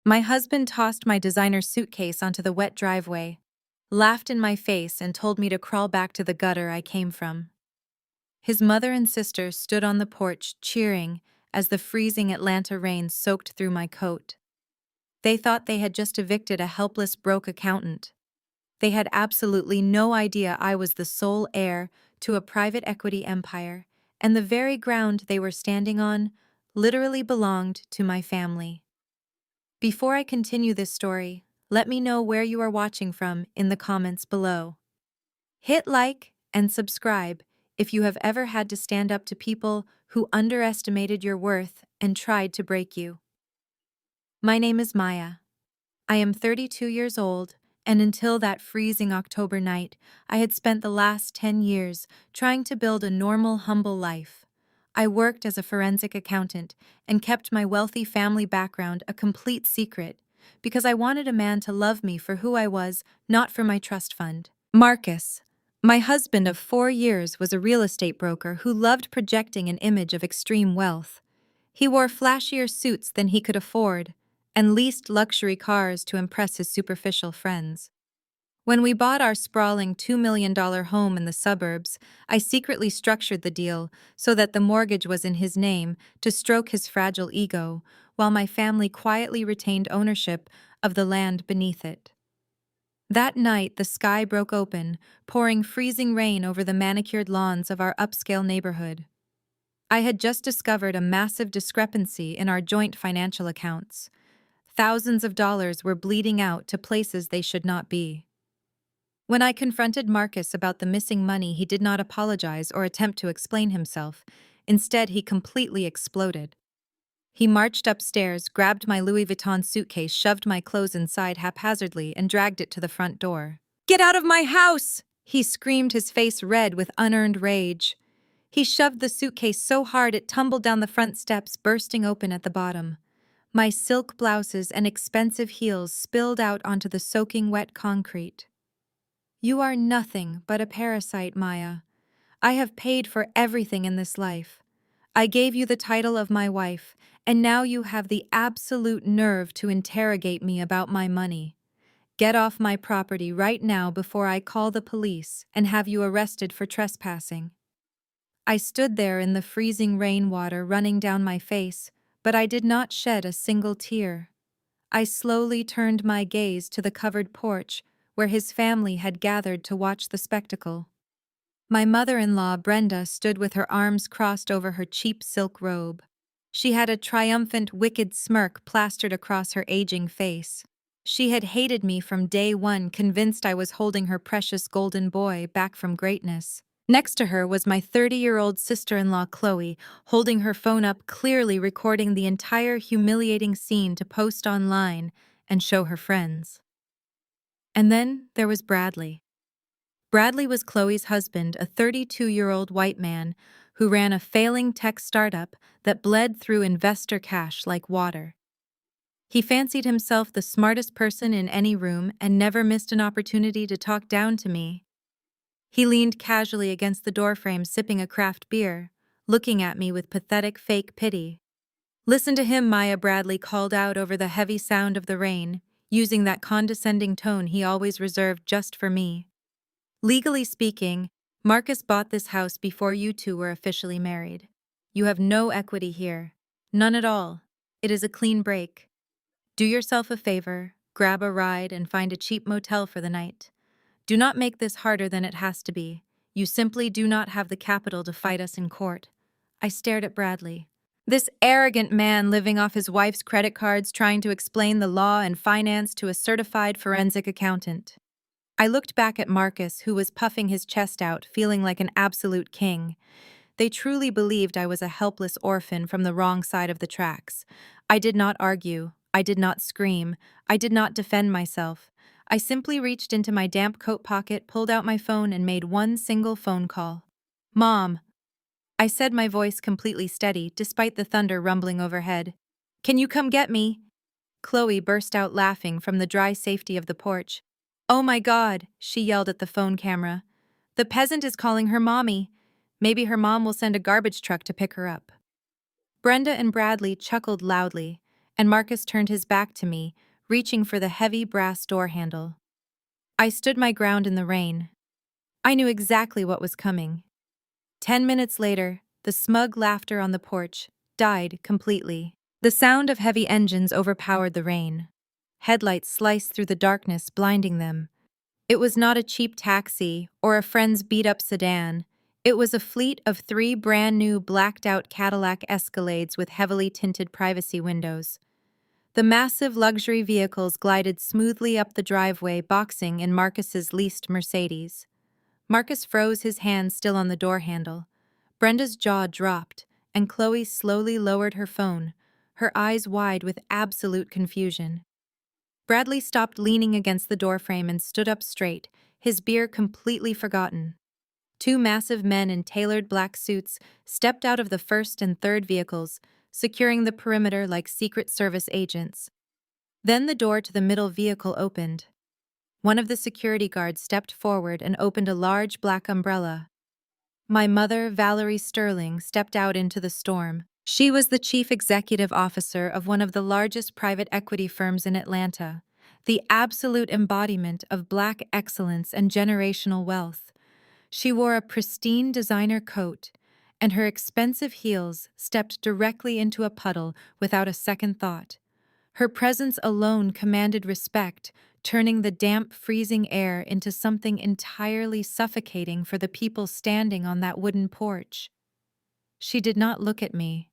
My husband tossed my designer suitcase onto the wet driveway, laughed in my face, and told me to crawl back to the gutter I came from. His mother and sister stood on the porch cheering as the freezing Atlanta rain soaked through my coat. They thought they had just evicted a helpless broke accountant. They had absolutely no idea I was the sole heir to a private equity empire, and the very ground they were standing on literally belonged to my family. Before I continue this story, let me know where you are watching from in the comments below. Hit like and subscribe if you have ever had to stand up to people who underestimated your worth and tried to break you. My name is Maya. I am 32 years old, and until that freezing October night, I had spent the last 10 years trying to build a normal, humble life. I worked as a forensic accountant and kept my wealthy family background a complete secret because I wanted a man to love me for who I was, not for my trust fund. Marcus, my husband of 4 years, was a real estate broker who loved projecting an image of extreme wealth. He wore flashier suits than he could afford and leased luxury cars to impress his superficial friends. When we bought our sprawling $2 million home in the suburbs, I secretly structured the deal so that the mortgage was in his name to stroke his fragile ego, while my family quietly retained ownership of the land beneath it. That night, the sky broke open, pouring freezing rain over the manicured lawns of our upscale neighborhood. I had just discovered a massive discrepancy in our joint financial accounts. Thousands of dollars were bleeding out to places they should not be. When I confronted Marcus about the missing money, he did not apologize or attempt to explain himself. Instead, he completely exploded. He marched upstairs, grabbed my Louis Vuitton suitcase, shoved my clothes inside haphazardly, and dragged it to the front door. "Get out of my house!" he screamed, his face red with unearned rage. He shoved the suitcase so hard it tumbled down the front steps, bursting open at the bottom. My silk blouses and expensive heels spilled out onto the soaking wet concrete. "You are nothing but a parasite, Maya. I have paid for everything in this life. I gave you the title of my wife, and now you have the absolute nerve to interrogate me about my money. Get off my property right now before I call the police and have you arrested for trespassing." I stood there in the freezing rainwater running down my face, but I did not shed a single tear. I slowly turned my gaze to the covered porch where his family had gathered to watch the spectacle. My mother-in-law, Brenda, stood with her arms crossed over her cheap silk robe. She had a triumphant, wicked smirk plastered across her aging face. She had hated me from day one, convinced I was holding her precious golden boy back from greatness. Next to her was my 30-year-old sister-in-law, Chloe, holding her phone up, clearly recording the entire humiliating scene to post online and show her friends. And then there was Bradley. Bradley was Chloe's husband, a 32-year-old white man who ran a failing tech startup that bled through investor cash like water. He fancied himself the smartest person in any room and never missed an opportunity to talk down to me. He leaned casually against the doorframe, sipping a craft beer, looking at me with pathetic fake pity. "Listen to him," Maya, Bradley called out over the heavy sound of the rain, using that condescending tone he always reserved just for me. "Legally speaking, Marcus bought this house before you two were officially married. You have no equity here. None at all. It is a clean break. Do yourself a favor, grab a ride, and find a cheap motel for the night. Do not make this harder than it has to be. You simply do not have the capital to fight us in court." I stared at Bradley. This arrogant man living off his wife's credit cards, trying to explain the law and finance to a certified forensic accountant. I looked back at Marcus, who was puffing his chest out, feeling like an absolute king. They truly believed I was a helpless orphan from the wrong side of the tracks. I did not argue. I did not scream. I did not defend myself. I simply reached into my damp coat pocket, pulled out my phone, and made one single phone call. "Mom," I said, my voice completely steady, despite the thunder rumbling overhead. "Can you come get me?" Chloe burst out laughing from the dry safety of the porch. "Oh my God," she yelled at the phone camera. "The peasant is calling her mommy. Maybe her mom will send a garbage truck to pick her up." Brenda and Bradley chuckled loudly, and Marcus turned his back to me, reaching for the heavy brass door handle. I stood my ground in the rain. I knew exactly what was coming. 10 minutes later, the smug laughter on the porch died completely. The sound of heavy engines overpowered the rain. Headlights sliced through the darkness, blinding them. It was not a cheap taxi or a friend's beat-up sedan. It was a fleet of 3 brand-new blacked-out Cadillac Escalades with heavily tinted privacy windows. The massive luxury vehicles glided smoothly up the driveway, boxing in Marcus's leased Mercedes. Marcus froze, his hand still on the door handle. Brenda's jaw dropped, and Chloe slowly lowered her phone, her eyes wide with absolute confusion. Bradley stopped leaning against the doorframe and stood up straight, his beer completely forgotten. 2 massive men in tailored black suits stepped out of the first and third vehicles, securing the perimeter like Secret Service agents. Then the door to the middle vehicle opened. One of the security guards stepped forward and opened a large black umbrella. My mother, Valerie Sterling, stepped out into the storm. She was the chief executive officer of one of the largest private equity firms in Atlanta, the absolute embodiment of Black excellence and generational wealth. She wore a pristine designer coat, and her expensive heels stepped directly into a puddle without a second thought. Her presence alone commanded respect, turning the damp, freezing air into something entirely suffocating for the people standing on that wooden porch. She did not look at me.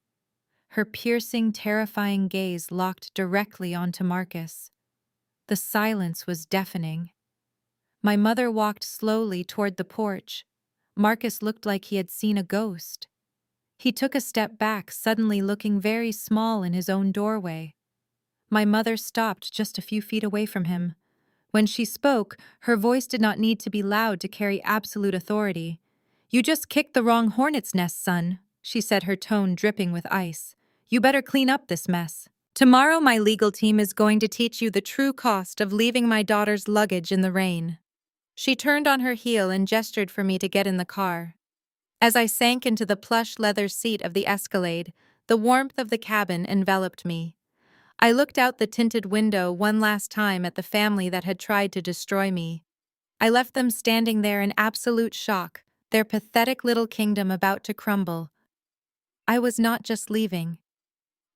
Her piercing, terrifying gaze locked directly onto Marcus. The silence was deafening. My mother walked slowly toward the porch. Marcus looked like he had seen a ghost. He took a step back, suddenly looking very small in his own doorway. My mother stopped just a few feet away from him. When she spoke, her voice did not need to be loud to carry absolute authority. "You just kicked the wrong hornet's nest, son," she said, her tone dripping with ice. "You better clean up this mess. Tomorrow my legal team is going to teach you the true cost of leaving my daughter's luggage in the rain." She turned on her heel and gestured for me to get in the car. As I sank into the plush leather seat of the Escalade, the warmth of the cabin enveloped me. I looked out the tinted window one last time at the family that had tried to destroy me. I left them standing there in absolute shock, their pathetic little kingdom about to crumble. I was not just leaving.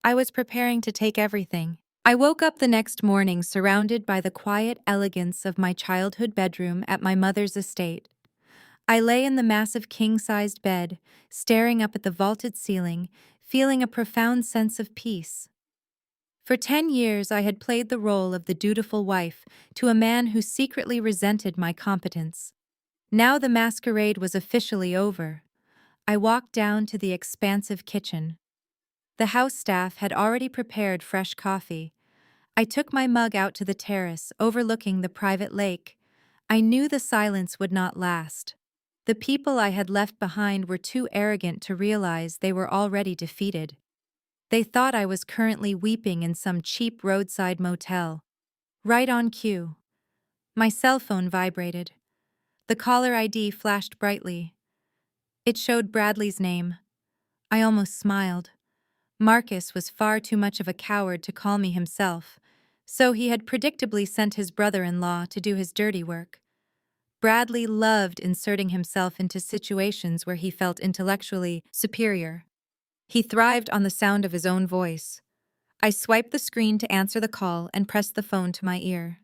I was preparing to take everything. I woke up the next morning surrounded by the quiet elegance of my childhood bedroom at my mother's estate. I lay in the massive king-sized bed, staring up at the vaulted ceiling, feeling a profound sense of peace. For 10 years I had played the role of the dutiful wife to a man who secretly resented my competence. Now the masquerade was officially over. I walked down to the expansive kitchen. The house staff had already prepared fresh coffee. I took my mug out to the terrace, overlooking the private lake. I knew the silence would not last. The people I had left behind were too arrogant to realize they were already defeated. They thought I was currently weeping in some cheap roadside motel. Right on cue. My cell phone vibrated. The caller ID flashed brightly. It showed Bradley's name. I almost smiled. Marcus was far too much of a coward to call me himself, so he had predictably sent his brother-in-law to do his dirty work. Bradley loved inserting himself into situations where he felt intellectually superior. He thrived on the sound of his own voice. I swiped the screen to answer the call and pressed the phone to my ear.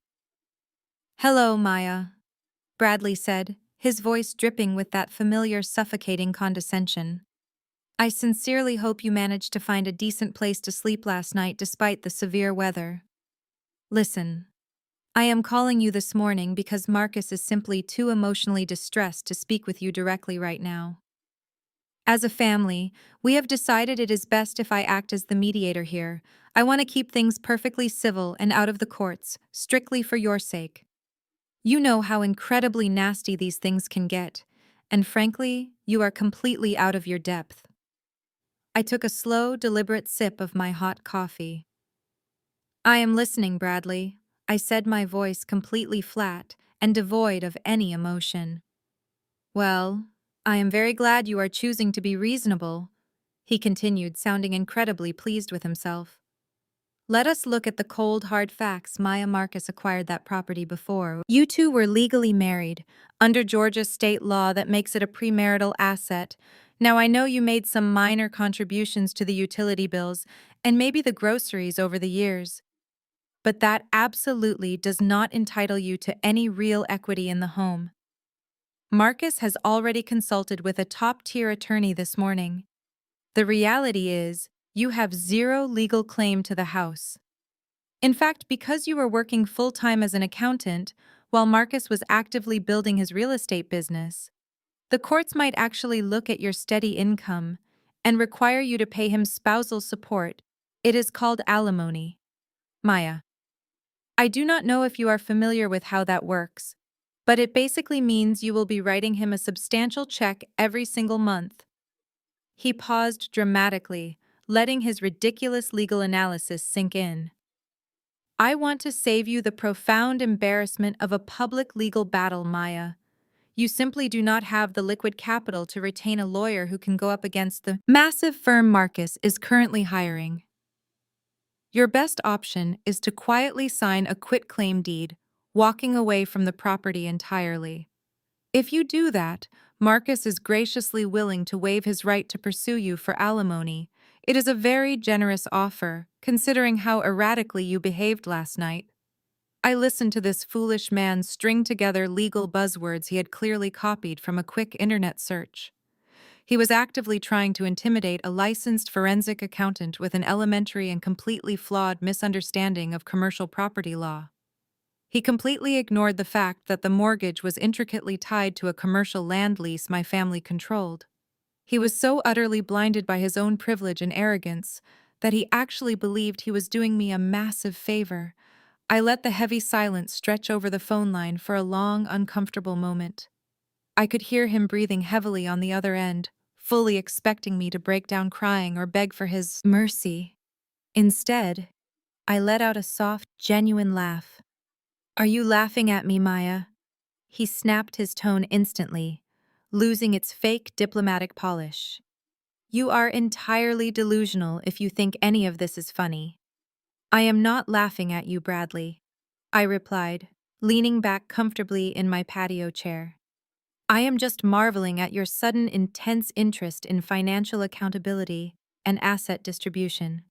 "Hello, Maya," Bradley said, his voice dripping with that familiar suffocating condescension. "I sincerely hope you managed to find a decent place to sleep last night despite the severe weather. Listen, I am calling you this morning because Marcus is simply too emotionally distressed to speak with you directly right now. As a family, we have decided it is best if I act as the mediator here. I want to keep things perfectly civil and out of the courts, strictly for your sake. You know how incredibly nasty these things can get, and frankly, you are completely out of your depth." I took a slow, deliberate sip of my hot coffee. "I am listening, Bradley," I said, my voice completely flat and devoid of any emotion. "Well, I am very glad you are choosing to be reasonable," he continued, sounding incredibly pleased with himself. Let us look at the cold, hard facts. Maya Marcus acquired that property before. You two were legally married, under Georgia state law that makes it a premarital asset. Now, I know you made some minor contributions to the utility bills and maybe the groceries over the years, but that absolutely does not entitle you to any real equity in the home. Marcus has already consulted with a top-tier attorney this morning. The reality is, you have zero legal claim to the house. In fact, because you were working full-time as an accountant, while Marcus was actively building his real estate business, the courts might actually look at your steady income and require you to pay him spousal support. It is called alimony. Maya, I do not know if you are familiar with how that works, but it basically means you will be writing him a substantial check every single month. He paused dramatically, letting his ridiculous legal analysis sink in. I want to save you the profound embarrassment of a public legal battle, Maya. You simply do not have the liquid capital to retain a lawyer who can go up against the massive firm Marcus is currently hiring. Your best option is to quietly sign a quitclaim deed, walking away from the property entirely. If you do that, Marcus is graciously willing to waive his right to pursue you for alimony. It is a very generous offer, considering how erratically you behaved last night. I listened to this foolish man string together legal buzzwords he had clearly copied from a quick internet search. He was actively trying to intimidate a licensed forensic accountant with an elementary and completely flawed misunderstanding of commercial property law. He completely ignored the fact that the mortgage was intricately tied to a commercial land lease my family controlled. He was so utterly blinded by his own privilege and arrogance that he actually believed he was doing me a massive favor. I let the heavy silence stretch over the phone line for a long, uncomfortable moment. I could hear him breathing heavily on the other end, fully expecting me to break down crying or beg for his mercy. Instead, I let out a soft, genuine laugh. Are you laughing at me, Maya? He snapped his tone instantly, losing its fake diplomatic polish. You are entirely delusional if you think any of this is funny. I am not laughing at you, Bradley, I replied, leaning back comfortably in my patio chair. I am just marveling at your sudden intense interest in financial accountability and asset distribution.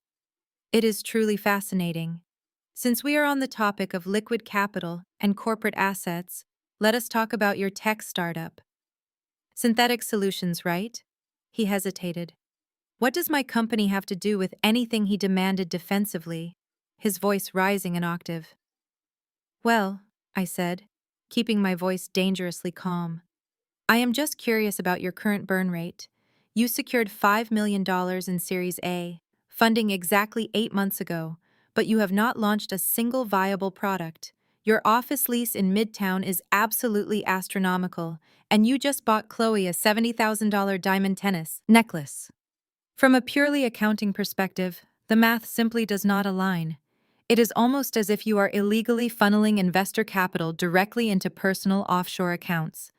It is truly fascinating. Since we are on the topic of liquid capital and corporate assets, let us talk about your tech startup. Synthetic Solutions, right? He hesitated. What does my company have to do with anything? He demanded defensively, his voice rising an octave. Well, I said, keeping my voice dangerously calm. I am just curious about your current burn rate. You secured $5 million in Series A, funding exactly 8 months ago, but you have not launched a single viable product. Your office lease in Midtown is absolutely astronomical, and you just bought Chloe a $70,000 diamond tennis necklace. From a purely accounting perspective, the math simply does not align. It is almost as if you are illegally funneling investor capital directly into personal offshore accounts,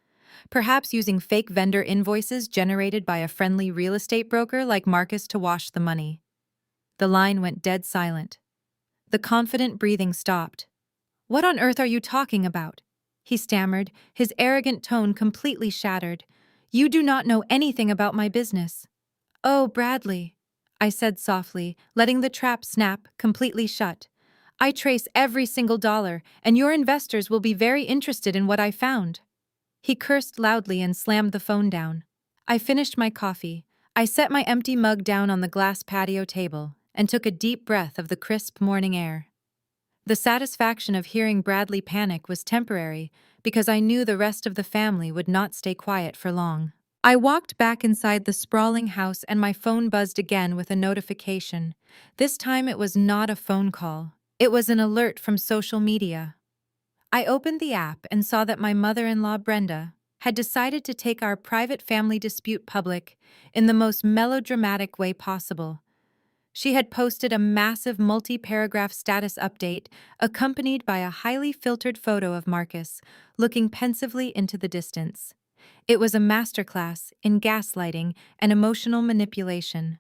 perhaps using fake vendor invoices generated by a friendly real estate broker like Marcus to wash the money. The line went dead silent. The confident breathing stopped. What on earth are you talking about? He stammered, his arrogant tone completely shattered. You do not know anything about my business. Oh, Bradley, I said softly, letting the trap snap completely shut. I trace every single dollar, and your investors will be very interested in what I found. He cursed loudly and slammed the phone down. I finished my coffee. I set my empty mug down on the glass patio table and took a deep breath of the crisp morning air. The satisfaction of hearing Bradley panic was temporary because I knew the rest of the family would not stay quiet for long. I walked back inside the sprawling house and my phone buzzed again with a notification. This time it was not a phone call. It was an alert from social media. I opened the app and saw that my mother-in-law, Brenda, had decided to take our private family dispute public in the most melodramatic way possible. She had posted a massive multi-paragraph status update accompanied by a highly filtered photo of Marcus, looking pensively into the distance. It was a masterclass in gaslighting and emotional manipulation.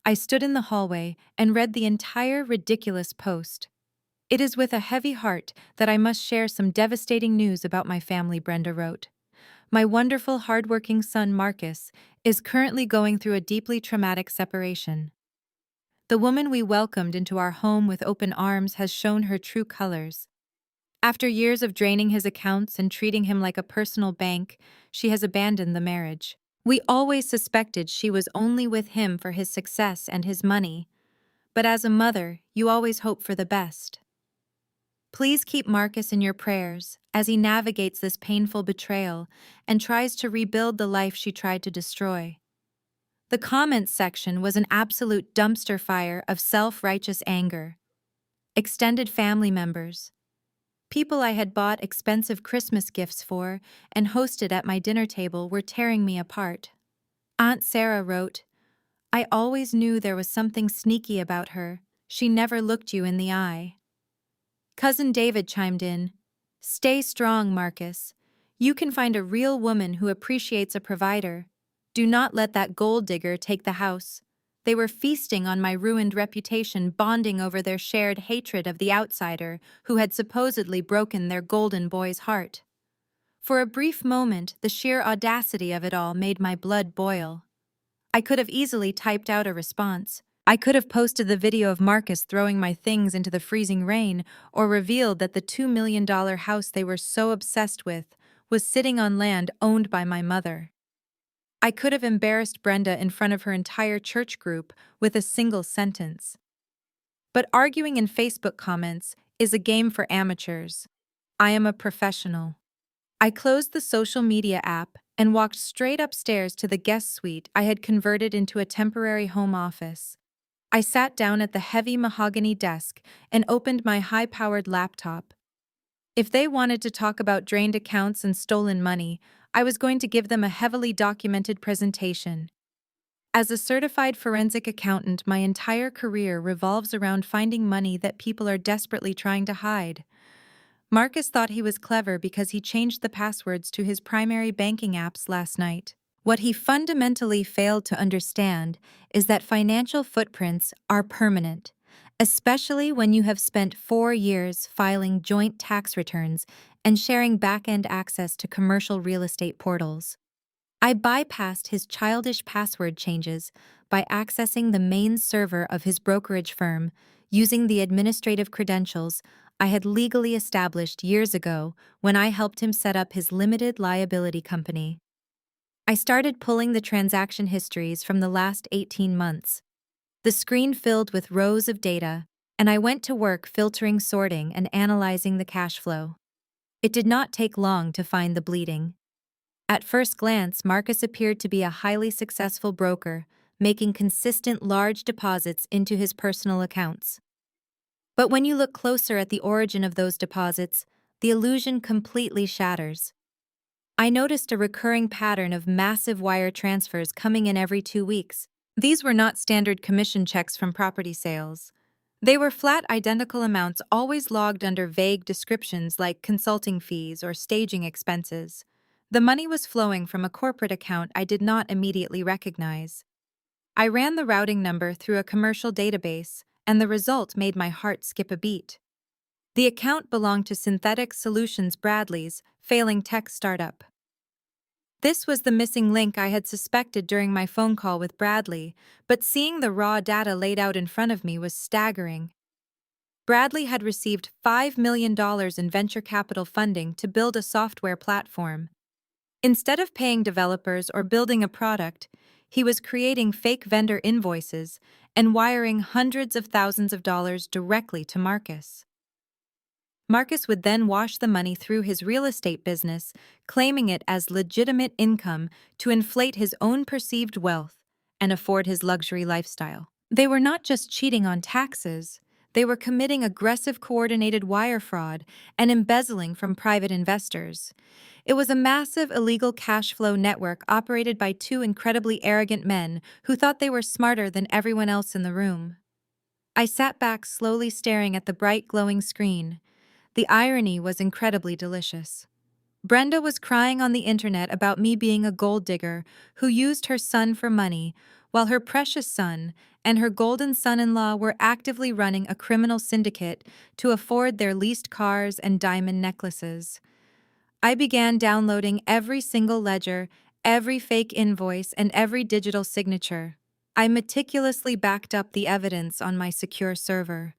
I stood in the hallway and read the entire ridiculous post. It is with a heavy heart that I must share some devastating news about my family, Brenda wrote. My wonderful, hardworking son, Marcus, is currently going through a deeply traumatic separation. The woman we welcomed into our home with open arms has shown her true colors. After years of draining his accounts and treating him like a personal bank, she has abandoned the marriage. We always suspected she was only with him for his success and his money, but as a mother, you always hope for the best. Please keep Marcus in your prayers as he navigates this painful betrayal and tries to rebuild the life she tried to destroy. The comments section was an absolute dumpster fire of self-righteous anger. Extended family members, people I had bought expensive Christmas gifts for and hosted at my dinner table, were tearing me apart. Aunt Sarah wrote, "I always knew there was something sneaky about her. She never looked you in the eye." Cousin David chimed in, "Stay strong, Marcus. You can find a real woman who appreciates a provider. Do not let that gold digger take the house." They were feasting on my ruined reputation, bonding over their shared hatred of the outsider who had supposedly broken their golden boy's heart. For a brief moment, the sheer audacity of it all made my blood boil. I could have easily typed out a response. I could have posted the video of Marcus throwing my things into the freezing rain, or revealed that the $2 million house they were so obsessed with was sitting on land owned by my mother. I could have embarrassed Brenda in front of her entire church group with a single sentence. But arguing in Facebook comments is a game for amateurs. I am a professional. I closed the social media app and walked straight upstairs to the guest suite I had converted into a temporary home office. I sat down at the heavy mahogany desk and opened my high-powered laptop. If they wanted to talk about drained accounts and stolen money, I was going to give them a heavily documented presentation. As a certified forensic accountant, my entire career revolves around finding money that people are desperately trying to hide. Marcus thought he was clever because he changed the passwords to his primary banking apps last night. What he fundamentally failed to understand is that financial footprints are permanent, especially when you have spent 4 years filing joint tax returns and sharing back-end access to commercial real estate portals. I bypassed his childish password changes by accessing the main server of his brokerage firm using the administrative credentials I had legally established years ago when I helped him set up his limited liability company. I started pulling the transaction histories from the last 18 months. The screen filled with rows of data, and I went to work filtering, sorting, and analyzing the cash flow. It did not take long to find the bleeding. At first glance, Marcus appeared to be a highly successful broker, making consistent large deposits into his personal accounts. But when you look closer at the origin of those deposits, the illusion completely shatters. I noticed a recurring pattern of massive wire transfers coming in every 2 weeks. These were not standard commission checks from property sales. They were flat, identical amounts, always logged under vague descriptions like consulting fees or staging expenses. The money was flowing from a corporate account I did not immediately recognize. I ran the routing number through a commercial database, and the result made my heart skip a beat. The account belonged to Synthetic Solutions Bradley's failing tech startup. This was the missing link I had suspected during my phone call with Bradley, but seeing the raw data laid out in front of me was staggering. Bradley had received $5 million in venture capital funding to build a software platform. Instead of paying developers or building a product, he was creating fake vendor invoices and wiring hundreds of thousands of dollars directly to Marcus. Marcus would then wash the money through his real estate business, claiming it as legitimate income to inflate his own perceived wealth and afford his luxury lifestyle. They were not just cheating on taxes, they were committing aggressive coordinated wire fraud and embezzling from private investors. It was a massive illegal cash flow network operated by two incredibly arrogant men who thought they were smarter than everyone else in the room. I sat back, slowly staring at the bright, glowing screen. The irony was incredibly delicious. Brenda was crying on the internet about me being a gold digger who used her son for money, while her precious son and her golden son-in-law were actively running a criminal syndicate to afford their leased cars and diamond necklaces. I began downloading every single ledger, every fake invoice, and every digital signature. I meticulously backed up the evidence on my secure server.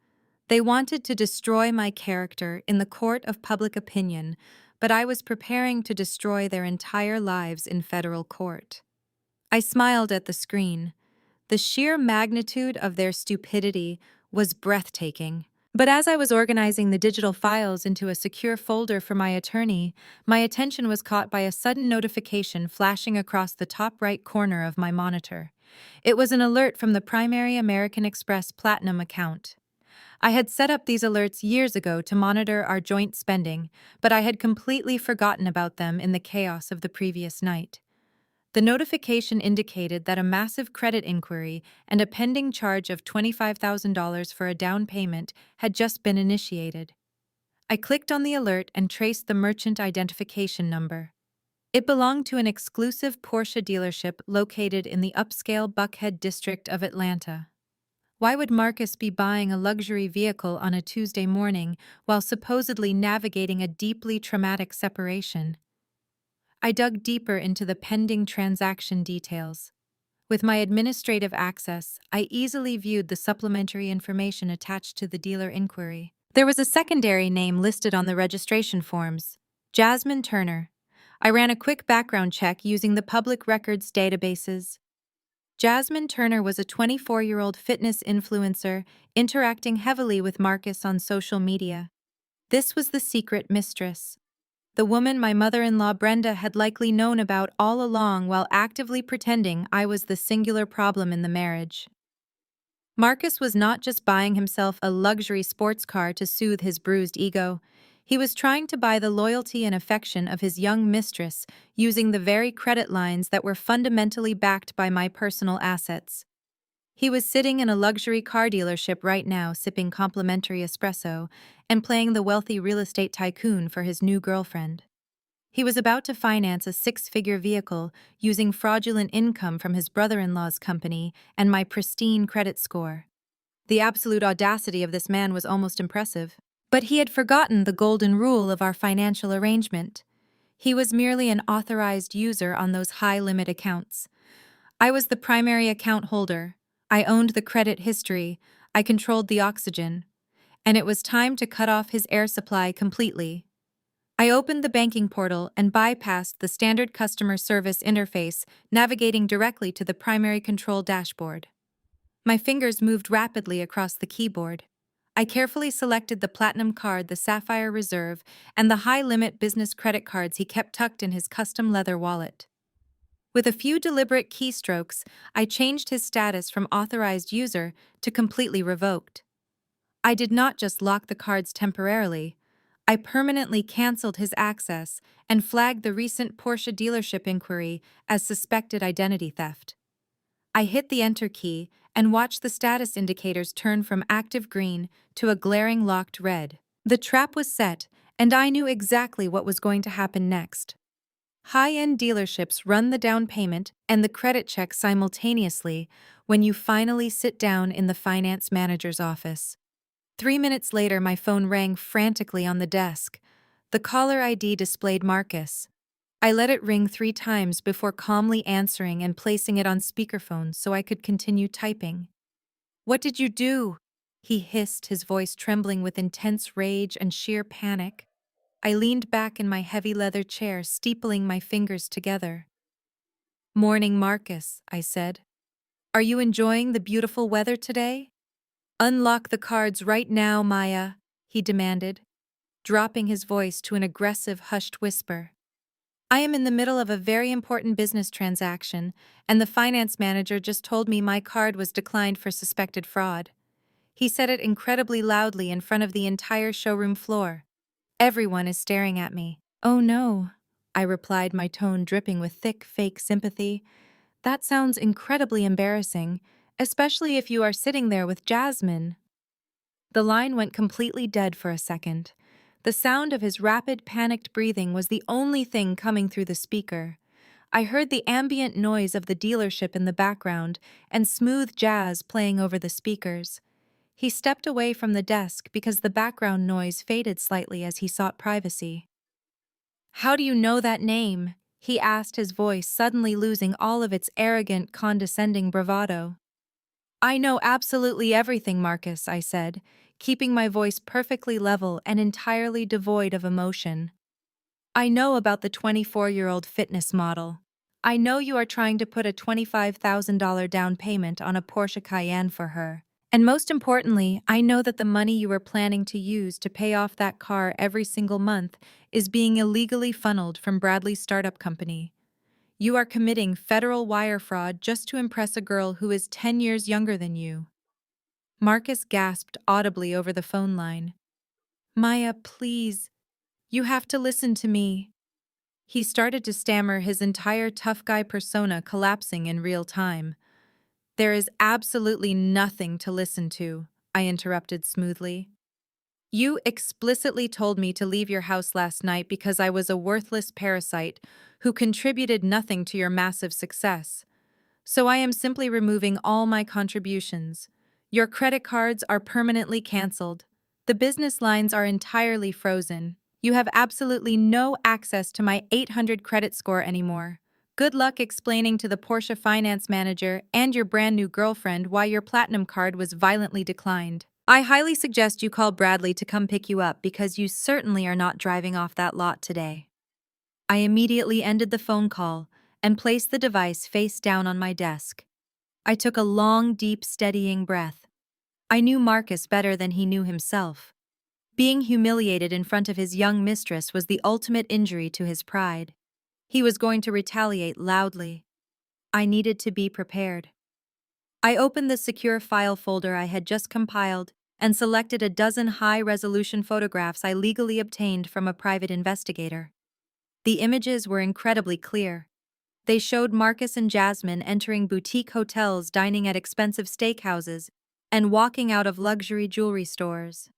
They wanted to destroy my character in the court of public opinion, but I was preparing to destroy their entire lives in federal court. I smiled at the screen. The sheer magnitude of their stupidity was breathtaking. But as I was organizing the digital files into a secure folder for my attorney, my attention was caught by a sudden notification flashing across the top right corner of my monitor. It was an alert from the primary American Express Platinum account. I had set up these alerts years ago to monitor our joint spending, but I had completely forgotten about them in the chaos of the previous night. The notification indicated that a massive credit inquiry and a pending charge of $25,000 for a down payment had just been initiated. I clicked on the alert and traced the merchant identification number. It belonged to an exclusive Porsche dealership located in the upscale Buckhead district of Atlanta. Why would Marcus be buying a luxury vehicle on a Tuesday morning while supposedly navigating a deeply traumatic separation? I dug deeper into the pending transaction details. With my administrative access, I easily viewed the supplementary information attached to the dealer inquiry. There was a secondary name listed on the registration forms: Jasmine Turner. I ran a quick background check using the public records databases. Jasmine Turner was a 24-year-old fitness influencer interacting heavily with Marcus on social media. This was the secret mistress. The woman my mother-in-law Brenda had likely known about all along while actively pretending I was the singular problem in the marriage. Marcus was not just buying himself a luxury sports car to soothe his bruised ego. He was trying to buy the loyalty and affection of his young mistress using the very credit lines that were fundamentally backed by my personal assets. He was sitting in a luxury car dealership right now sipping complimentary espresso and playing the wealthy real estate tycoon for his new girlfriend. He was about to finance a six-figure vehicle using fraudulent income from his brother-in-law's company and my pristine credit score. The absolute audacity of this man was almost impressive. But he had forgotten the golden rule of our financial arrangement. He was merely an authorized user on those high-limit accounts. I was the primary account holder. I owned the credit history. I controlled the oxygen. And it was time to cut off his air supply completely. I opened the banking portal and bypassed the standard customer service interface, navigating directly to the primary control dashboard. My fingers moved rapidly across the keyboard. I carefully selected the Platinum card, the Sapphire Reserve, and the high-limit business credit cards he kept tucked in his custom leather wallet. With a few deliberate keystrokes, I changed his status from authorized user to completely revoked. I did not just lock the cards temporarily. I permanently canceled his access and flagged the recent Porsche dealership inquiry as suspected identity theft. I hit the enter key and watched the status indicators turn from active green to a glaring locked red. The trap was set, and I knew exactly what was going to happen next. High-end dealerships run the down payment and the credit check simultaneously when you finally sit down in the finance manager's office. 3 minutes later, my phone rang frantically on the desk. The caller ID displayed Marcus. I let it ring 3 times before calmly answering and placing it on speakerphone so I could continue typing. "What did you do?" he hissed, his voice trembling with intense rage and sheer panic. I leaned back in my heavy leather chair, steepling my fingers together. "Morning, Marcus," I said. "Are you enjoying the beautiful weather today?" "Unlock the cards right now, Maya," he demanded, dropping his voice to an aggressive, hushed whisper. "I am in the middle of a very important business transaction, and the finance manager just told me my card was declined for suspected fraud." He said it incredibly loudly in front of the entire showroom floor. Everyone is staring at me. "Oh no," I replied, my tone dripping with thick, fake sympathy. "That sounds incredibly embarrassing, especially if you are sitting there with Jasmine." The line went completely dead for a second. The sound of his rapid, panicked breathing was the only thing coming through the speaker. I heard the ambient noise of the dealership in the background and smooth jazz playing over the speakers. He stepped away from the desk because the background noise faded slightly as he sought privacy. "How do you know that name?" he asked, his voice suddenly losing all of its arrogant, condescending bravado. "I know absolutely everything, Marcus," I said, keeping my voice perfectly level and entirely devoid of emotion. "I know about the 24-year-old fitness model. I know you are trying to put a $25,000 down payment on a Porsche Cayenne for her. And most importantly, I know that the money you are planning to use to pay off that car every single month is being illegally funneled from Bradley's startup company. You are committing federal wire fraud just to impress a girl who is 10 years younger than you." Marcus gasped audibly over the phone line. "Maya, please. You have to listen to me." He started to stammer, his entire tough guy persona collapsing in real time. "There is absolutely nothing to listen to," I interrupted smoothly. "You explicitly told me to leave your house last night because I was a worthless parasite who contributed nothing to your massive success. So I am simply removing all my contributions. Your credit cards are permanently canceled. The business lines are entirely frozen. You have absolutely no access to my 800 credit score anymore. Good luck explaining to the Porsche finance manager and your brand new girlfriend why your platinum card was violently declined. I highly suggest you call Bradley to come pick you up because you certainly are not driving off that lot today." I immediately ended the phone call and placed the device face down on my desk. I took a long, deep, steadying breath. I knew Marcus better than he knew himself. Being humiliated in front of his young mistress was the ultimate injury to his pride. He was going to retaliate loudly. I needed to be prepared. I opened the secure file folder I had just compiled and selected a dozen high-resolution photographs I legally obtained from a private investigator. The images were incredibly clear. They showed Marcus and Jasmine entering boutique hotels, dining at expensive steakhouses, and walking out of luxury jewelry stores.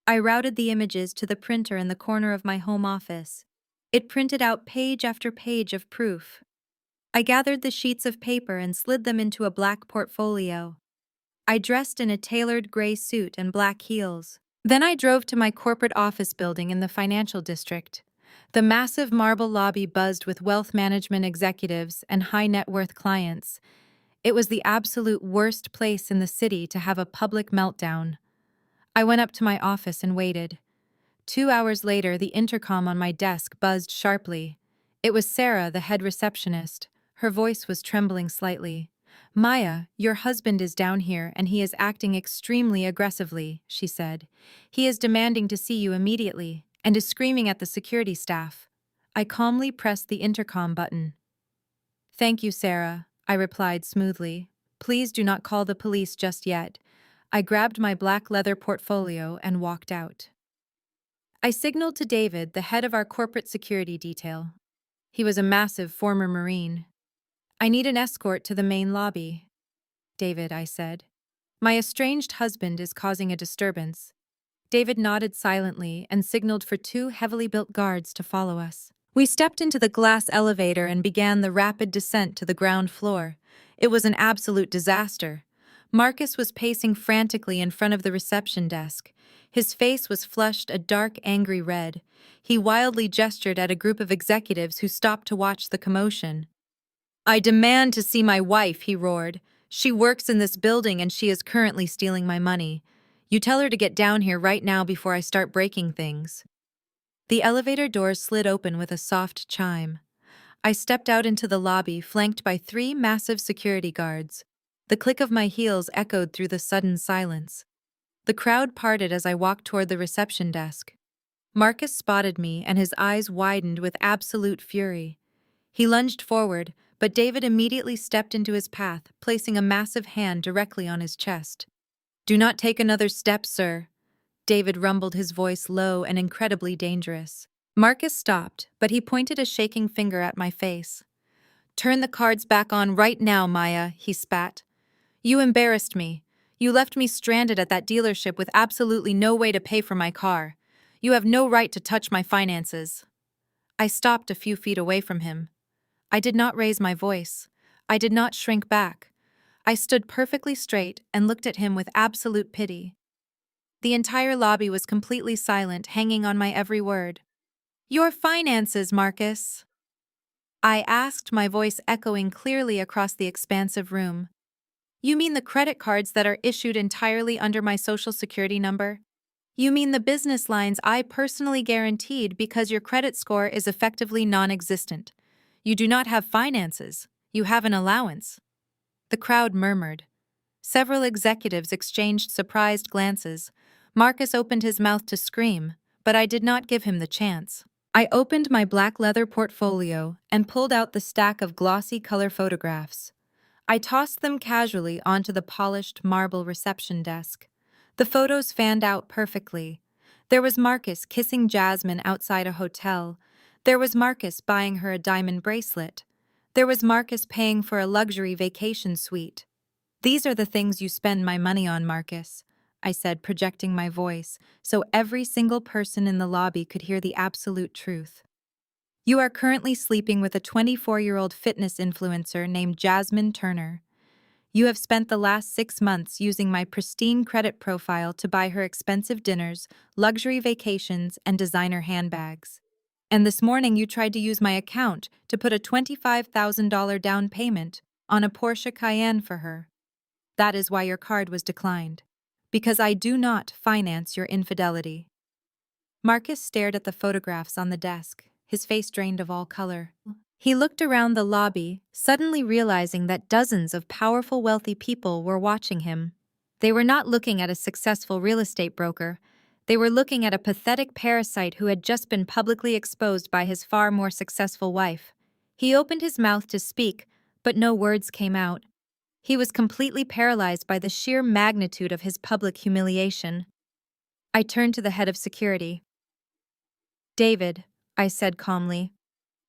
I routed the images to the printer in the corner of my home office. It printed out page after page of proof. I gathered the sheets of paper and slid them into a black portfolio. I dressed in a tailored gray suit and black heels. Then I drove to my corporate office building in the financial district. The massive marble lobby buzzed with wealth management executives and high-net-worth clients. It was the absolute worst place in the city to have a public meltdown. I went up to my office and waited. 2 hours later, the intercom on my desk buzzed sharply. It was Sarah, the head receptionist. Her voice was trembling slightly. "Maya, your husband is down here and he is acting extremely aggressively," she said. "He is demanding to see you immediately and is screaming at the security staff." I calmly pressed the intercom button. "Thank you, Sarah," I replied smoothly. "Please do not call the police just yet." I grabbed my black leather portfolio and walked out. I signaled to David, the head of our corporate security detail. He was a massive former Marine. "I need an escort to the main lobby." "David," I said. "My estranged husband is causing a disturbance." David nodded silently and signaled for two heavily built guards to follow us. We stepped into the glass elevator and began the rapid descent to the ground floor. It was an absolute disaster. Marcus was pacing frantically in front of the reception desk. His face was flushed a dark, angry red. He wildly gestured at a group of executives who stopped to watch the commotion. "I demand to see my wife," he roared. "She works in this building and she is currently stealing my money. You tell her to get down here right now before I start breaking things." The elevator doors slid open with a soft chime. I stepped out into the lobby, flanked by three massive security guards. The click of my heels echoed through the sudden silence. The crowd parted as I walked toward the reception desk. Marcus spotted me, and his eyes widened with absolute fury. He lunged forward, but David immediately stepped into his path, placing a massive hand directly on his chest. "Do not take another step, sir." David rumbled, his voice low and incredibly dangerous. Marcus stopped, but he pointed a shaking finger at my face. "Turn the cards back on right now, Maya," he spat. "You embarrassed me. You left me stranded at that dealership with absolutely no way to pay for my car. You have no right to touch my finances." I stopped a few feet away from him. I did not raise my voice. I did not shrink back. I stood perfectly straight and looked at him with absolute pity. The entire lobby was completely silent, hanging on my every word. "Your finances, Marcus," I asked, my voice echoing clearly across the expansive room. "You mean the credit cards that are issued entirely under my social security number? You mean the business lines I personally guaranteed because your credit score is effectively non-existent? You do not have finances. You have an allowance." The crowd murmured. Several executives exchanged surprised glances. Marcus opened his mouth to scream, but I did not give him the chance. I opened my black leather portfolio and pulled out the stack of glossy color photographs. I tossed them casually onto the polished marble reception desk. The photos fanned out perfectly. There was Marcus kissing Jasmine outside a hotel. There was Marcus buying her a diamond bracelet. There was Marcus paying for a luxury vacation suite. "These are the things you spend my money on, Marcus," I said, projecting my voice so every single person in the lobby could hear the absolute truth. "You are currently sleeping with a 24-year-old fitness influencer named Jasmine Turner. You have spent the last 6 months using my pristine credit profile to buy her expensive dinners, luxury vacations, and designer handbags. And this morning you tried to use my account to put a $25,000 down payment on a Porsche Cayenne for her. That is why your card was declined. Because I do not finance your infidelity." Marcus stared at the photographs on the desk, his face drained of all color. He looked around the lobby, suddenly realizing that dozens of powerful, wealthy people were watching him. They were not looking at a successful real estate broker. They were looking at a pathetic parasite who had just been publicly exposed by his far more successful wife. He opened his mouth to speak, but no words came out. He was completely paralyzed by the sheer magnitude of his public humiliation. I turned to the head of security. "David," I said calmly,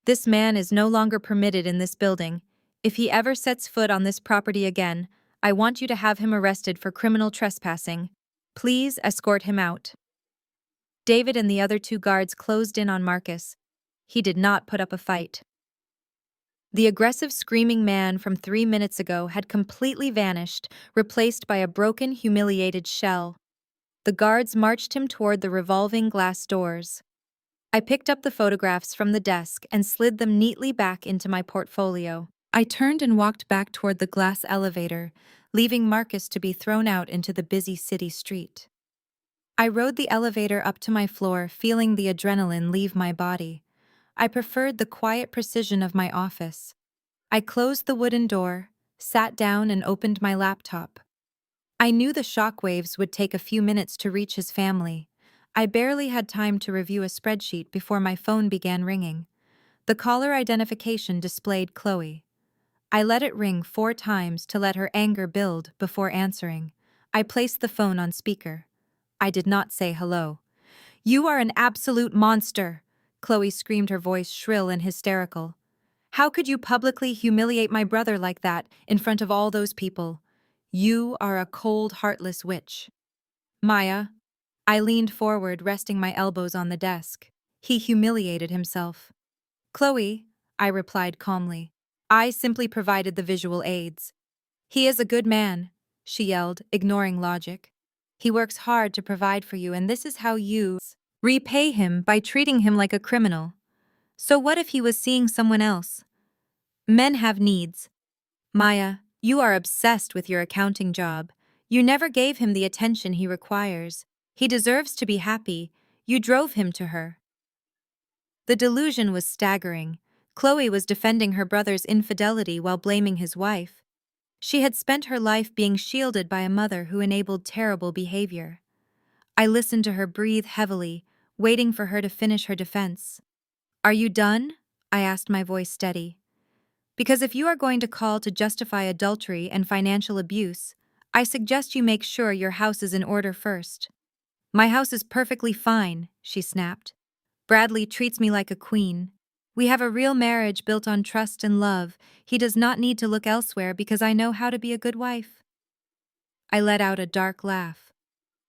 "this man is no longer permitted in this building. If he ever sets foot on this property again, I want you to have him arrested for criminal trespassing. Please escort him out." David and the other two guards closed in on Marcus. He did not put up a fight. The aggressive, screaming man from 3 minutes ago had completely vanished, replaced by a broken, humiliated shell. The guards marched him toward the revolving glass doors. I picked up the photographs from the desk and slid them neatly back into my portfolio. I turned and walked back toward the glass elevator, leaving Marcus to be thrown out into the busy city street. I rode the elevator up to my floor, feeling the adrenaline leave my body. I preferred the quiet precision of my office. I closed the wooden door, sat down, and opened my laptop. I knew the shockwaves would take a few minutes to reach his family. I barely had time to review a spreadsheet before my phone began ringing. The caller identification displayed Chloe. I let it ring 4 times to let her anger build before answering. I placed the phone on speaker. I did not say hello. "You are an absolute monster!" Chloe screamed, her voice shrill and hysterical. "How could you publicly humiliate my brother like that in front of all those people? You are a cold, heartless witch." "Maya." I leaned forward, resting my elbows on the desk. "He humiliated himself." "Chloe," I replied calmly. "I simply provided the visual aids." "He is a good man," she yelled, ignoring logic. "He works hard to provide for you, and this is how you repay him, by treating him like a criminal. So what if he was seeing someone else? Men have needs." "Maya, you are obsessed with your accounting job. You never gave him the attention he requires. He deserves to be happy. You drove him to her." The delusion was staggering. Chloe was defending her brother's infidelity while blaming his wife. She had spent her life being shielded by a mother who enabled terrible behavior. I listened to her breathe heavily, waiting for her to finish her defense. "Are you done?" I asked, my voice steady. "Because if you are going to call to justify adultery and financial abuse, I suggest you make sure your house is in order first." "My house is perfectly fine," she snapped. "Bradley treats me like a queen. We have a real marriage built on trust and love. He does not need to look elsewhere because I know how to be a good wife." I let out a dark laugh.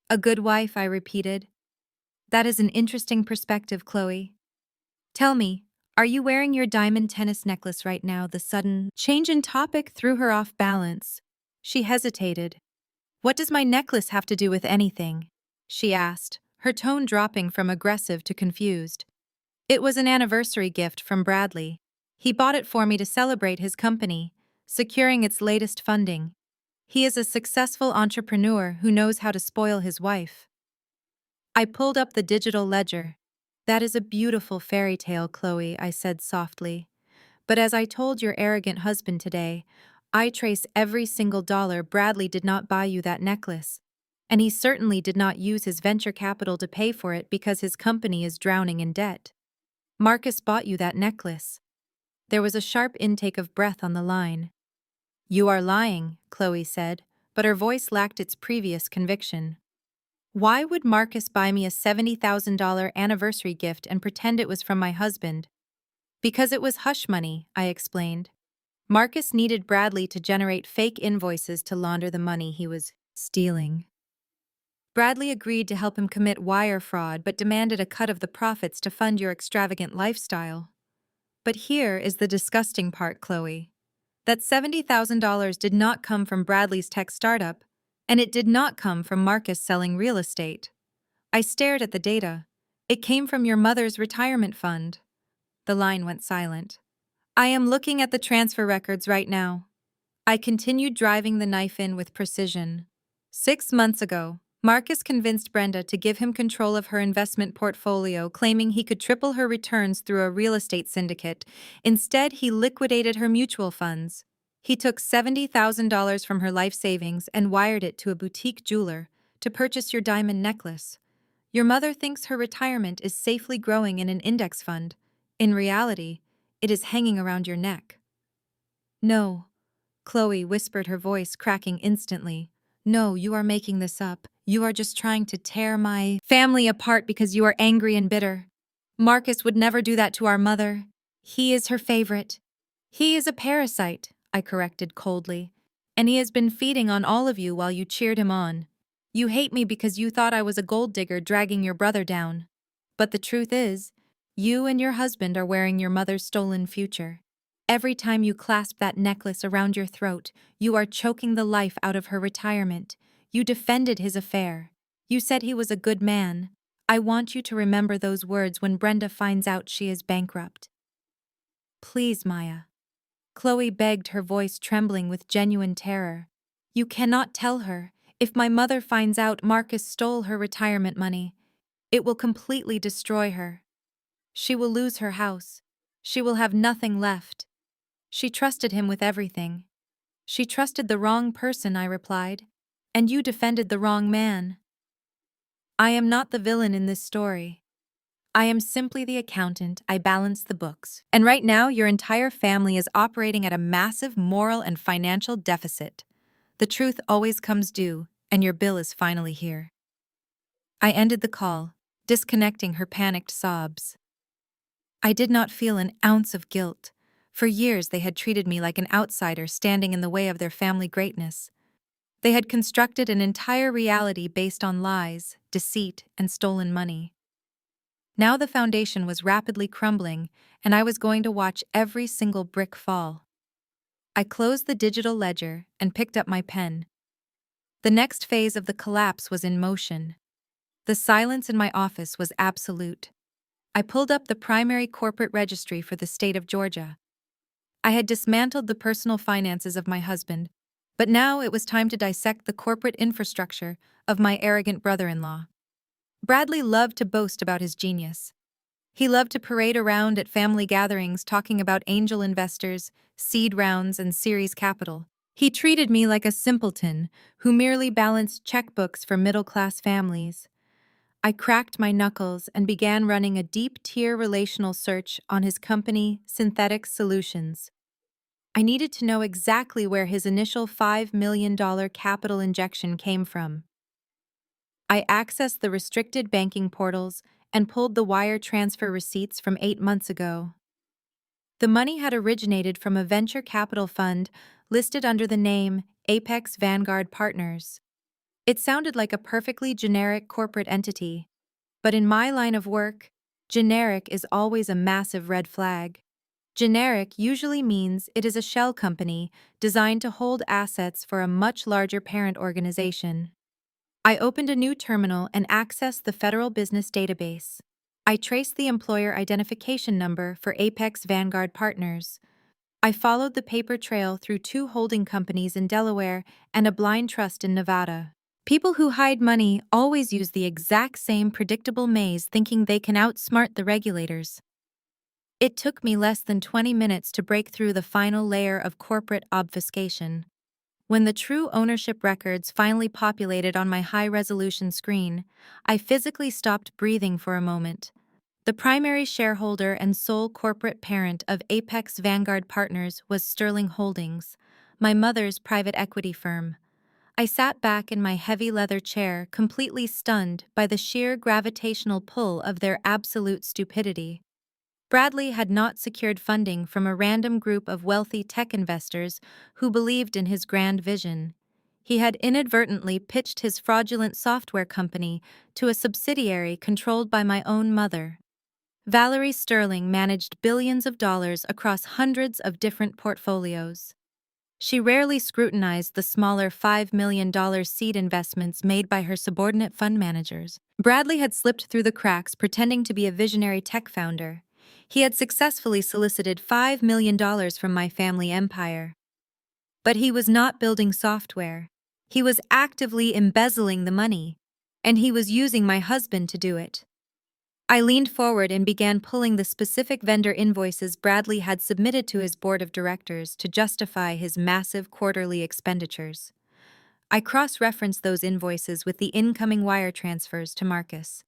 "A good wife," I repeated. "That is an interesting perspective, Chloe. Tell me, Are you wearing your diamond tennis necklace right now? The sudden change in topic threw her off balance. She hesitated. What does my necklace have to do with anything? She asked, her tone dropping from aggressive to confused. It was an anniversary gift from Bradley. He bought it for me to celebrate his company, securing its latest funding. He is a successful entrepreneur who knows how to spoil his wife. I pulled up the digital ledger. That is a beautiful fairy tale, Chloe, I said softly. But as I told your arrogant husband today, I trace every single dollar. Bradley did not buy you that necklace. And he certainly did not use his venture capital to pay for it because his company is drowning in debt. Marcus bought you that necklace. There was a sharp intake of breath on the line. You are lying, Chloe said, but her voice lacked its previous conviction. Why would Marcus buy me a $70,000 anniversary gift and pretend it was from my husband? Because it was hush money, I explained. Marcus needed Bradley to generate fake invoices to launder the money he was stealing. Bradley agreed to help him commit wire fraud but demanded a cut of the profits to fund your extravagant lifestyle. But here is the disgusting part, Chloe. That $70,000 did not come from Bradley's tech startup, and it did not come from Marcus selling real estate. I stared at the data. It came from your mother's retirement fund. The line went silent. I am looking at the transfer records right now. I continued driving the knife in with precision. 6 months ago, Marcus convinced Brenda to give him control of her investment portfolio, claiming he could triple her returns through a real estate syndicate. Instead, he liquidated her mutual funds. He took $70,000 from her life savings and wired it to a boutique jeweler to purchase your diamond necklace. Your mother thinks her retirement is safely growing in an index fund. In reality, it is hanging around your neck. No, Chloe whispered, her voice cracking instantly. No, you are making this up. You are just trying to tear my family apart because you are angry and bitter. Marcus would never do that to our mother. He is her favorite. He is a parasite, I corrected coldly, and he has been feeding on all of you while you cheered him on. You hate me because you thought I was a gold digger dragging your brother down. But the truth is, you and your husband are wearing your mother's stolen future. Every time you clasp that necklace around your throat, you are choking the life out of her retirement. You defended his affair. You said he was a good man. I want you to remember those words when Brenda finds out she is bankrupt. Please, Maya. Chloe begged, her voice trembling with genuine terror. You cannot tell her. If my mother finds out Marcus stole her retirement money, it will completely destroy her. She will lose her house. She will have nothing left. She trusted him with everything. She trusted the wrong person, I replied, and you defended the wrong man. I am not the villain in this story. I am simply the accountant. I balance the books. And right now, your entire family is operating at a massive moral and financial deficit. The truth always comes due, and your bill is finally here. I ended the call, disconnecting her panicked sobs. I did not feel an ounce of guilt. For years they had treated me like an outsider standing in the way of their family greatness. They had constructed an entire reality based on lies, deceit, and stolen money. Now the foundation was rapidly crumbling, and I was going to watch every single brick fall. I closed the digital ledger and picked up my pen. The next phase of the collapse was in motion. The silence in my office was absolute. I pulled up the primary corporate registry for the state of Georgia. I had dismantled the personal finances of my husband, but now it was time to dissect the corporate infrastructure of my arrogant brother-in-law. Bradley loved to boast about his genius. He loved to parade around at family gatherings talking about angel investors, seed rounds, and series capital. He treated me like a simpleton who merely balanced checkbooks for middle-class families. I cracked my knuckles and began running a deep-tier relational search on his company, Synthetic Solutions. I needed to know exactly where his initial $5 million capital injection came from. I accessed the restricted banking portals and pulled the wire transfer receipts from 8 months ago. The money had originated from a venture capital fund listed under the name Apex Vanguard Partners. It sounded like a perfectly generic corporate entity, but in my line of work, Generic is always a massive red flag. Generic usually means it is a shell company designed to hold assets for a much larger parent organization. I opened a new terminal and accessed the Federal Business Database. I traced the employer identification number for Apex Vanguard Partners. I followed the paper trail through 2 holding companies in Delaware and a blind trust in Nevada. People who hide money always use the exact same predictable maze thinking they can outsmart the regulators. It took me less than 20 minutes to break through the final layer of corporate obfuscation. When the true ownership records finally populated on my high-resolution screen, I physically stopped breathing for a moment. The primary shareholder and sole corporate parent of Apex Vanguard Partners was Sterling Holdings, my mother's private equity firm. I sat back in my heavy leather chair, completely stunned by the sheer gravitational pull of their absolute stupidity. Bradley had not secured funding from a random group of wealthy tech investors who believed in his grand vision. He had inadvertently pitched his fraudulent software company to a subsidiary controlled by my own mother. Valerie Sterling managed billions of dollars across hundreds of different portfolios. She rarely scrutinized the smaller $5 million seed investments made by her subordinate fund managers. Bradley had slipped through the cracks pretending to be a visionary tech founder. He had successfully solicited $5 million from my family empire. But he was not building software. He was actively embezzling the money, and he was using my husband to do it. I leaned forward and began pulling the specific vendor invoices Bradley had submitted to his board of directors to justify his massive quarterly expenditures. I cross-referenced those invoices with the incoming wire transfers to Marcus.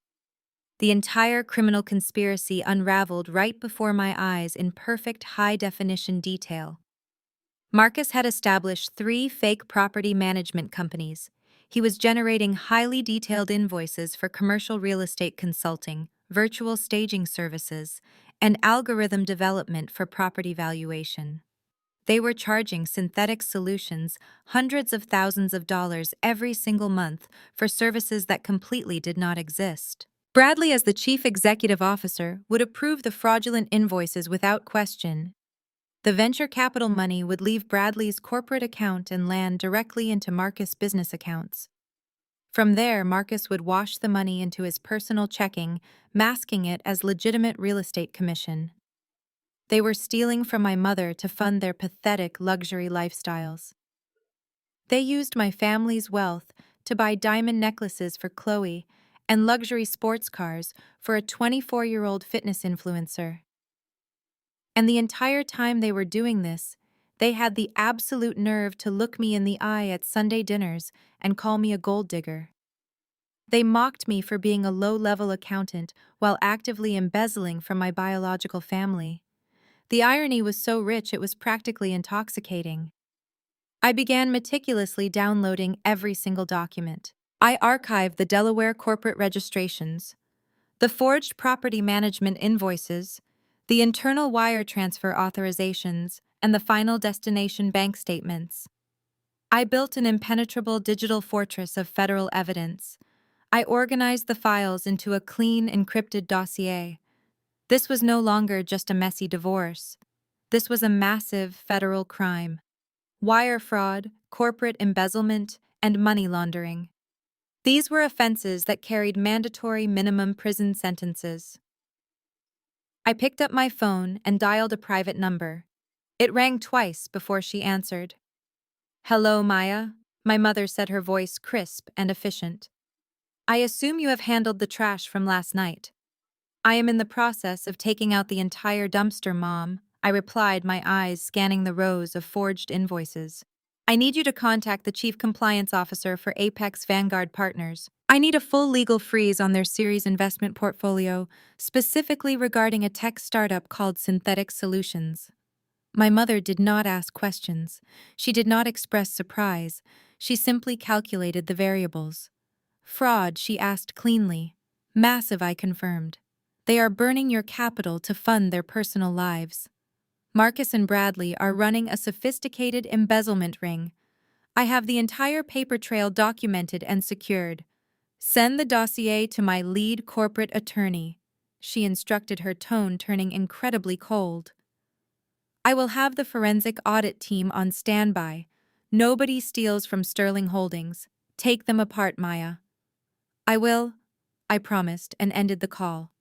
The entire criminal conspiracy unraveled right before my eyes in perfect high-definition detail. Marcus had established 3 fake property management companies. He was generating highly detailed invoices for commercial real estate consulting, virtual staging services, and algorithm development for property valuation. They were charging Synthetic Solutions hundreds of thousands of dollars every single month for services that completely did not exist. Bradley, as the chief executive officer, would approve the fraudulent invoices without question. The venture capital money would leave Bradley's corporate account and land directly into Marcus' business accounts. From there, Marcus would wash the money into his personal checking, masking it as legitimate real estate commission. They were stealing from my mother to fund their pathetic luxury lifestyles. They used my family's wealth to buy diamond necklaces for Chloe and luxury sports cars for a 24-year-old fitness influencer. And the entire time they were doing this, they had the absolute nerve to look me in the eye at Sunday dinners and call me a gold digger. They mocked me for being a low-level accountant while actively embezzling from my biological family. The irony was so rich it was practically intoxicating. I began meticulously downloading every single document. I archived the Delaware corporate registrations, the forged property management invoices, the internal wire transfer authorizations, and the final destination bank statements. I built an impenetrable digital fortress of federal evidence. I organized the files into a clean, encrypted dossier. This was no longer just a messy divorce. This was a massive federal crime. Wire fraud, corporate embezzlement, and money laundering. These were offenses that carried mandatory minimum prison sentences. I picked up my phone and dialed a private number. It rang twice before she answered. "Hello, Maya," my mother said, her voice crisp and efficient. "I assume you have handled the trash from last night." "I am in the process of taking out the entire dumpster, Mom," I replied, my eyes scanning the rows of forged invoices. "I need you to contact the Chief Compliance Officer for Apex Vanguard Partners. I need a full legal freeze on their series investment portfolio, specifically regarding a tech startup called Synthetic Solutions." My mother did not ask questions. She did not express surprise. She simply calculated the variables. "Fraud," she asked cleanly. "Massive," I confirmed. "They are burning your capital to fund their personal lives." Marcus and Bradley are running a sophisticated embezzlement ring. I have the entire paper trail documented and secured. Send the dossier to my lead corporate attorney. she instructed, her tone turning incredibly cold. "I will have the forensic audit team on standby. Nobody steals from Sterling Holdings. Take them apart, Maya." "I will," I promised and ended the call.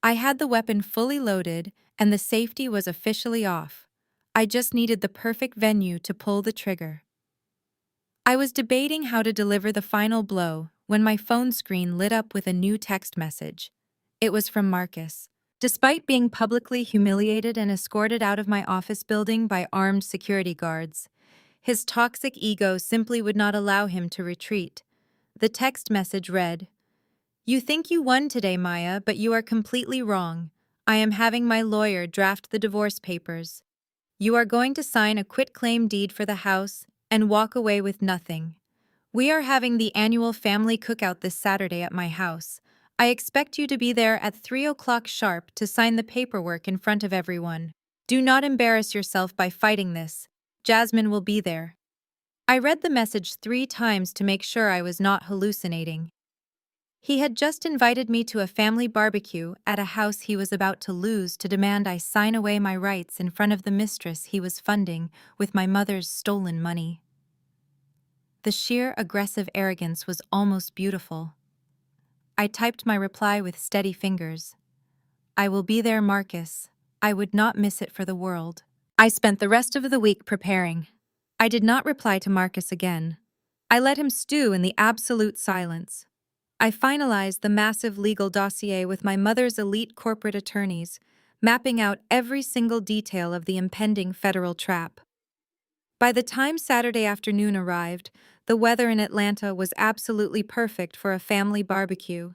I had the weapon fully loaded and the safety was officially off. I just needed the perfect venue to pull the trigger. I was debating how to deliver the final blow when my phone screen lit up with a new text message. It was from Marcus. Despite being publicly humiliated and escorted out of my office building by armed security guards, his toxic ego simply would not allow him to retreat. The text message read, "You think you won today, Maya, but you are completely wrong. I am having my lawyer draft the divorce papers. You are going to sign a quitclaim deed for the house and walk away with nothing. We are having the annual family cookout this Saturday at my house. I expect you to be there at 3 o'clock sharp to sign the paperwork in front of everyone. Do not embarrass yourself by fighting this. Jasmine will be there." I read the message 3 times to make sure I was not hallucinating. He had just invited me to a family barbecue at a house he was about to lose to demand I sign away my rights in front of the mistress he was funding with my mother's stolen money. The sheer aggressive arrogance was almost beautiful. I typed my reply with steady fingers. "I will be there, Marcus. I would not miss it for the world." I spent the rest of the week preparing. I did not reply to Marcus again. I let him stew in the absolute silence. I finalized the massive legal dossier with my mother's elite corporate attorneys, mapping out every single detail of the impending federal trap. By the time Saturday afternoon arrived, the weather in Atlanta was absolutely perfect for a family barbecue.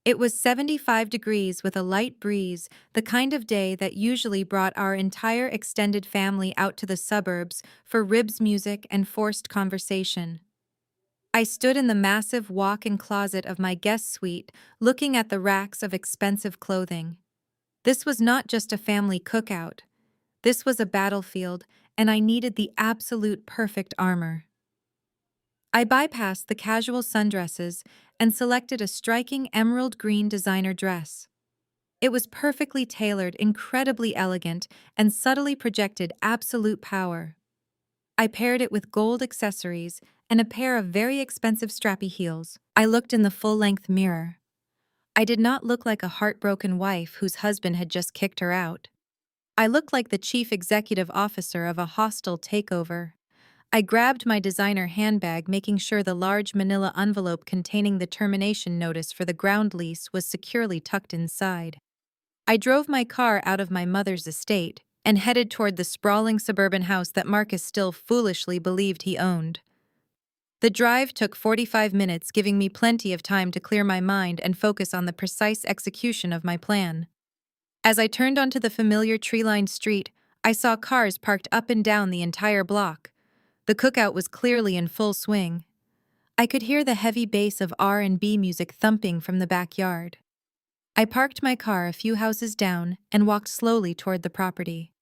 It was 75 degrees with a light breeze, the kind of day that usually brought our entire extended family out to the suburbs for ribs music and forced conversation. I stood in the massive walk-in closet of my guest suite, looking at the racks of expensive clothing. This was not just a family cookout. This was a battlefield, and I needed the absolute perfect armor. I bypassed the casual sundresses and selected a striking emerald green designer dress. It was perfectly tailored, incredibly elegant, and subtly projected absolute power. I paired it with gold accessories and a pair of very expensive strappy heels. I looked in the full-length mirror. I did not look like a heartbroken wife whose husband had just kicked her out. I looked like the chief executive officer of a hostile takeover. I grabbed my designer handbag, making sure the large manila envelope containing the termination notice for the ground lease was securely tucked inside. I drove my car out of my mother's estate and headed toward the sprawling suburban house that Marcus still foolishly believed he owned. The drive took 45 minutes, giving me plenty of time to clear my mind and focus on the precise execution of my plan. As I turned onto the familiar tree-lined street, I saw cars parked up and down the entire block. The cookout was clearly in full swing. I could hear the heavy bass of R&B music thumping from the backyard. I parked my car a few houses down and walked slowly toward the property.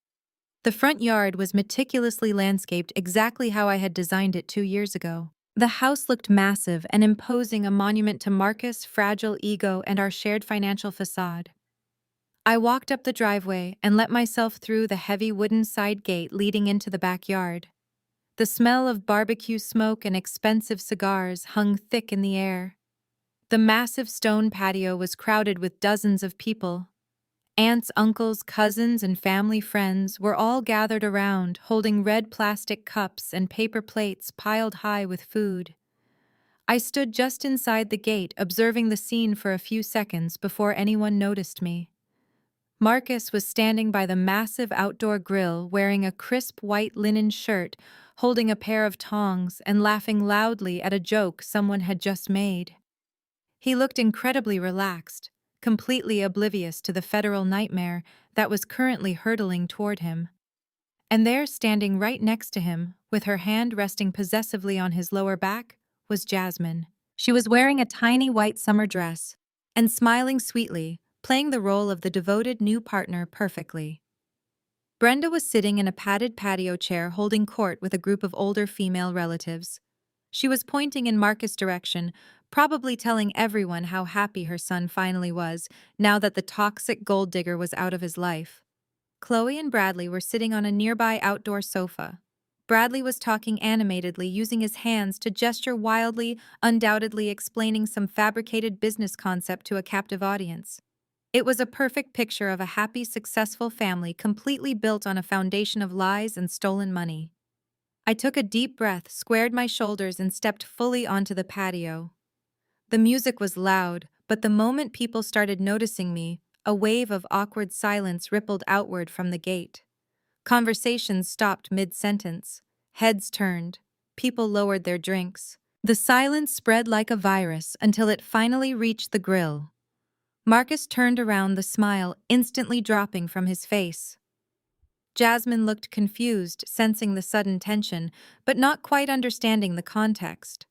The front yard was meticulously landscaped exactly how I had designed it 2 years ago. The house looked massive and imposing, a monument to Marcus' fragile ego and our shared financial facade. I walked up the driveway and let myself through the heavy wooden side gate leading into the backyard. The smell of barbecue smoke and expensive cigars hung thick in the air. The massive stone patio was crowded with dozens of people. Aunts, uncles, cousins, and family friends were all gathered around, holding red plastic cups and paper plates piled high with food. I stood just inside the gate, observing the scene for a few seconds before anyone noticed me. Marcus was standing by the massive outdoor grill, wearing a crisp white linen shirt, holding a pair of tongs and laughing loudly at a joke someone had just made. He looked incredibly relaxed, completely oblivious to the federal nightmare that was currently hurtling toward him. And there, standing right next to him, with her hand resting possessively on his lower back, was Jasmine. She was wearing a tiny white summer dress and smiling sweetly, playing the role of the devoted new partner perfectly. Brenda was sitting in a padded patio chair holding court with a group of older female relatives. She was pointing in Marcus' direction, probably telling everyone how happy her son finally was now that the toxic gold digger was out of his life. Chloe and Bradley were sitting on a nearby outdoor sofa. Bradley was talking animatedly, using his hands to gesture wildly, undoubtedly explaining some fabricated business concept to a captive audience. It was a perfect picture of a happy, successful family completely built on a foundation of lies and stolen money. I took a deep breath, squared my shoulders, and stepped fully onto the patio. The music was loud, but the moment people started noticing me, a wave of awkward silence rippled outward from the gate. Conversations stopped mid-sentence. Heads turned. People lowered their drinks. The silence spread like a virus until it finally reached the grill. Marcus turned around, the smile instantly dropping from his face. Jasmine looked confused, sensing the sudden tension, but not quite understanding the context.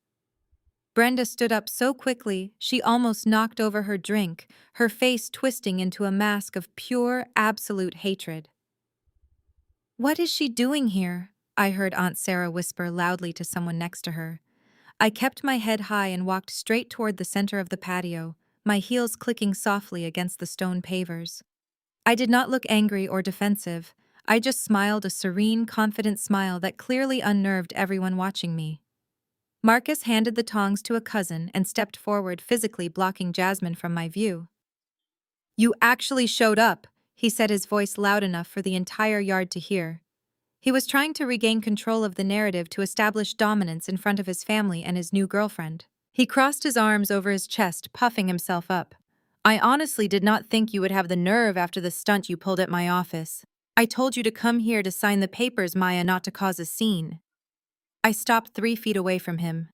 Brenda stood up so quickly she almost knocked over her drink, her face twisting into a mask of pure, absolute hatred. "What is she doing here?" I heard Aunt Sarah whisper loudly to someone next to her. I kept my head high and walked straight toward the center of the patio, my heels clicking softly against the stone pavers. I did not look angry or defensive. I just smiled, a serene, confident smile that clearly unnerved everyone watching me. Marcus handed the tongs to a cousin and stepped forward, physically blocking Jasmine from my view. "You actually showed up," he said, his voice loud enough for the entire yard to hear. He was trying to regain control of the narrative to establish dominance in front of his family and his new girlfriend. He crossed his arms over his chest, puffing himself up. "I honestly did not think you would have the nerve after the stunt you pulled at my office. I told you to come here to sign the papers, Maya, not to cause a scene." I stopped 3 feet away from him.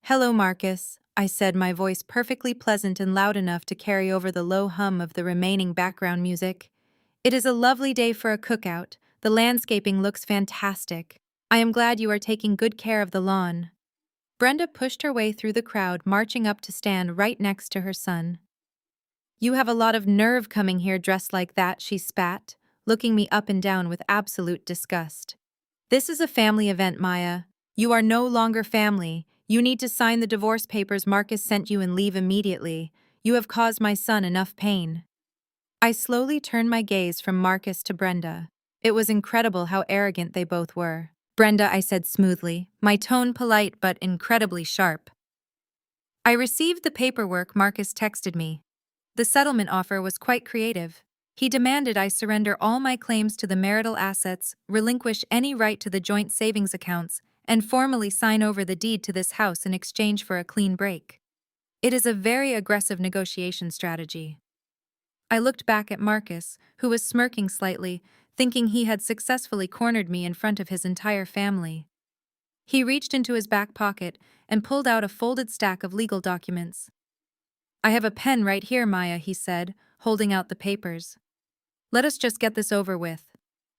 "Hello, Marcus," I said, my voice perfectly pleasant and loud enough to carry over the low hum of the remaining background music. "It is a lovely day for a cookout. The landscaping looks fantastic. I am glad you are taking good care of the lawn." Brenda pushed her way through the crowd, marching up to stand right next to her son. "You have a lot of nerve coming here dressed like that," she spat, looking me up and down with absolute disgust. "This is a family event, Maya. You are no longer family. You need to sign the divorce papers Marcus sent you and leave immediately. You have caused my son enough pain." I slowly turned my gaze from Marcus to Brenda. It was incredible how arrogant they both were. "Brenda," I said smoothly, my tone polite but incredibly sharp. "I received the paperwork Marcus texted me. The settlement offer was quite creative. He demanded I surrender all my claims to the marital assets, relinquish any right to the joint savings accounts, and formally sign over the deed to this house in exchange for a clean break. It is a very aggressive negotiation strategy." I looked back at Marcus, who was smirking slightly, thinking he had successfully cornered me in front of his entire family. He reached into his back pocket and pulled out a folded stack of legal documents. "I have a pen right here, Maya," he said, holding out the papers. "Let us just get this over with.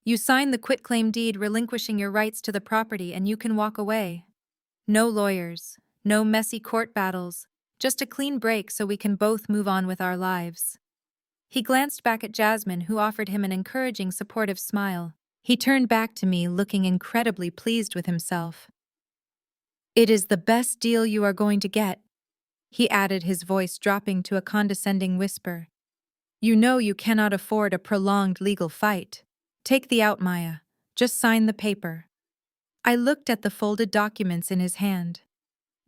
You sign the quitclaim deed relinquishing your rights to the property and you can walk away. No lawyers, no messy court battles, just a clean break so we can both move on with our lives." He glanced back at Jasmine, who offered him an encouraging, supportive smile. He turned back to me, looking incredibly pleased with himself. "It is the best deal you are going to get," he added, his voice dropping to a condescending whisper. "You know you cannot afford a prolonged legal fight. Take the out, Maya. Just sign the paper." I looked at the folded documents in his hand.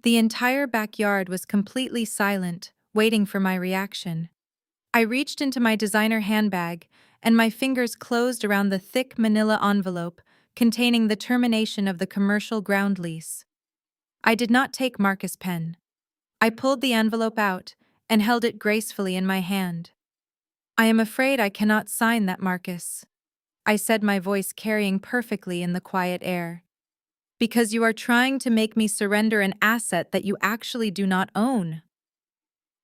The entire backyard was completely silent, waiting for my reaction. I reached into my designer handbag, and my fingers closed around the thick manila envelope containing the termination of the commercial ground lease. I did not take Marcus' pen. I pulled the envelope out and held it gracefully in my hand. "I am afraid I cannot sign that, Marcus," I said, my voice carrying perfectly in the quiet air. "Because you are trying to make me surrender an asset that you actually do not own."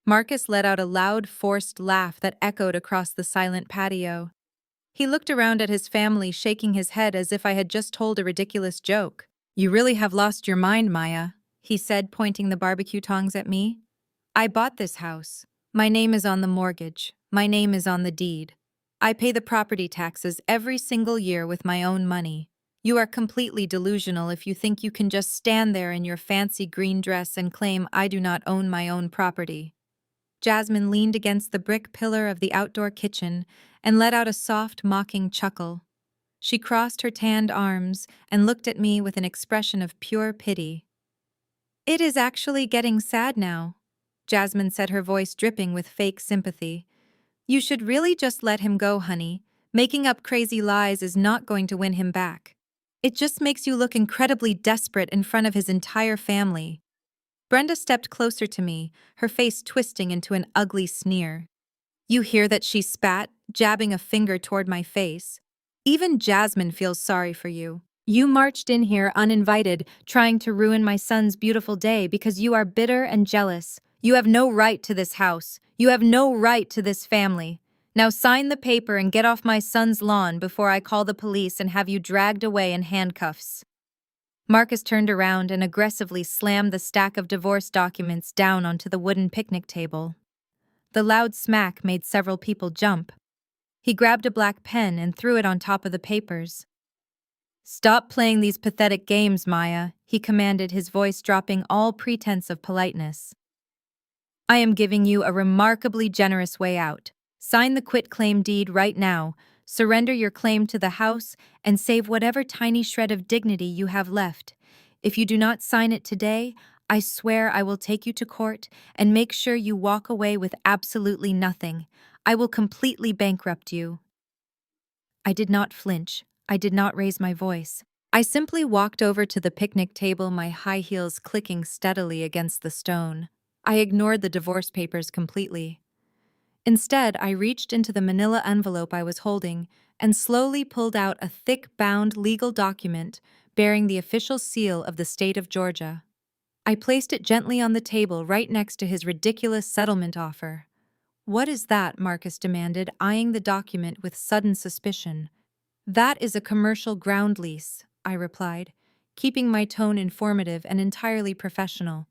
Marcus let out a loud, forced laugh that echoed across the silent patio. He looked around at his family, shaking his head as if I had just told a ridiculous joke. "You really have lost your mind, Maya," he said, pointing the barbecue tongs at me. "I bought this house. My name is on the mortgage. My name is on the deed. I pay the property taxes every single year with my own money. You are completely delusional if you think you can just stand there in your fancy green dress and claim I do not own my own property. Jasmine leaned against the brick pillar of the outdoor kitchen and let out a soft, mocking chuckle. She crossed her tanned arms and looked at me with an expression of pure pity. It is actually getting sad now, Jasmine said, her voice dripping with fake sympathy. You should really just let him go, honey. Making up crazy lies is not going to win him back. It just makes you look incredibly desperate in front of his entire family. Brenda stepped closer to me, her face twisting into an ugly sneer. You hear that, she spat, jabbing a finger toward my face. Even Jasmine feels sorry for you. You marched in here uninvited, trying to ruin my son's beautiful day because you are bitter and jealous. You have no right to this house. You have no right to this family. Now sign the paper and get off my son's lawn before I call the police and have you dragged away in handcuffs. Marcus turned around and aggressively slammed the stack of divorce documents down onto the wooden picnic table. The loud smack made several people jump. He grabbed a black pen and threw it on top of the papers. Stop playing these pathetic games, Maya, he commanded, his voice dropping all pretense of politeness. I am giving you a remarkably generous way out. Sign the quitclaim deed right now, surrender your claim to the house, and save whatever tiny shred of dignity you have left. If you do not sign it today, I swear I will take you to court and make sure you walk away with absolutely nothing. I will completely bankrupt you. I did not flinch. I did not raise my voice. I simply walked over to the picnic table, my high heels clicking steadily against the stone. I ignored the divorce papers completely. Instead, I reached into the manila envelope I was holding and slowly pulled out a thick-bound legal document bearing the official seal of the state of Georgia. I placed it gently on the table right next to his ridiculous settlement offer. What is that? Marcus demanded, eyeing the document with sudden suspicion. That is a commercial ground lease, I replied, keeping my tone informative and entirely professional.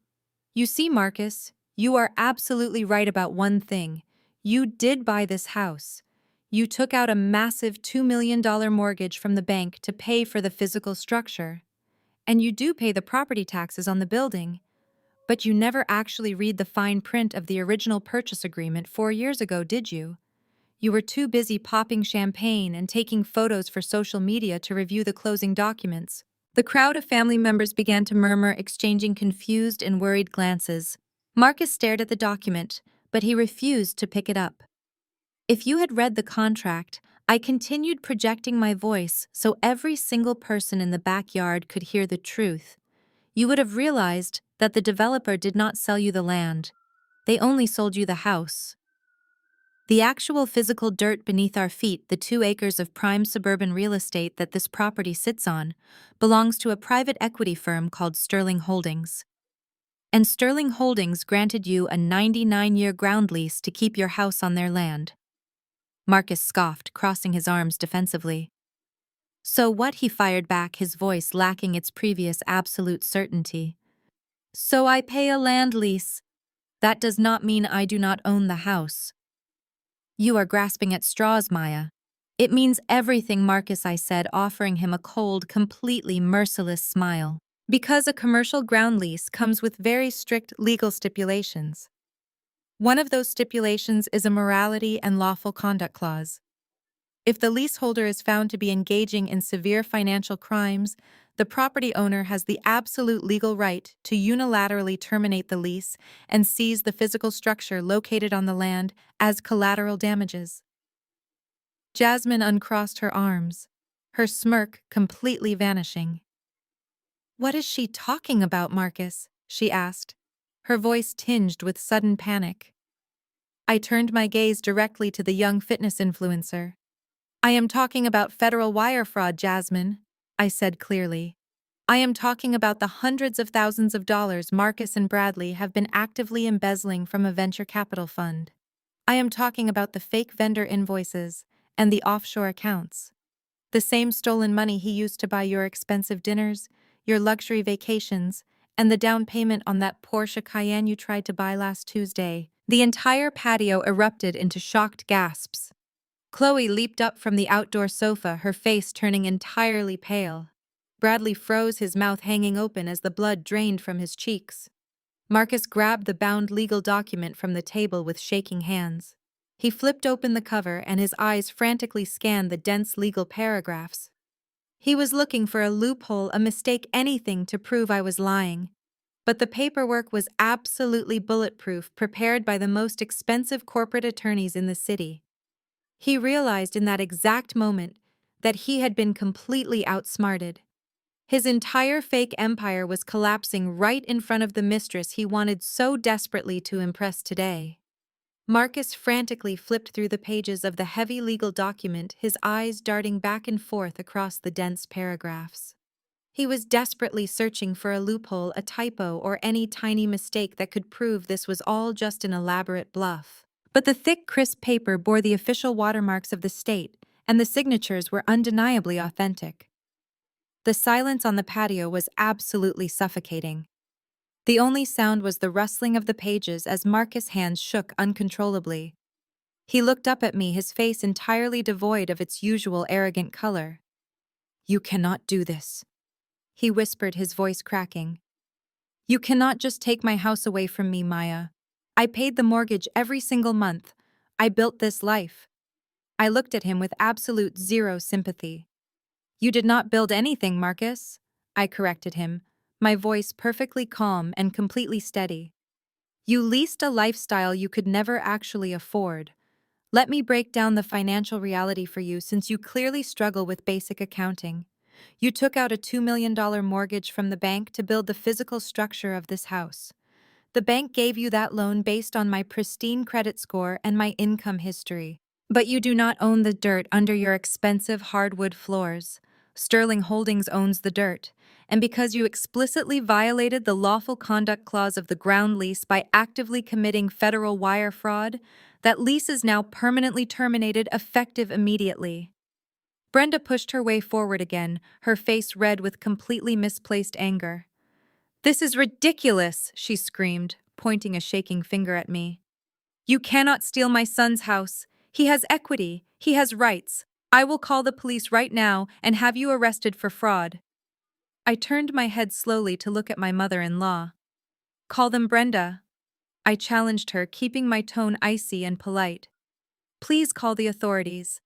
You see, Marcus, you are absolutely right about one thing. You did buy this house. You took out a massive $2 million mortgage from the bank to pay for the physical structure. And you do pay the property taxes on the building. But you never actually read the fine print of the original purchase agreement 4 years ago, did you? You were too busy popping champagne and taking photos for social media to review the closing documents. The crowd of family members began to murmur, exchanging confused and worried glances. Marcus stared at the document, but he refused to pick it up. If you had read the contract, I continued projecting my voice so every single person in the backyard could hear the truth. You would have realized that the developer did not sell you the land. They only sold you the house. The actual physical dirt beneath our feet, the 2 acres of prime suburban real estate that this property sits on, belongs to a private equity firm called Sterling Holdings. And Sterling Holdings granted you a 99-year ground lease to keep your house on their land. Marcus scoffed, crossing his arms defensively. So what? He fired back, his voice lacking its previous absolute certainty. So I pay a land lease. That does not mean I do not own the house. You are grasping at straws, Maya. It means everything, Marcus, I said, offering him a cold, completely merciless smile. Because a commercial ground lease comes with very strict legal stipulations. One of those stipulations is a morality and lawful conduct clause. If the leaseholder is found to be engaging in severe financial crimes, the property owner has the absolute legal right to unilaterally terminate the lease and seize the physical structure located on the land as collateral damages. Jasmine uncrossed her arms, her smirk completely vanishing. What is she talking about, Marcus? She asked, her voice tinged with sudden panic. I turned my gaze directly to the young fitness influencer. I am talking about federal wire fraud, Jasmine, I said clearly. I am talking about the hundreds of thousands of dollars Marcus and Bradley have been actively embezzling from a venture capital fund. I am talking about the fake vendor invoices and the offshore accounts. The same stolen money he used to buy your expensive dinners, your luxury vacations, and the down payment on that Porsche Cayenne you tried to buy last Tuesday. The entire patio erupted into shocked gasps. Chloe leaped up from the outdoor sofa, her face turning entirely pale. Bradley froze, his mouth hanging open as the blood drained from his cheeks. Marcus grabbed the bound legal document from the table with shaking hands. He flipped open the cover and his eyes frantically scanned the dense legal paragraphs. He was looking for a loophole, a mistake, anything to prove I was lying. But the paperwork was absolutely bulletproof, prepared by the most expensive corporate attorneys in the city. He realized in that exact moment that he had been completely outsmarted. His entire fake empire was collapsing right in front of the mistress he wanted so desperately to impress today. Marcus frantically flipped through the pages of the heavy legal document, his eyes darting back and forth across the dense paragraphs. He was desperately searching for a loophole, a typo, or any tiny mistake that could prove this was all just an elaborate bluff. But the thick, crisp paper bore the official watermarks of the state, and the signatures were undeniably authentic. The silence on the patio was absolutely suffocating. The only sound was the rustling of the pages as Marcus' hands shook uncontrollably. He looked up at me, his face entirely devoid of its usual arrogant color. "You cannot do this," he whispered, his voice cracking. "You cannot just take my house away from me, Maya. I paid the mortgage every single month. I built this life." I looked at him with absolute zero sympathy. "You did not build anything, Marcus," I corrected him, my voice perfectly calm and completely steady. "You leased a lifestyle you could never actually afford. Let me break down the financial reality for you, since you clearly struggle with basic accounting. You took out a $2 million mortgage from the bank to build the physical structure of this house. The bank gave you that loan based on my pristine credit score and my income history. But you do not own the dirt under your expensive hardwood floors. Sterling Holdings owns the dirt, and because you explicitly violated the lawful conduct clause of the ground lease by actively committing federal wire fraud, that lease is now permanently terminated, effective immediately." Brenda pushed her way forward again, her face red with completely misplaced anger. "This is ridiculous," she screamed, pointing a shaking finger at me. "You cannot steal my son's house. He has equity. He has rights. I will call the police right now and have you arrested for fraud." I turned my head slowly to look at my mother-in-law. "Call them, Brenda," I challenged her, keeping my tone icy and polite. "Please call the authorities.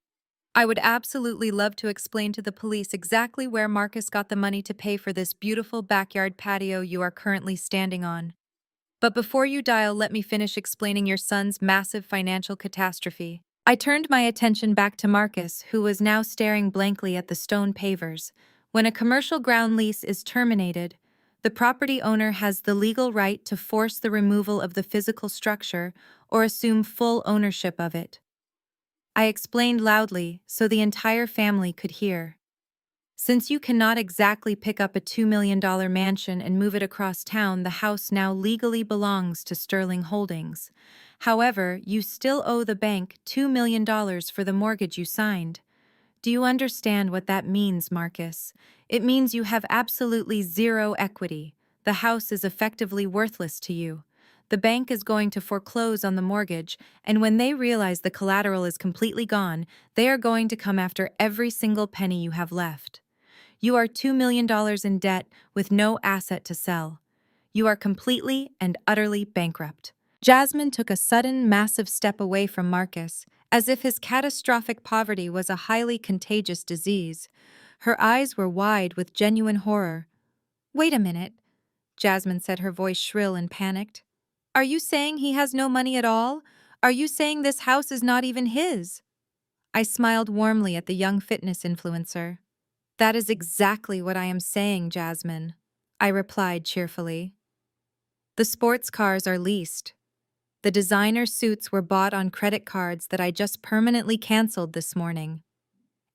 I would absolutely love to explain to the police exactly where Marcus got the money to pay for this beautiful backyard patio you are currently standing on. But before you dial, let me finish explaining your son's massive financial catastrophe." I turned my attention back to Marcus, who was now staring blankly at the stone pavers. When a commercial ground lease is terminated, the property owner has the legal right to force the removal of the physical structure or assume full ownership of it. I explained loudly so the entire family could hear. "Since you cannot exactly pick up a $2 million mansion and move it across town, the house now legally belongs to Sterling Holdings. However, you still owe the bank $2 million for the mortgage you signed. Do you understand what that means, Marcus? It means you have absolutely zero equity. The house is effectively worthless to you. The bank is going to foreclose on the mortgage, and when they realize the collateral is completely gone, they are going to come after every single penny you have left. You are $2 million in debt with no asset to sell. You are completely and utterly bankrupt." Jasmine took a sudden, massive step away from Marcus, as if his catastrophic poverty was a highly contagious disease. Her eyes were wide with genuine horror. "Wait a minute," Jasmine said, her voice shrill and panicked. "Are you saying he has no money at all? Are you saying this house is not even his?" I smiled warmly at the young fitness influencer. "That is exactly what I am saying, Jasmine," I replied cheerfully. "The sports cars are leased. The designer suits were bought on credit cards that I just permanently canceled this morning.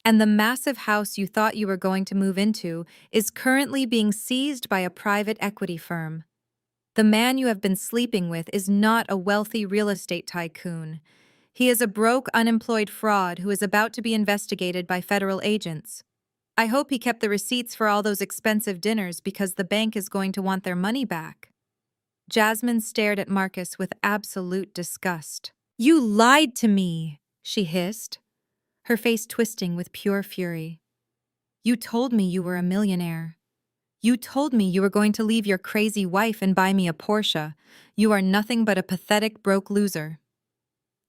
And the massive house you thought you were going to move into is currently being seized by a private equity firm. The man you have been sleeping with is not a wealthy real estate tycoon. He is a broke, unemployed fraud who is about to be investigated by federal agents. I hope he kept the receipts for all those expensive dinners because the bank is going to want their money back." Jasmine stared at Marcus with absolute disgust. "You lied to me," she hissed, her face twisting with pure fury. You told me you were a millionaire. You told me you were going to leave your crazy wife and buy me a Porsche. You are nothing but a pathetic broke loser."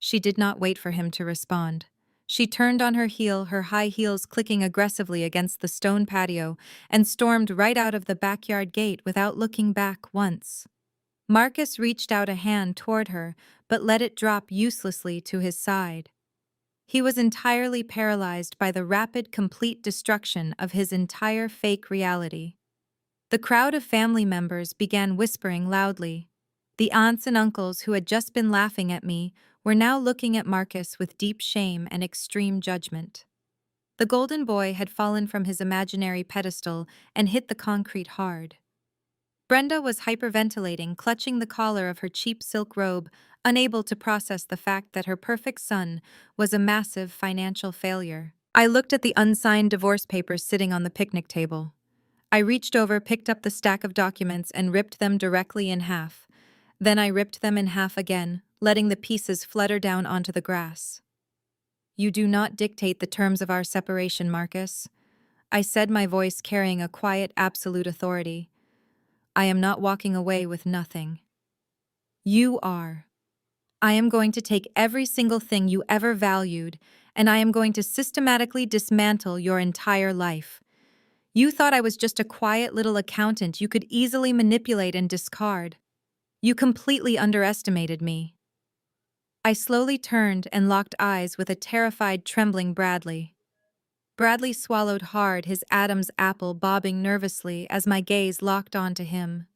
She did not wait for him to respond. She turned on her heel, her high heels clicking aggressively against the stone patio, and stormed right out of the backyard gate without looking back once. Marcus reached out a hand toward her, but let it drop uselessly to his side. He was entirely paralyzed by the rapid, complete destruction of his entire fake reality. The crowd of family members began whispering loudly. The aunts and uncles who had just been laughing at me were now looking at Marcus with deep shame and extreme judgment. The golden boy had fallen from his imaginary pedestal and hit the concrete hard. Brenda was hyperventilating, clutching the collar of her cheap silk robe, unable to process the fact that her perfect son was a massive financial failure. I looked at the unsigned divorce papers sitting on the picnic table. I reached over, picked up the stack of documents, and ripped them directly in half. Then I ripped them in half again, letting the pieces flutter down onto the grass. "You do not dictate the terms of our separation, Marcus," I said, my voice carrying a quiet, absolute authority. "I am not walking away with nothing. You are. I am going to take every single thing you ever valued, and I am going to systematically dismantle your entire life. You thought I was just a quiet little accountant you could easily manipulate and discard. You completely underestimated me." I slowly turned and locked eyes with a terrified, trembling Bradley. Bradley swallowed hard, his Adam's apple bobbing nervously as my gaze locked onto him.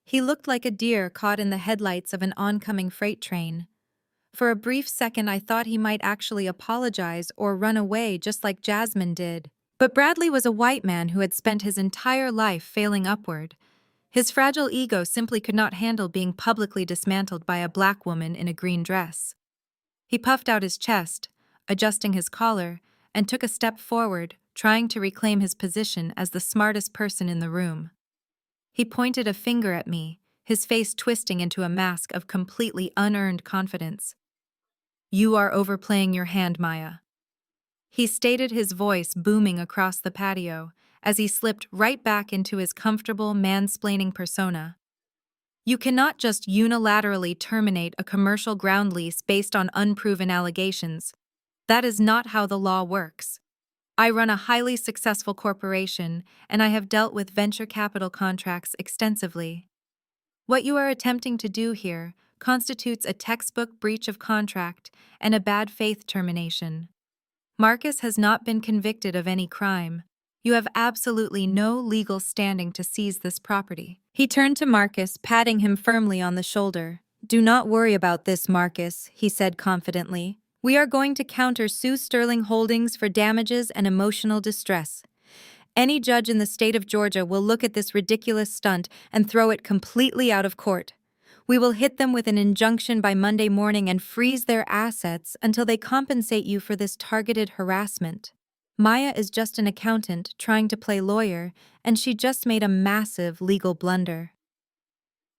He looked like a deer caught in the headlights of an oncoming freight train. For a brief second I thought he might actually apologize or run away just like Jasmine did. But Bradley was a white man who had spent his entire life failing upward. His fragile ego simply could not handle being publicly dismantled by a black woman in a green dress. He puffed out his chest, adjusting his collar, and took a step forward, trying to reclaim his position as the smartest person in the room. He pointed a finger at me, his face twisting into a mask of completely unearned confidence. "You are overplaying your hand, Maya," he stated, his voice booming across the patio, as he slipped right back into his comfortable mansplaining persona. "You cannot just unilaterally terminate a commercial ground lease based on unproven allegations. That is not how the law works. I run a highly successful corporation, and I have dealt with venture capital contracts extensively. What you are attempting to do here constitutes a textbook breach of contract and a bad faith termination. Marcus has not been convicted of any crime. You have absolutely no legal standing to seize this property." He turned to Marcus, patting him firmly on the shoulder. "Do not worry about this, Marcus," he said confidently. "We are going to counter-sue Sterling Holdings for damages and emotional distress. Any judge in the state of Georgia will look at this ridiculous stunt and throw it completely out of court. We will hit them with an injunction by Monday morning and freeze their assets until they compensate you for this targeted harassment. Maya is just an accountant trying to play lawyer, and she just made a massive legal blunder."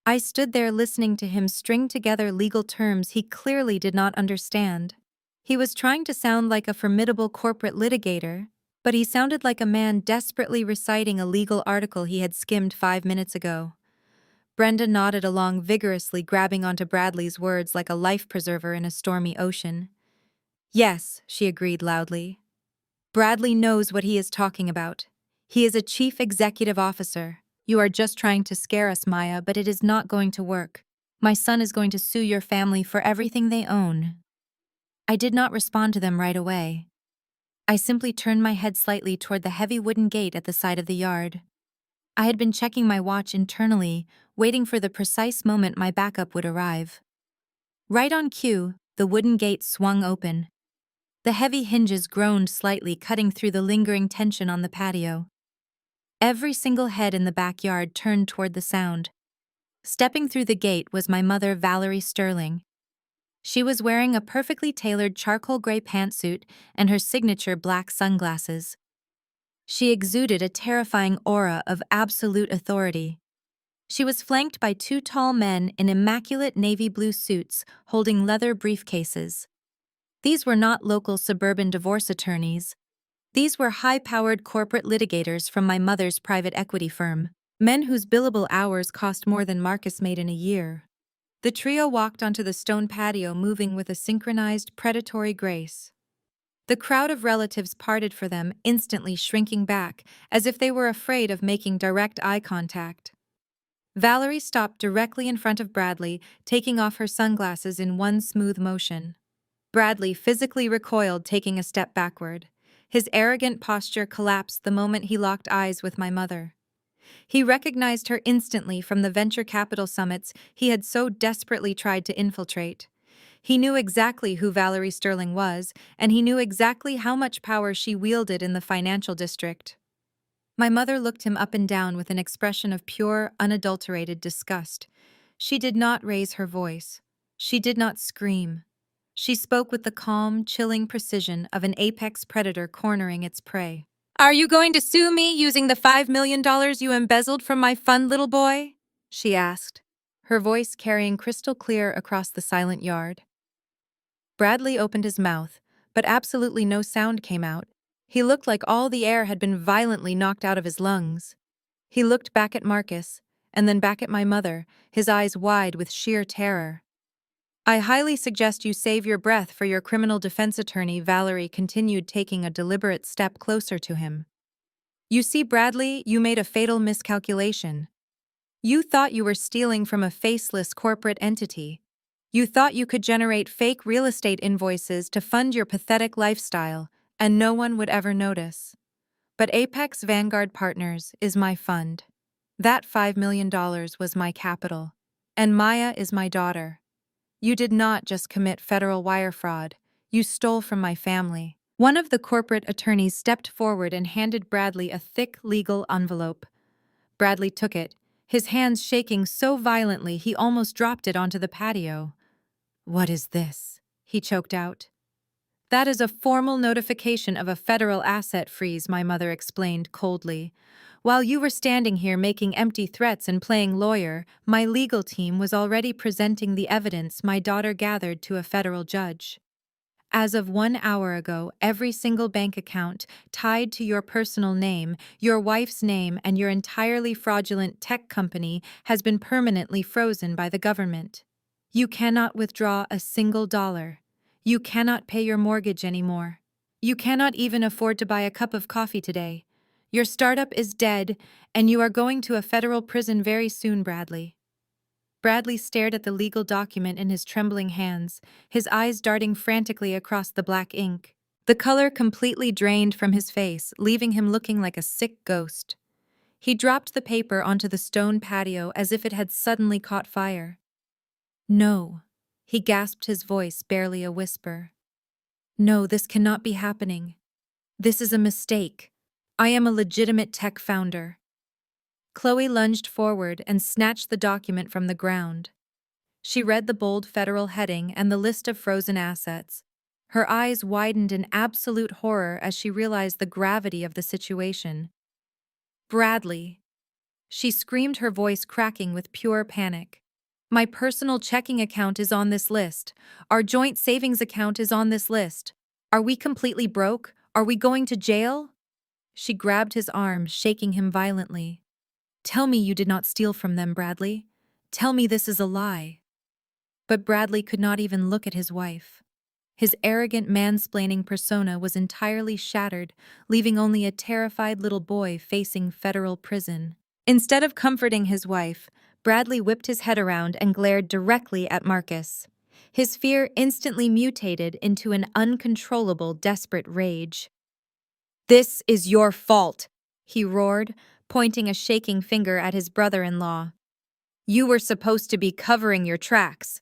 I stood there listening to him string together legal terms he clearly did not understand. He was trying to sound like a formidable corporate litigator, but he sounded like a man desperately reciting a legal article he had skimmed 5 minutes ago. Brenda nodded along vigorously, grabbing onto Bradley's words like a life preserver in a stormy ocean. "Yes," she agreed loudly. "Bradley knows what he is talking about. He is a chief executive officer. You are just trying to scare us, Maya, but it is not going to work. My son is going to sue your family for everything they own." I did not respond to them right away. I simply turned my head slightly toward the heavy wooden gate at the side of the yard. I had been checking my watch internally, waiting for the precise moment my backup would arrive. Right on cue, the wooden gate swung open. The heavy hinges groaned slightly, cutting through the lingering tension on the patio. Every single head in the backyard turned toward the sound. Stepping through the gate was my mother, Valerie Sterling. She was wearing a perfectly tailored charcoal gray pantsuit and her signature black sunglasses. She exuded a terrifying aura of absolute authority. She was flanked by 2 tall men in immaculate navy blue suits holding leather briefcases. These were not local suburban divorce attorneys. These were high-powered corporate litigators from my mother's private equity firm, men whose billable hours cost more than Marcus made in a year. The trio walked onto the stone patio, moving with a synchronized, predatory grace. The crowd of relatives parted for them, instantly shrinking back, as if they were afraid of making direct eye contact. Valerie stopped directly in front of Bradley, taking off her sunglasses in one smooth motion. Bradley physically recoiled, taking a step backward. His arrogant posture collapsed the moment he locked eyes with my mother. He recognized her instantly from the venture capital summits he had so desperately tried to infiltrate. He knew exactly who Valerie Sterling was, and he knew exactly how much power she wielded in the financial district. My mother looked him up and down with an expression of pure, unadulterated disgust. She did not raise her voice. She did not scream. She spoke with the calm, chilling precision of an apex predator cornering its prey. "Are you going to sue me using the $5 million you embezzled from my fun little boy?" she asked, her voice carrying crystal clear across the silent yard. Bradley opened his mouth, but absolutely no sound came out. He looked like all the air had been violently knocked out of his lungs. He looked back at Marcus, and then back at my mother, his eyes wide with sheer terror. "I highly suggest you save your breath for your criminal defense attorney," Valerie continued, taking a deliberate step closer to him. "You see, Bradley, you made a fatal miscalculation. You thought you were stealing from a faceless corporate entity. You thought you could generate fake real estate invoices to fund your pathetic lifestyle, and no one would ever notice. But Apex Vanguard Partners is my fund. That $5 million was my capital. And Maya is my daughter. You did not just commit federal wire fraud, you stole from my family." One of the corporate attorneys stepped forward and handed Bradley a thick legal envelope. Bradley took it, his hands shaking so violently he almost dropped it onto the patio. "What is this?" he choked out. "That is a formal notification of a federal asset freeze," my mother explained coldly. "While you were standing here making empty threats and playing lawyer, my legal team was already presenting the evidence my daughter gathered to a federal judge. As of 1 hour ago, every single bank account tied to your personal name, your wife's name, and your entirely fraudulent tech company has been permanently frozen by the government. You cannot withdraw a single dollar. You cannot pay your mortgage anymore. You cannot even afford to buy a cup of coffee today. Your startup is dead, and you are going to a federal prison very soon, Bradley." Bradley stared at the legal document in his trembling hands, his eyes darting frantically across the black ink. The color completely drained from his face, leaving him looking like a sick ghost. He dropped the paper onto the stone patio as if it had suddenly caught fire. "No," he gasped, his voice barely a whisper. "No, this cannot be happening. This is a mistake. I am a legitimate tech founder." Chloe lunged forward and snatched the document from the ground. She read the bold federal heading and the list of frozen assets. Her eyes widened in absolute horror as she realized the gravity of the situation. "Bradley!" She screamed, her voice cracking with pure panic. "My personal checking account is on this list. Our joint savings account is on this list. Are we completely broke? Are we going to jail?" She grabbed his arm, shaking him violently. "Tell me you did not steal from them, Bradley. Tell me this is a lie." But Bradley could not even look at his wife. His arrogant mansplaining persona was entirely shattered, leaving only a terrified little boy facing federal prison. Instead of comforting his wife, Bradley whipped his head around and glared directly at Marcus. His fear instantly mutated into an uncontrollable, desperate rage. "This is your fault," he roared, pointing a shaking finger at his brother-in-law. "You were supposed to be covering your tracks.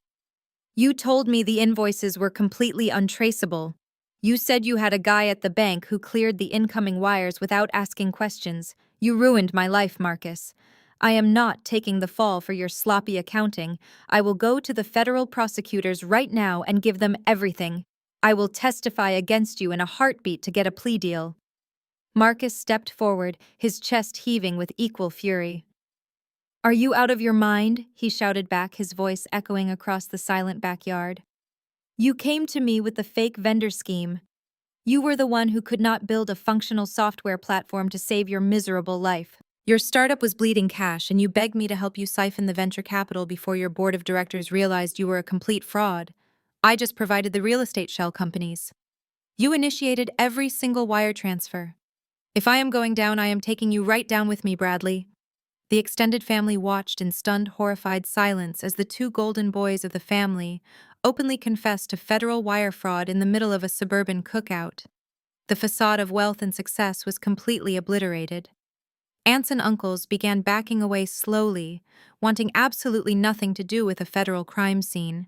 You told me the invoices were completely untraceable. You said you had a guy at the bank who cleared the incoming wires without asking questions. You ruined my life, Marcus. I am not taking the fall for your sloppy accounting. I will go to the federal prosecutors right now and give them everything. I will testify against you in a heartbeat to get a plea deal." Marcus stepped forward, his chest heaving with equal fury. "Are you out of your mind?" he shouted back, his voice echoing across the silent backyard. "You came to me with the fake vendor scheme. You were the one who could not build a functional software platform to save your miserable life. Your startup was bleeding cash, and you begged me to help you siphon the venture capital before your board of directors realized you were a complete fraud. I just provided the real estate shell companies. You initiated every single wire transfer. If I am going down, I am taking you right down with me, Bradley. The extended family watched in stunned, horrified silence as the two golden boys of the family openly confessed to federal wire fraud in the middle of a suburban cookout. The facade of wealth and success was completely obliterated. Aunts and uncles began backing away slowly, wanting absolutely nothing to do with a federal crime scene.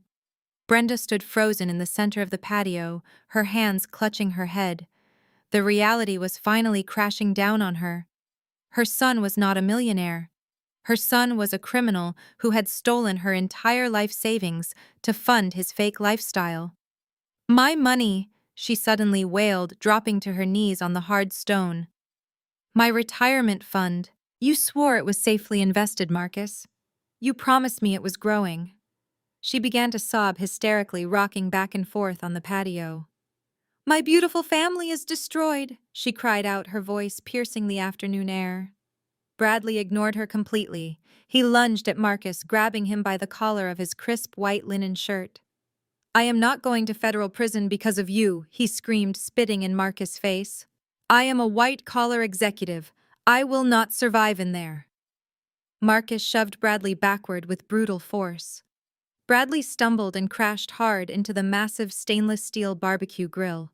Brenda stood frozen in the center of the patio, her hands clutching her head. The reality was finally crashing down on her. Her son was not a millionaire. Her son was a criminal who had stolen her entire life savings to fund his fake lifestyle. "My money," she suddenly wailed, dropping to her knees on the hard stone. "My retirement fund. You swore it was safely invested, Marcus. You promised me it was growing." She began to sob hysterically, rocking back and forth on the patio. "My beautiful family is destroyed," she cried out, her voice piercing the afternoon air. Bradley ignored her completely. He lunged at Marcus, grabbing him by the collar of his crisp white linen shirt. "I am not going to federal prison because of you," he screamed, spitting in Marcus' face. "I am a white-collar executive. I will not survive in there." Marcus shoved Bradley backward with brutal force. Bradley stumbled and crashed hard into the massive stainless steel barbecue grill.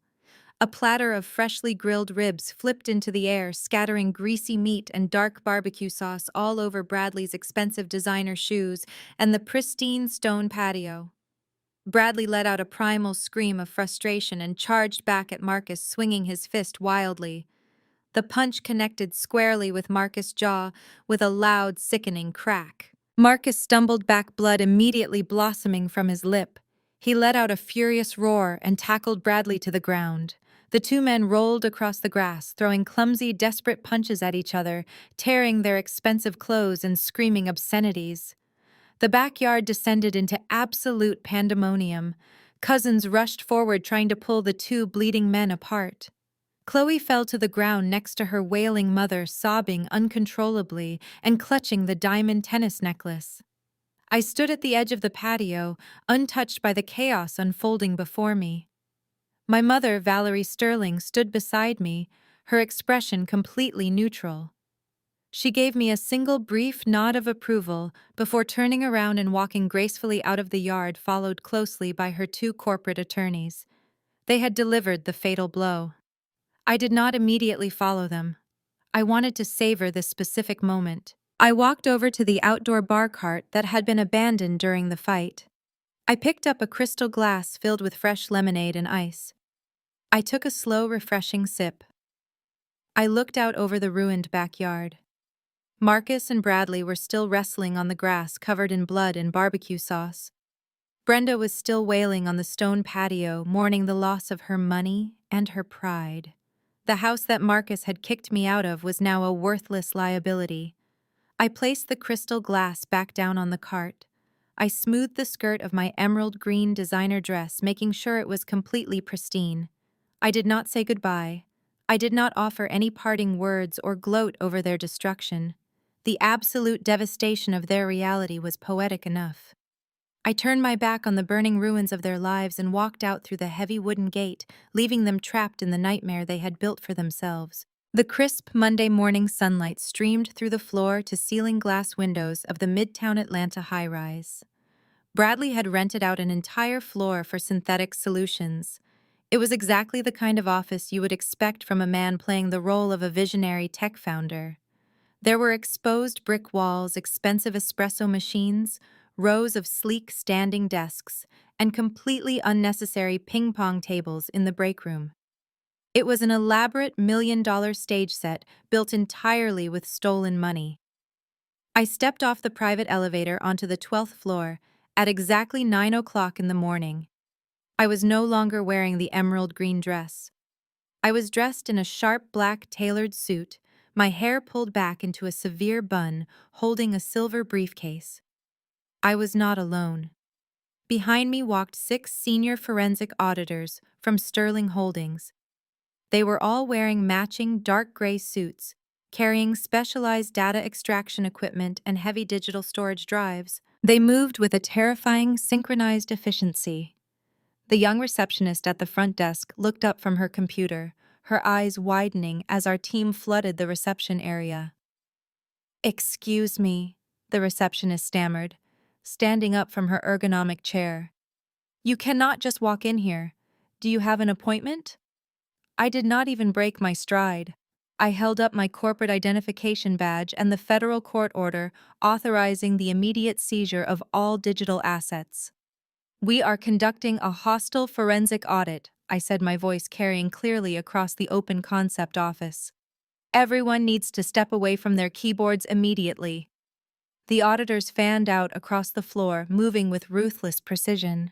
A platter of freshly grilled ribs flipped into the air, scattering greasy meat and dark barbecue sauce all over Bradley's expensive designer shoes and the pristine stone patio. Bradley let out a primal scream of frustration and charged back at Marcus, swinging his fist wildly. The punch connected squarely with Marcus' jaw with a loud, sickening crack. Marcus stumbled back, blood immediately blossoming from his lip. He let out a furious roar and tackled Bradley to the ground. The two men rolled across the grass, throwing clumsy, desperate punches at each other, tearing their expensive clothes and screaming obscenities. The backyard descended into absolute pandemonium. Cousins rushed forward, trying to pull the two bleeding men apart. Chloe fell to the ground next to her wailing mother, sobbing uncontrollably and clutching the diamond tennis necklace. I stood at the edge of the patio, untouched by the chaos unfolding before me. My mother, Valerie Sterling, stood beside me, her expression completely neutral. She gave me a single brief nod of approval before turning around and walking gracefully out of the yard, followed closely by her two corporate attorneys. They had delivered the fatal blow. I did not immediately follow them. I wanted to savor this specific moment. I walked over to the outdoor bar cart that had been abandoned during the fight. I picked up a crystal glass filled with fresh lemonade and ice. I took a slow, refreshing sip. I looked out over the ruined backyard. Marcus and Bradley were still wrestling on the grass covered in blood and barbecue sauce. Brenda was still wailing on the stone patio, mourning the loss of her money and her pride. The house that Marcus had kicked me out of was now a worthless liability. I placed the crystal glass back down on the cart. I smoothed the skirt of my emerald green designer dress, making sure it was completely pristine. I did not say goodbye. I did not offer any parting words or gloat over their destruction. The absolute devastation of their reality was poetic enough. I turned my back on the burning ruins of their lives and walked out through the heavy wooden gate, leaving them trapped in the nightmare they had built for themselves. The crisp Monday morning sunlight streamed through the floor-to-ceiling glass windows of the Midtown Atlanta high-rise. Bradley had rented out an entire floor for synthetic solutions. It was exactly the kind of office you would expect from a man playing the role of a visionary tech founder. There were exposed brick walls, expensive espresso machines, rows of sleek standing desks, and completely unnecessary ping-pong tables in the break room. It was an elaborate million-dollar stage set built entirely with stolen money. I stepped off the private elevator onto the 12th floor at exactly 9 o'clock in the morning. I was no longer wearing the emerald green dress. I was dressed in a sharp black tailored suit, my hair pulled back into a severe bun, holding a silver briefcase. I was not alone. Behind me walked 6 senior forensic auditors from Sterling Holdings. They were all wearing matching dark gray suits, carrying specialized data extraction equipment and heavy digital storage drives. They moved with a terrifying, synchronized efficiency. The young receptionist at the front desk looked up from her computer, her eyes widening as our team flooded the reception area. "Excuse me," the receptionist stammered, standing up from her ergonomic chair. "You cannot just walk in here. Do you have an appointment?" I did not even break my stride. I held up my corporate identification badge and the federal court order authorizing the immediate seizure of all digital assets. "We are conducting a hostile forensic audit," I said, my voice carrying clearly across the open concept office. "Everyone needs to step away from their keyboards immediately." The auditors fanned out across the floor, moving with ruthless precision.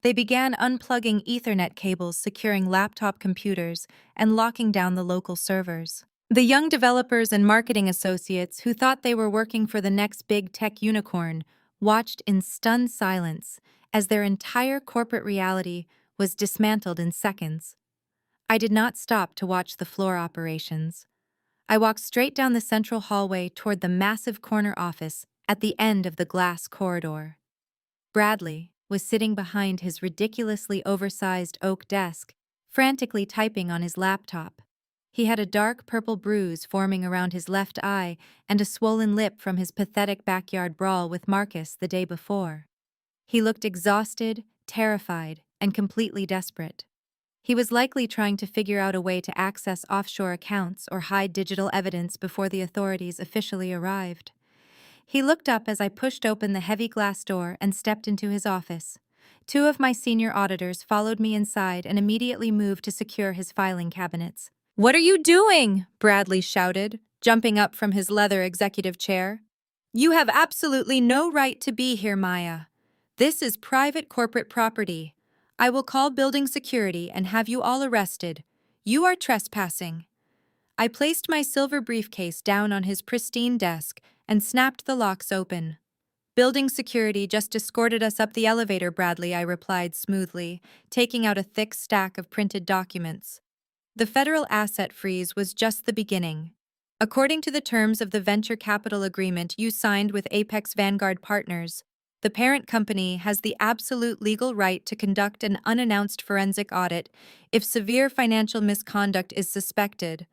They began unplugging Ethernet cables, securing laptop computers, and locking down the local servers. The young developers and marketing associates who thought they were working for the next big tech unicorn watched in stunned silence as their entire corporate reality was dismantled in seconds. I did not stop to watch the floor operations. I walked straight down the central hallway toward the massive corner office at the end of the glass corridor. Bradley was sitting behind his ridiculously oversized oak desk, frantically typing on his laptop. He had a dark purple bruise forming around his left eye and a swollen lip from his pathetic backyard brawl with Marcus the day before. He looked exhausted, terrified, and completely desperate. He was likely trying to figure out a way to access offshore accounts or hide digital evidence before the authorities officially arrived. He looked up as I pushed open the heavy glass door and stepped into his office. Two of my senior auditors followed me inside and immediately moved to secure his filing cabinets. "What are you doing?" Bradley shouted, jumping up from his leather executive chair. "You have absolutely no right to be here, Maya. This is private corporate property. I will call building security and have you all arrested. You are trespassing." I placed my silver briefcase down on his pristine desk and snapped the locks open. "Building security just escorted us up the elevator, Bradley," I replied smoothly, taking out a thick stack of printed documents. The federal asset freeze was just the beginning. According to the terms of the venture capital agreement you signed with Apex Vanguard Partners, the parent company has the absolute legal right to conduct an unannounced forensic audit if severe financial misconduct is suspected.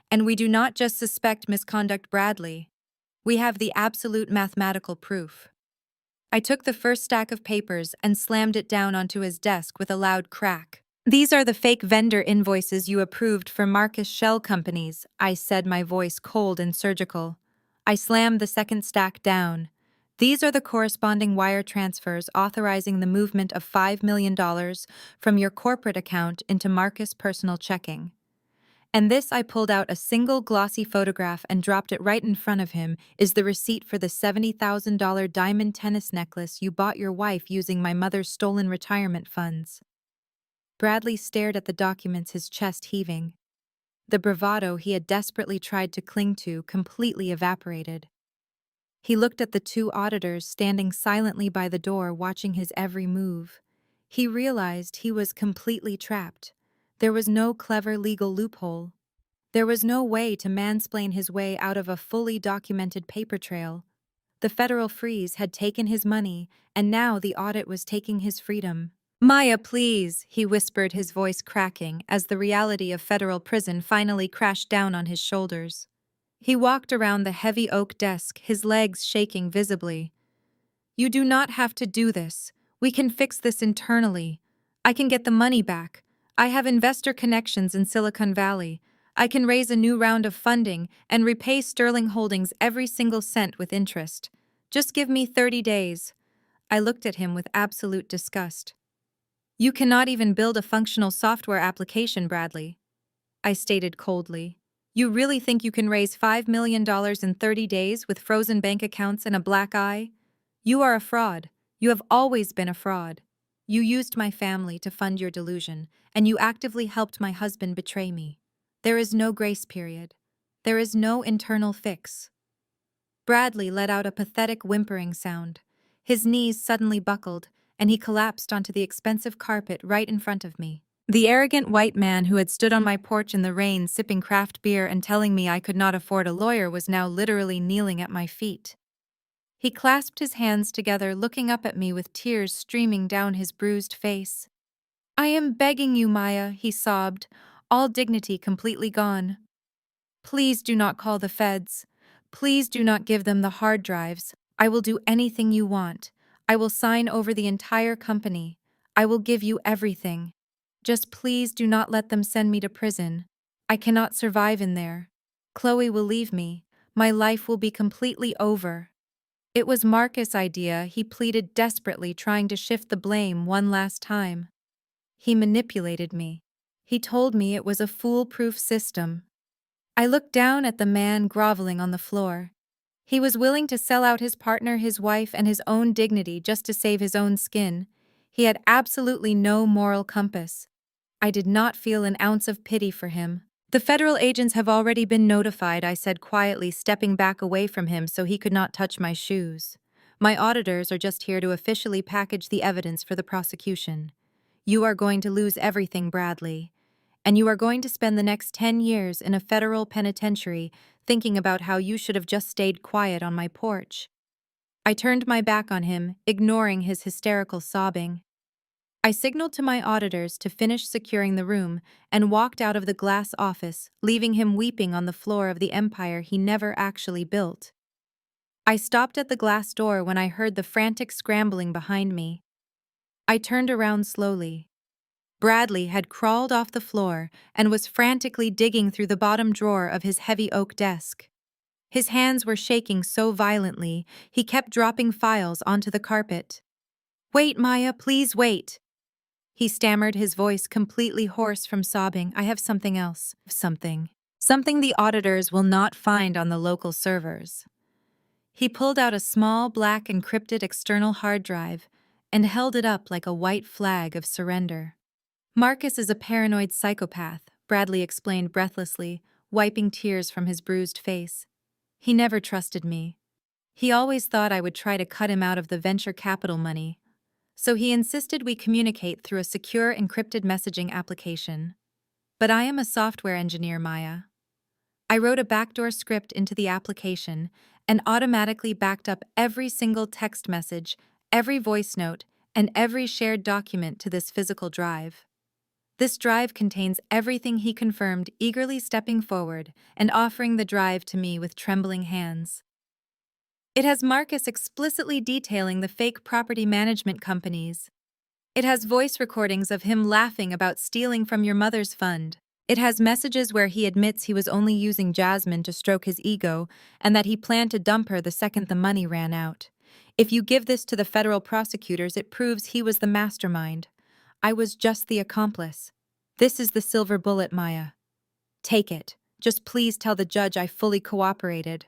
And we do not just suspect misconduct, Bradley. We have the absolute mathematical proof. I took the first stack of papers and slammed it down onto his desk with a loud crack. "These are the fake vendor invoices you approved for Marcus shell companies," I said, my voice cold and surgical. I slammed the second stack down. "These are the corresponding wire transfers authorizing the movement of $5 million from your corporate account into Marcus' personal checking." And this, I pulled out a single glossy photograph and dropped it right in front of him, "is the receipt for the $70,000 diamond tennis necklace you bought your wife using my mother's stolen retirement funds." Bradley stared at the documents, his chest heaving. The bravado he had desperately tried to cling to completely evaporated. He looked at the two auditors standing silently by the door, watching his every move. He realized he was completely trapped. There was no clever legal loophole. There was no way to mansplain his way out of a fully documented paper trail. The federal freeze had taken his money, and now the audit was taking his freedom. "Maya, please," he whispered, his voice cracking, as the reality of federal prison finally crashed down on his shoulders. He walked around the heavy oak desk, his legs shaking visibly. "You do not have to do this. We can fix this internally. I can get the money back. I have investor connections in Silicon Valley. I can raise a new round of funding and repay Sterling Holdings every single cent with interest. Just give me 30 days. I looked at him with absolute disgust. "You cannot even build a functional software application, Bradley," I stated coldly. "You really think you can raise $5 million in 30 days with frozen bank accounts and a black eye? You are a fraud. You have always been a fraud. You used my family to fund your delusion, and you actively helped my husband betray me. There is no grace period. There is no internal fix." Bradley let out a pathetic whimpering sound. His knees suddenly buckled, and he collapsed onto the expensive carpet right in front of me. The arrogant white man who had stood on my porch in the rain sipping craft beer and telling me I could not afford a lawyer was now literally kneeling at my feet. He clasped his hands together, looking up at me with tears streaming down his bruised face. "I am begging you, Maya," he sobbed, all dignity completely gone. "Please do not call the feds. Please do not give them the hard drives. I will do anything you want. I will sign over the entire company. I will give you everything. Just please do not let them send me to prison. I cannot survive in there. Chloe will leave me. My life will be completely over." It was Marcus' idea, he pleaded desperately, trying to shift the blame one last time. He manipulated me. He told me it was a foolproof system. I looked down at the man groveling on the floor. He was willing to sell out his partner, his wife, and his own dignity just to save his own skin. He had absolutely no moral compass. I did not feel an ounce of pity for him. "The federal agents have already been notified," I said quietly, stepping back away from him so he could not touch my shoes. "My auditors are just here to officially package the evidence for the prosecution. You are going to lose everything, Bradley. And you are going to spend the next 10 years in a federal penitentiary thinking about how you should have just stayed quiet on my porch." I turned my back on him, ignoring his hysterical sobbing. I signaled to my auditors to finish securing the room and walked out of the glass office, leaving him weeping on the floor of the empire he never actually built. I stopped at the glass door when I heard the frantic scrambling behind me. I turned around slowly. Bradley had crawled off the floor and was frantically digging through the bottom drawer of his heavy oak desk. His hands were shaking so violently, he kept dropping files onto the carpet. "Wait, Maya, please wait," he stammered, his voice completely hoarse from sobbing. "I have something else. Something the auditors will not find on the local servers." He pulled out a small, black, encrypted external hard drive and held it up like a white flag of surrender. "Marcus is a paranoid psychopath," Bradley explained breathlessly, wiping tears from his bruised face. "He never trusted me. He always thought I would try to cut him out of the venture capital money. So he insisted we communicate through a secure encrypted messaging application. But I am a software engineer, Maya. I wrote a backdoor script into the application and automatically backed up every single text message, every voice note, and every shared document to this physical drive. This drive contains everything," he confirmed, eagerly stepping forward and offering the drive to me with trembling hands. "It has Marcus explicitly detailing the fake property management companies. It has voice recordings of him laughing about stealing from your mother's fund. It has messages where he admits he was only using Jasmine to stroke his ego and that he planned to dump her the second the money ran out. If you give this to the federal prosecutors, it proves he was the mastermind. I was just the accomplice. This is the silver bullet, Maya. Take it. Just please tell the judge I fully cooperated."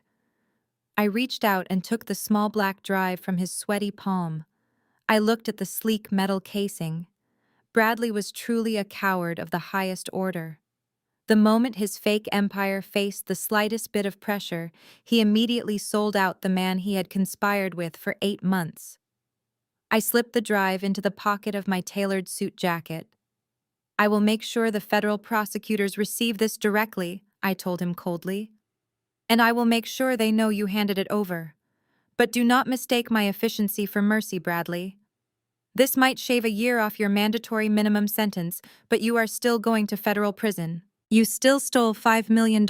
I reached out and took the small black drive from his sweaty palm. I looked at the sleek metal casing. Bradley was truly a coward of the highest order. The moment his fake empire faced the slightest bit of pressure, he immediately sold out the man he had conspired with for 8 months. I slipped the drive into the pocket of my tailored suit jacket. "I will make sure the federal prosecutors receive this directly," I told him coldly. "And I will make sure they know you handed it over. But do not mistake my efficiency for mercy, Bradley. This might shave a year off your mandatory minimum sentence, but you are still going to federal prison. You still stole $5 million.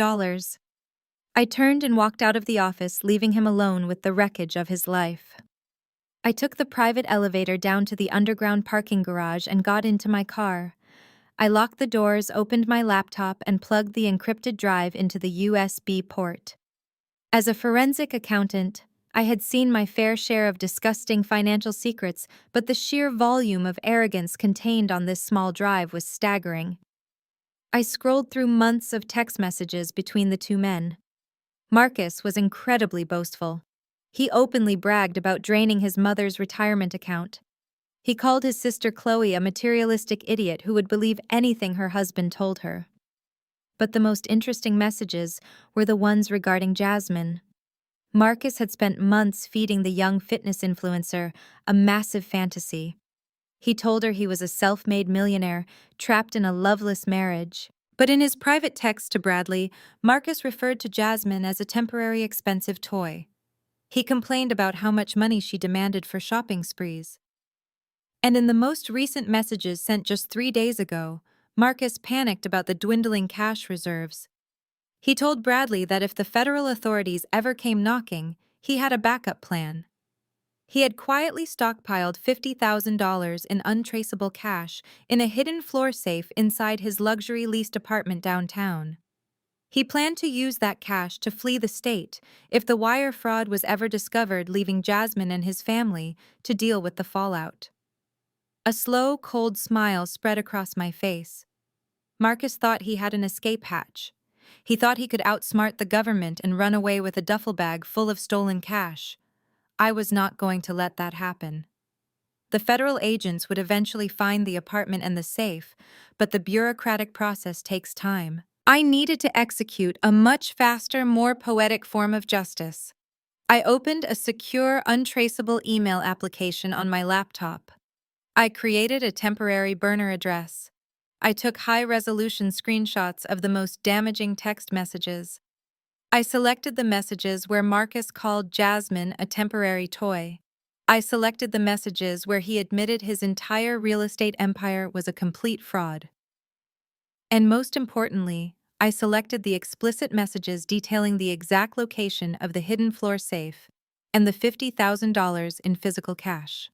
I turned and walked out of the office, leaving him alone with the wreckage of his life. I took the private elevator down to the underground parking garage and got into my car. I locked the doors, opened my laptop, and plugged the encrypted drive into the USB port. As a forensic accountant, I had seen my fair share of disgusting financial secrets, but the sheer volume of arrogance contained on this small drive was staggering. I scrolled through months of text messages between the two men. Marcus was incredibly boastful. He openly bragged about draining his mother's retirement account. He called his sister Chloe a materialistic idiot who would believe anything her husband told her. But the most interesting messages were the ones regarding Jasmine. Marcus had spent months feeding the young fitness influencer a massive fantasy. He told her he was a self-made millionaire trapped in a loveless marriage. But in his private text to Bradley, Marcus referred to Jasmine as a temporary expensive toy. He complained about how much money she demanded for shopping sprees. And in the most recent messages sent just 3 days ago, Marcus panicked about the dwindling cash reserves. He told Bradley that if the federal authorities ever came knocking, he had a backup plan. He had quietly stockpiled $50,000 in untraceable cash in a hidden floor safe inside his luxury leased apartment downtown. He planned to use that cash to flee the state if the wire fraud was ever discovered, leaving Jasmine and his family to deal with the fallout. A slow, cold smile spread across my face. Marcus thought he had an escape hatch. He thought he could outsmart the government and run away with a duffel bag full of stolen cash. I was not going to let that happen. The federal agents would eventually find the apartment and the safe, but the bureaucratic process takes time. I needed to execute a much faster, more poetic form of justice. I opened a secure, untraceable email application on my laptop. I created a temporary burner address. I took high-resolution screenshots of the most damaging text messages. I selected the messages where Marcus called Jasmine a temporary toy. I selected the messages where he admitted his entire real estate empire was a complete fraud. And most importantly, I selected the explicit messages detailing the exact location of the hidden floor safe and the $50,000 in physical cash.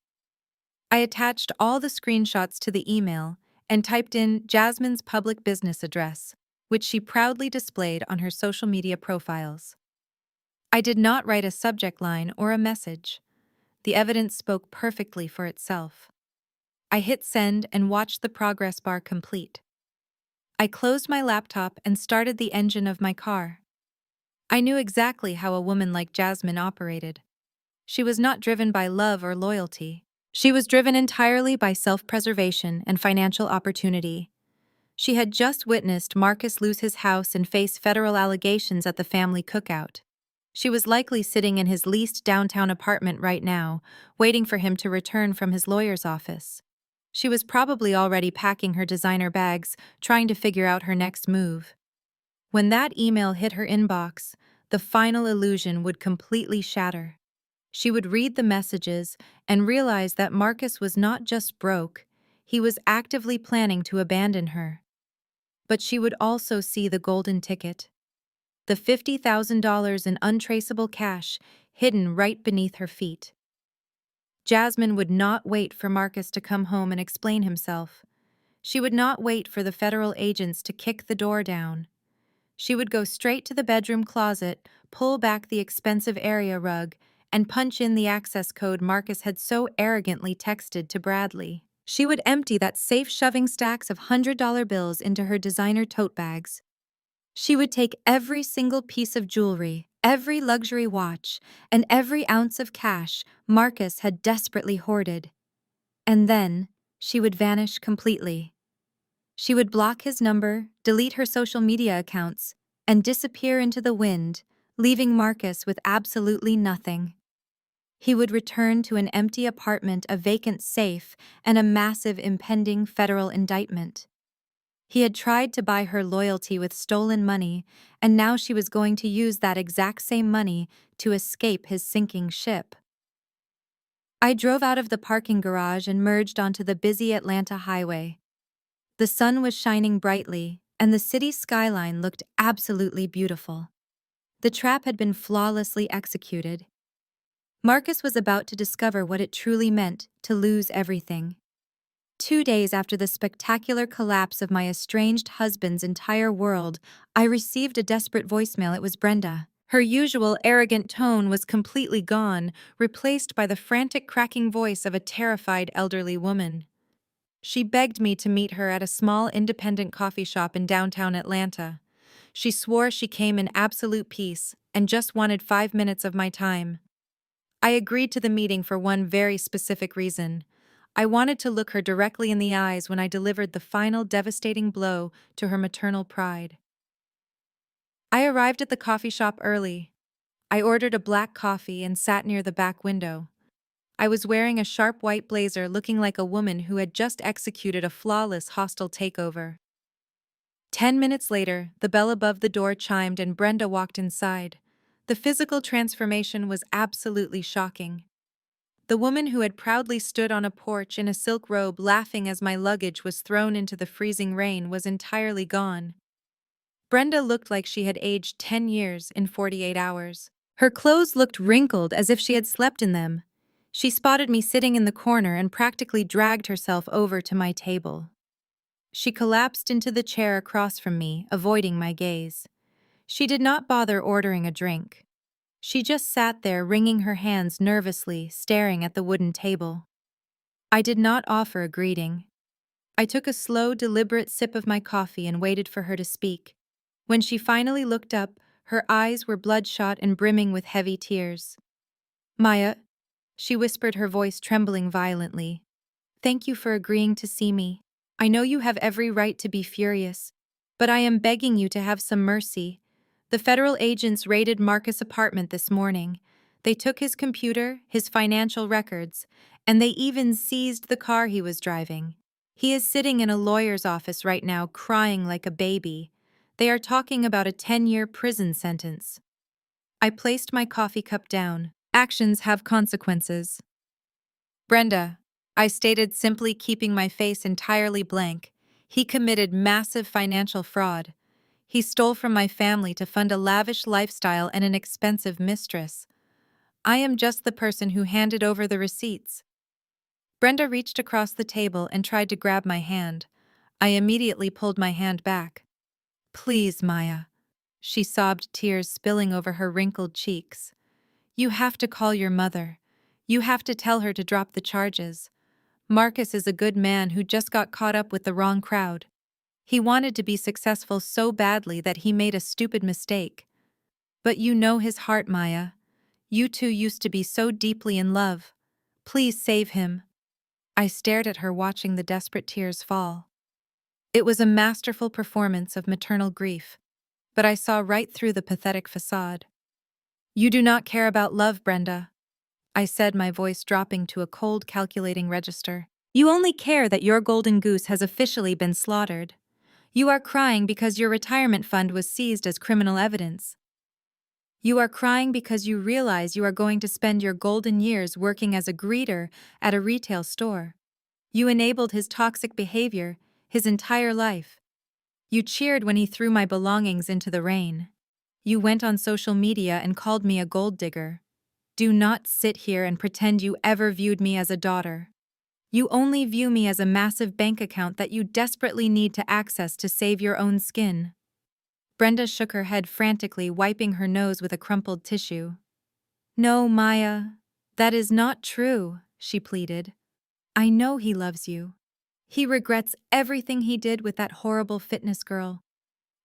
I attached all the screenshots to the email and typed in Jasmine's public business address, which she proudly displayed on her social media profiles. I did not write a subject line or a message. The evidence spoke perfectly for itself. I hit send and watched the progress bar complete. I closed my laptop and started the engine of my car. I knew exactly how a woman like Jasmine operated. She was not driven by love or loyalty. She was driven entirely by self-preservation and financial opportunity. She had just witnessed Marcus lose his house and face federal allegations at the family cookout. She was likely sitting in his leased downtown apartment right now, waiting for him to return from his lawyer's office. She was probably already packing her designer bags, trying to figure out her next move. When that email hit her inbox, the final illusion would completely shatter. She would read the messages and realize that Marcus was not just broke, he was actively planning to abandon her. But she would also see the golden ticket. The $50,000 in untraceable cash hidden right beneath her feet. Jasmine would not wait for Marcus to come home and explain himself. She would not wait for the federal agents to kick the door down. She would go straight to the bedroom closet, pull back the expensive area rug, and punch in the access code Marcus had so arrogantly texted to Bradley. She would empty that safe, shoving stacks of $100 bills into her designer tote bags. She would take every single piece of jewelry, every luxury watch, and every ounce of cash Marcus had desperately hoarded. And then, she would vanish completely. She would block his number, delete her social media accounts, and disappear into the wind, leaving Marcus with absolutely nothing. He would return to an empty apartment, a vacant safe, and a massive impending federal indictment. He had tried to buy her loyalty with stolen money, and now she was going to use that exact same money to escape his sinking ship. I drove out of the parking garage and merged onto the busy Atlanta highway. The sun was shining brightly, and the city's skyline looked absolutely beautiful. The trap had been flawlessly executed. Marcus was about to discover what it truly meant to lose everything. 2 days after the spectacular collapse of my estranged husband's entire world, I received a desperate voicemail. It was Brenda. Her usual arrogant tone was completely gone, replaced by the frantic cracking voice of a terrified elderly woman. She begged me to meet her at a small independent coffee shop in downtown Atlanta. She swore she came in absolute peace and just wanted 5 minutes of my time. I agreed to the meeting for one very specific reason. I wanted to look her directly in the eyes when I delivered the final devastating blow to her maternal pride. I arrived at the coffee shop early. I ordered a black coffee and sat near the back window. I was wearing a sharp white blazer looking like a woman who had just executed a flawless hostile takeover. 10 minutes later, the bell above the door chimed and Brenda walked inside. The physical transformation was absolutely shocking. The woman who had proudly stood on a porch in a silk robe laughing as my luggage was thrown into the freezing rain was entirely gone. Brenda looked like she had aged 10 years in 48 hours. Her clothes looked wrinkled as if she had slept in them. She spotted me sitting in the corner and practically dragged herself over to my table. She collapsed into the chair across from me, avoiding my gaze. She did not bother ordering a drink. She just sat there wringing her hands nervously, staring at the wooden table. I did not offer a greeting. I took a slow, deliberate sip of my coffee and waited for her to speak. When she finally looked up, her eyes were bloodshot and brimming with heavy tears. "Maya," she whispered, her voice trembling violently. "Thank you for agreeing to see me. I know you have every right to be furious, but I am begging you to have some mercy. The federal agents raided Marcus' apartment this morning. They took his computer, his financial records, and they even seized the car he was driving. He is sitting in a lawyer's office right now crying like a baby. They are talking about a 10-year prison sentence." I placed my coffee cup down. Actions have consequences. "Brenda," I stated, simply, keeping my face entirely blank, "he committed massive financial fraud. He stole from my family to fund a lavish lifestyle and an expensive mistress. I am just the person who handed over the receipts." Brenda reached across the table and tried to grab my hand. I immediately pulled my hand back. "Please, Maya," she sobbed, tears spilling over her wrinkled cheeks. "You have to call your mother. You have to tell her to drop the charges. Marcus is a good man who just got caught up with the wrong crowd. He wanted to be successful so badly that he made a stupid mistake. But you know his heart, Maya. You two used to be so deeply in love. Please save him." I stared at her, watching the desperate tears fall. It was a masterful performance of maternal grief, but I saw right through the pathetic facade. "You do not care about love, Brenda," I said, my voice dropping to a cold, calculating register. "You only care that your golden goose has officially been slaughtered. You are crying because your retirement fund was seized as criminal evidence. You are crying because you realize you are going to spend your golden years working as a greeter at a retail store. You enabled his toxic behavior his entire life. You cheered when he threw my belongings into the rain. You went on social media and called me a gold digger. Do not sit here and pretend you ever viewed me as a daughter. You only view me as a massive bank account that you desperately need to access to save your own skin." Brenda shook her head frantically, wiping her nose with a crumpled tissue. "No, Maya, that is not true," she pleaded. "I know he loves you. He regrets everything he did with that horrible fitness girl.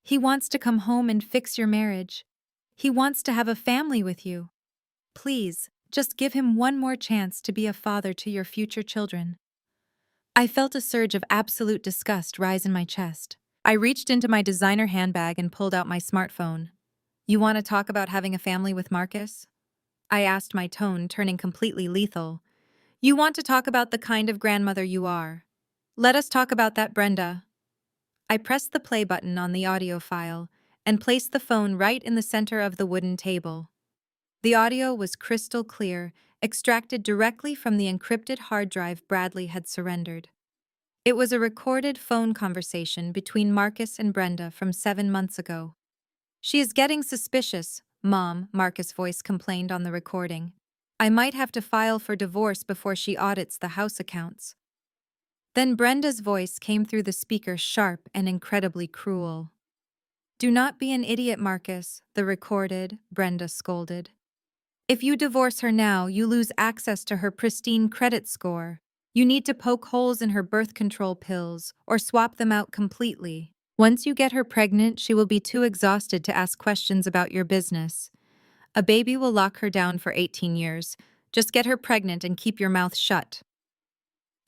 He wants to come home and fix your marriage. He wants to have a family with you. Please, just give him one more chance to be a father to your future children." I felt a surge of absolute disgust rise in my chest. I reached into my designer handbag and pulled out my smartphone. "You want to talk about having a family with Marcus?" I asked, my tone turning completely lethal. "You want to talk about the kind of grandmother you are? Let us talk about that, Brenda." I pressed the play button on the audio file and placed the phone right in the center of the wooden table. The audio was crystal clear, extracted directly from the encrypted hard drive Bradley had surrendered. It was a recorded phone conversation between Marcus and Brenda from 7 months ago. "She is getting suspicious, Mom," Marcus' voice complained on the recording. "I might have to file for divorce before she audits the house accounts." Then Brenda's voice came through the speaker, sharp and incredibly cruel. "Do not be an idiot, Marcus," the recorded, Brenda scolded. "If you divorce her now, you lose access to her pristine credit score. You need to poke holes in her birth control pills or swap them out completely. Once you get her pregnant, she will be too exhausted to ask questions about your business. A baby will lock her down for 18 years. Just get her pregnant and keep your mouth shut."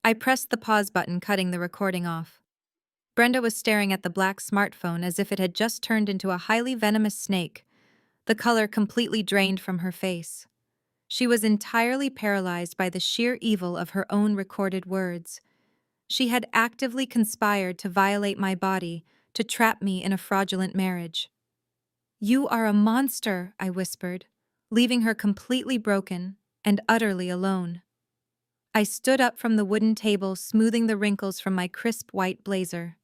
I pressed the pause button, cutting the recording off. Brenda was staring at the black smartphone as if it had just turned into a highly venomous snake, the color completely drained from her face. She was entirely paralyzed by the sheer evil of her own recorded words. She had actively conspired to violate my body, to trap me in a fraudulent marriage. "You are a monster," I whispered, leaving her completely broken and utterly alone. I stood up from the wooden table, smoothing the wrinkles from my crisp white blazer.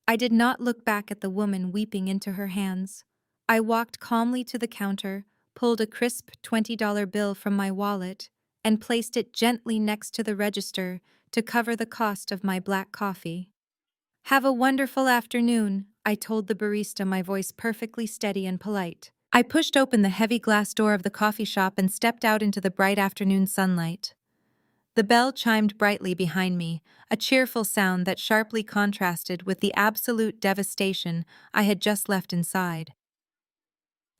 I did not look back at the woman weeping into her hands. I walked calmly to the counter, pulled a crisp $20 bill from my wallet, and placed it gently next to the register to cover the cost of my black coffee. "Have a wonderful afternoon," I told the barista, my voice perfectly steady and polite. I pushed open the heavy glass door of the coffee shop and stepped out into the bright afternoon sunlight. The bell chimed brightly behind me, a cheerful sound that sharply contrasted with the absolute devastation I had just left inside.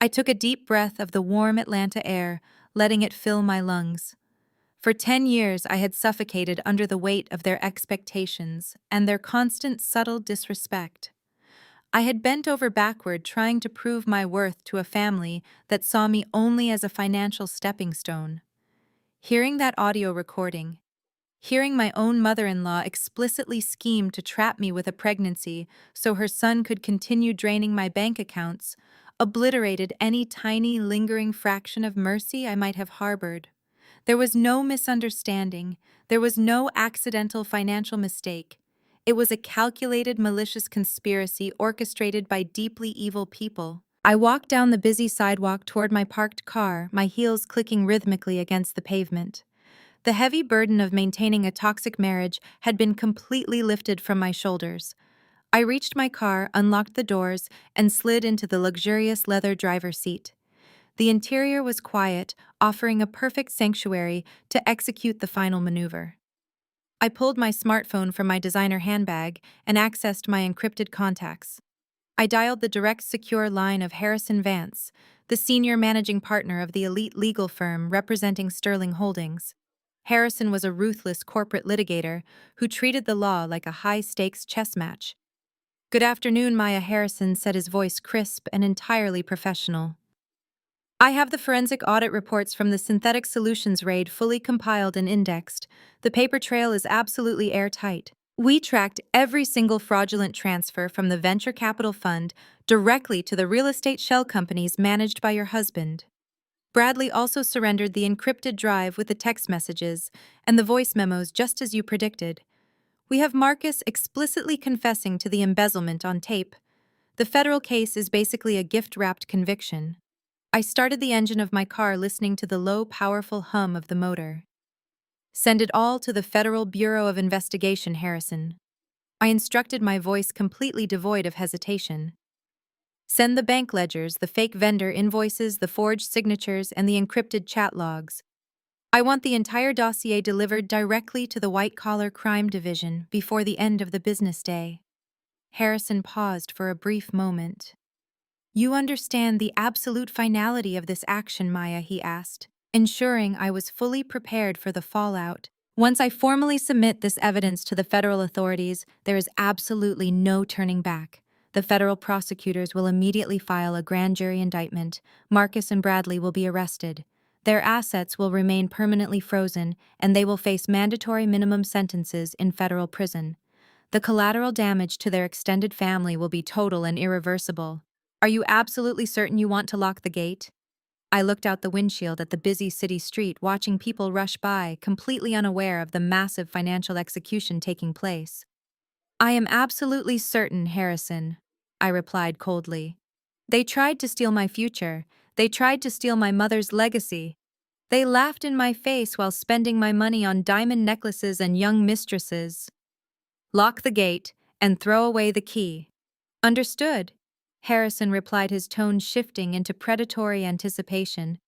I took a deep breath of the warm Atlanta air, letting it fill my lungs. For 10 years I had suffocated under the weight of their expectations and their constant subtle disrespect. I had bent over backward trying to prove my worth to a family that saw me only as a financial stepping stone. Hearing that audio recording, hearing my own mother-in-law explicitly scheme to trap me with a pregnancy so her son could continue draining my bank accounts, obliterated any tiny, lingering fraction of mercy I might have harbored. There was no misunderstanding. There was no accidental financial mistake. It was a calculated, malicious conspiracy orchestrated by deeply evil people. I walked down the busy sidewalk toward my parked car, my heels clicking rhythmically against the pavement. The heavy burden of maintaining a toxic marriage had been completely lifted from my shoulders. I reached my car, unlocked the doors, and slid into the luxurious leather driver's seat. The interior was quiet, offering a perfect sanctuary to execute the final maneuver. I pulled my smartphone from my designer handbag and accessed my encrypted contacts. I dialed the direct secure line of Harrison Vance, the senior managing partner of the elite legal firm representing Sterling Holdings. Harrison was a ruthless corporate litigator who treated the law like a high-stakes chess match. "Good afternoon, Maya," Harrison said, his voice crisp and entirely professional. "I have the forensic audit reports from the Synthetic Solutions raid fully compiled and indexed. The paper trail is absolutely airtight. We tracked every single fraudulent transfer from the venture capital fund directly to the real estate shell companies managed by your husband. Bradley also surrendered the encrypted drive with the text messages and the voice memos just as you predicted. We have Marcus explicitly confessing to the embezzlement on tape. The federal case is basically a gift-wrapped conviction." I started the engine of my car, listening to the low, powerful hum of the motor. "Send it all to the Federal Bureau of Investigation, Harrison." I instructed, my voice completely devoid of hesitation. "Send the bank ledgers, the fake vendor invoices, the forged signatures, and the encrypted chat logs. I want the entire dossier delivered directly to the White-Collar Crime Division before the end of the business day." Harrison paused for a brief moment. "You understand the absolute finality of this action, Maya?" he asked, ensuring I was fully prepared for the fallout. "Once I formally submit this evidence to the federal authorities, there is absolutely no turning back. The federal prosecutors will immediately file a grand jury indictment. Marcus and Bradley will be arrested. Their assets will remain permanently frozen, and they will face mandatory minimum sentences in federal prison. The collateral damage to their extended family will be total and irreversible. Are you absolutely certain you want to lock the gate?" I looked out the windshield at the busy city street, watching people rush by, completely unaware of the massive financial execution taking place. "I am absolutely certain, Harrison," I replied coldly. "They tried to steal my future. They tried to steal my mother's legacy. They laughed in my face while spending my money on diamond necklaces and young mistresses. Lock the gate and throw away the key." "Understood," Harrison replied, his tone shifting into predatory anticipation.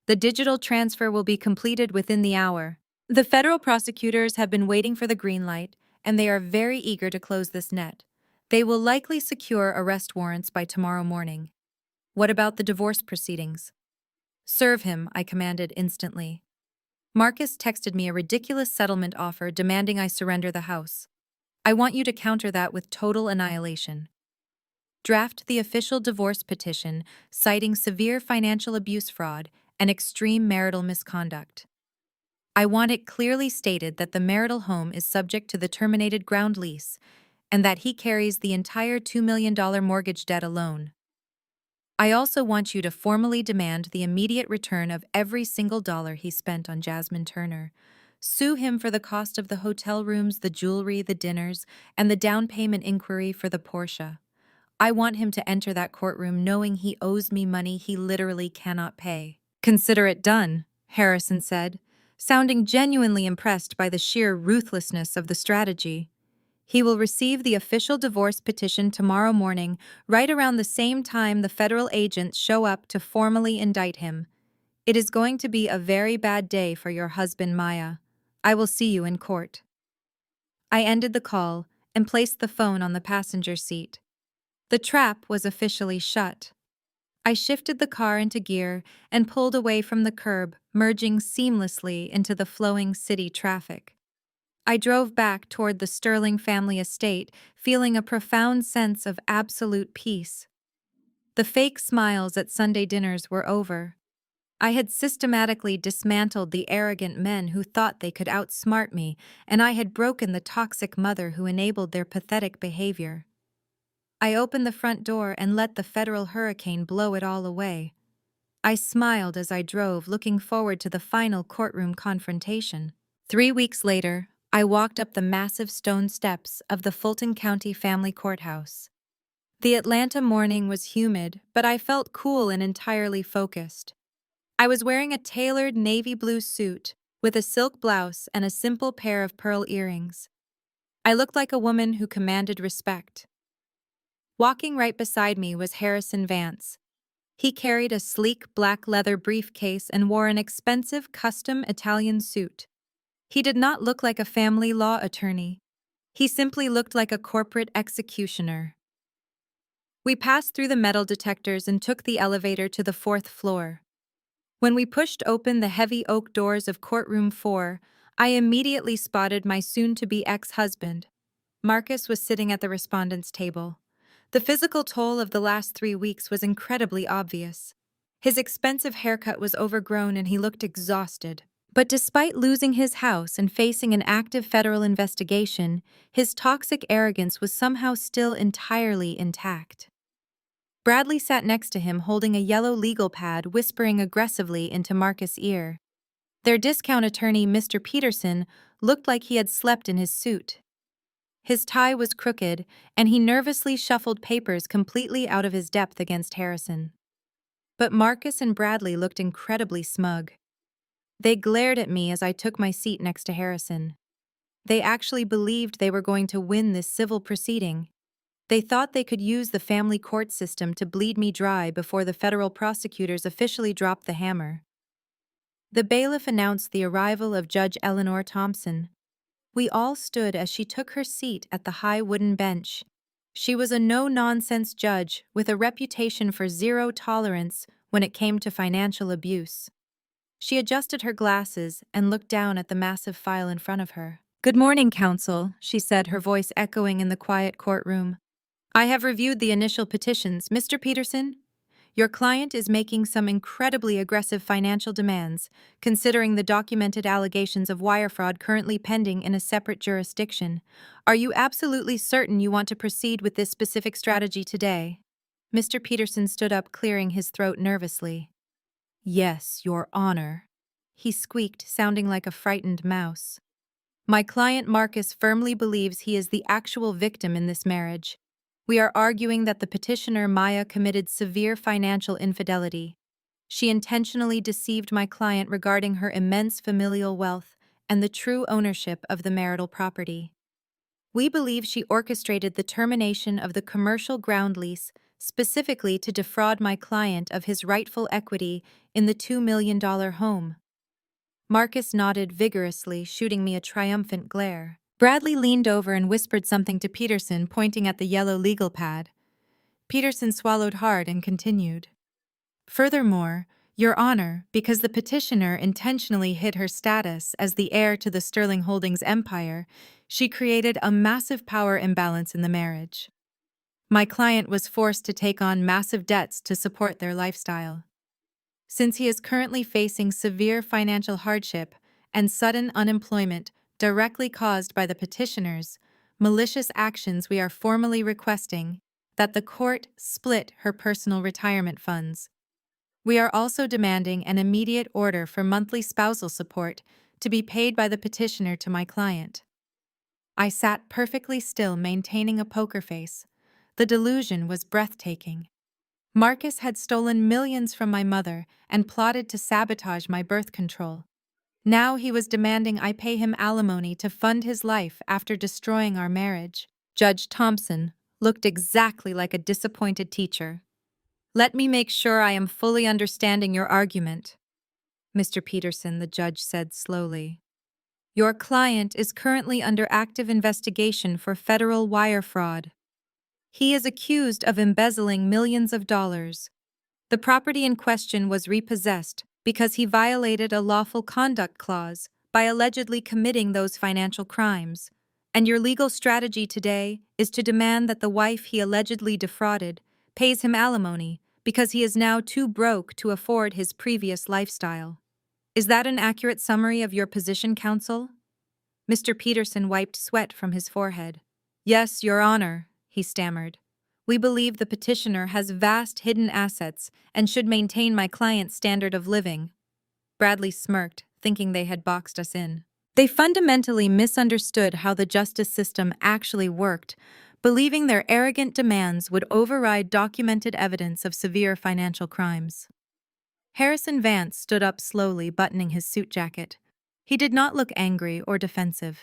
"The digital transfer will be completed within the hour. The federal prosecutors have been waiting for the green light, and they are very eager to close this net. They will likely secure arrest warrants by tomorrow morning." "What about the divorce proceedings?" "Serve him," I commanded instantly. "Marcus texted me a ridiculous settlement offer demanding I surrender the house. I want you to counter that with total annihilation. Draft the official divorce petition citing severe financial abuse fraud and extreme marital misconduct. I want it clearly stated that the marital home is subject to the terminated ground lease and that he carries the entire $2 million mortgage debt alone. I also want you to formally demand the immediate return of every single dollar he spent on Jasmine Turner. Sue him for the cost of the hotel rooms, the jewelry, the dinners, and the down payment inquiry for the Porsche. I want him to enter that courtroom knowing he owes me money he literally cannot pay. Consider it done, Harrison said, sounding genuinely impressed by the sheer ruthlessness of the strategy. He will receive the official divorce petition tomorrow morning, right around the same time the federal agents show up to formally indict him. It is going to be a very bad day for your husband, Maya. I will see you in court. I ended the call and placed the phone on the passenger seat. The trap was officially shut. I shifted the car into gear and pulled away from the curb, merging seamlessly into the flowing city traffic. I drove back toward the Sterling family estate, feeling a profound sense of absolute peace. The fake smiles at Sunday dinners were over. I had systematically dismantled the arrogant men who thought they could outsmart me, and I had broken the toxic mother who enabled their pathetic behavior. I opened the front door and let the federal hurricane blow it all away. I smiled as I drove, looking forward to the final courtroom confrontation. 3 weeks later, I walked up the massive stone steps of the Fulton County Family Courthouse. The Atlanta morning was humid, but I felt cool and entirely focused. I was wearing a tailored navy blue suit with a silk blouse and a simple pair of pearl earrings. I looked like a woman who commanded respect. Walking right beside me was Harrison Vance. He carried a sleek black leather briefcase and wore an expensive custom Italian suit. He did not look like a family law attorney. He simply looked like a corporate executioner. We passed through the metal detectors and took the elevator to the 4th floor. When we pushed open the heavy oak doors of Courtroom 4, I immediately spotted my soon-to-be ex-husband. Marcus was sitting at the respondent's table. The physical toll of the last 3 weeks was incredibly obvious. His expensive haircut was overgrown and he looked exhausted. But despite losing his house and facing an active federal investigation, his toxic arrogance was somehow still entirely intact. Bradley sat next to him holding a yellow legal pad, whispering aggressively into Marcus' ear. Their discount attorney, Mr. Peterson, looked like he had slept in his suit. His tie was crooked, and he nervously shuffled papers completely out of his depth against Harrison. But Marcus and Bradley looked incredibly smug. They glared at me as I took my seat next to Harrison. They actually believed they were going to win this civil proceeding. They thought they could use the family court system to bleed me dry before the federal prosecutors officially dropped the hammer. The bailiff announced the arrival of Judge Eleanor Thompson. We all stood as she took her seat at the high wooden bench. She was a no-nonsense judge with a reputation for zero tolerance when it came to financial abuse. She adjusted her glasses and looked down at the massive file in front of her. "Good morning, counsel," she said, her voice echoing in the quiet courtroom. "I have reviewed the initial petitions, Mr. Peterson. Your client is making some incredibly aggressive financial demands, considering the documented allegations of wire fraud currently pending in a separate jurisdiction. Are you absolutely certain you want to proceed with this specific strategy today?" Mr. Peterson stood up, clearing his throat nervously. "Yes, Your Honor," he squeaked, sounding like a frightened mouse. "My client Marcus firmly believes he is the actual victim in this marriage. We are arguing that the petitioner Maya committed severe financial infidelity. She intentionally deceived my client regarding her immense familial wealth and the true ownership of the marital property. We believe she orchestrated the termination of the commercial ground lease specifically to defraud my client of his rightful equity in the $2 million home." Marcus nodded vigorously, shooting me a triumphant glare. Bradley leaned over and whispered something to Peterson, pointing at the yellow legal pad. Peterson swallowed hard and continued. "Furthermore, Your Honor, because the petitioner intentionally hid her status as the heir to the Sterling Holdings empire, she created a massive power imbalance in the marriage. My client was forced to take on massive debts to support their lifestyle. Since he is currently facing severe financial hardship and sudden unemployment directly caused by the petitioner's malicious actions, we are formally requesting that the court split her personal retirement funds. We are also demanding an immediate order for monthly spousal support to be paid by the petitioner to my client. I sat perfectly still, maintaining a poker face. The delusion was breathtaking. Marcus had stolen millions from my mother and plotted to sabotage my birth control. Now he was demanding I pay him alimony to fund his life after destroying our marriage. Judge Thompson looked exactly like a disappointed teacher. Let me make sure I am fully understanding your argument, Mr. Peterson, the judge said slowly. Your client is currently under active investigation for federal wire fraud. He is accused of embezzling millions of dollars. The property in question was repossessed because he violated a lawful conduct clause by allegedly committing those financial crimes. And your legal strategy today is to demand that the wife he allegedly defrauded pays him alimony because he is now too broke to afford his previous lifestyle. Is that an accurate summary of your position, counsel? Mr. Peterson wiped sweat from his forehead. Yes, Your Honor, he stammered. We believe the petitioner has vast hidden assets and should maintain my client's standard of living. Bradley smirked, thinking they had boxed us in. They fundamentally misunderstood how the justice system actually worked, believing their arrogant demands would override documented evidence of severe financial crimes. Harrison Vance stood up slowly, buttoning his suit jacket. He did not look angry or defensive.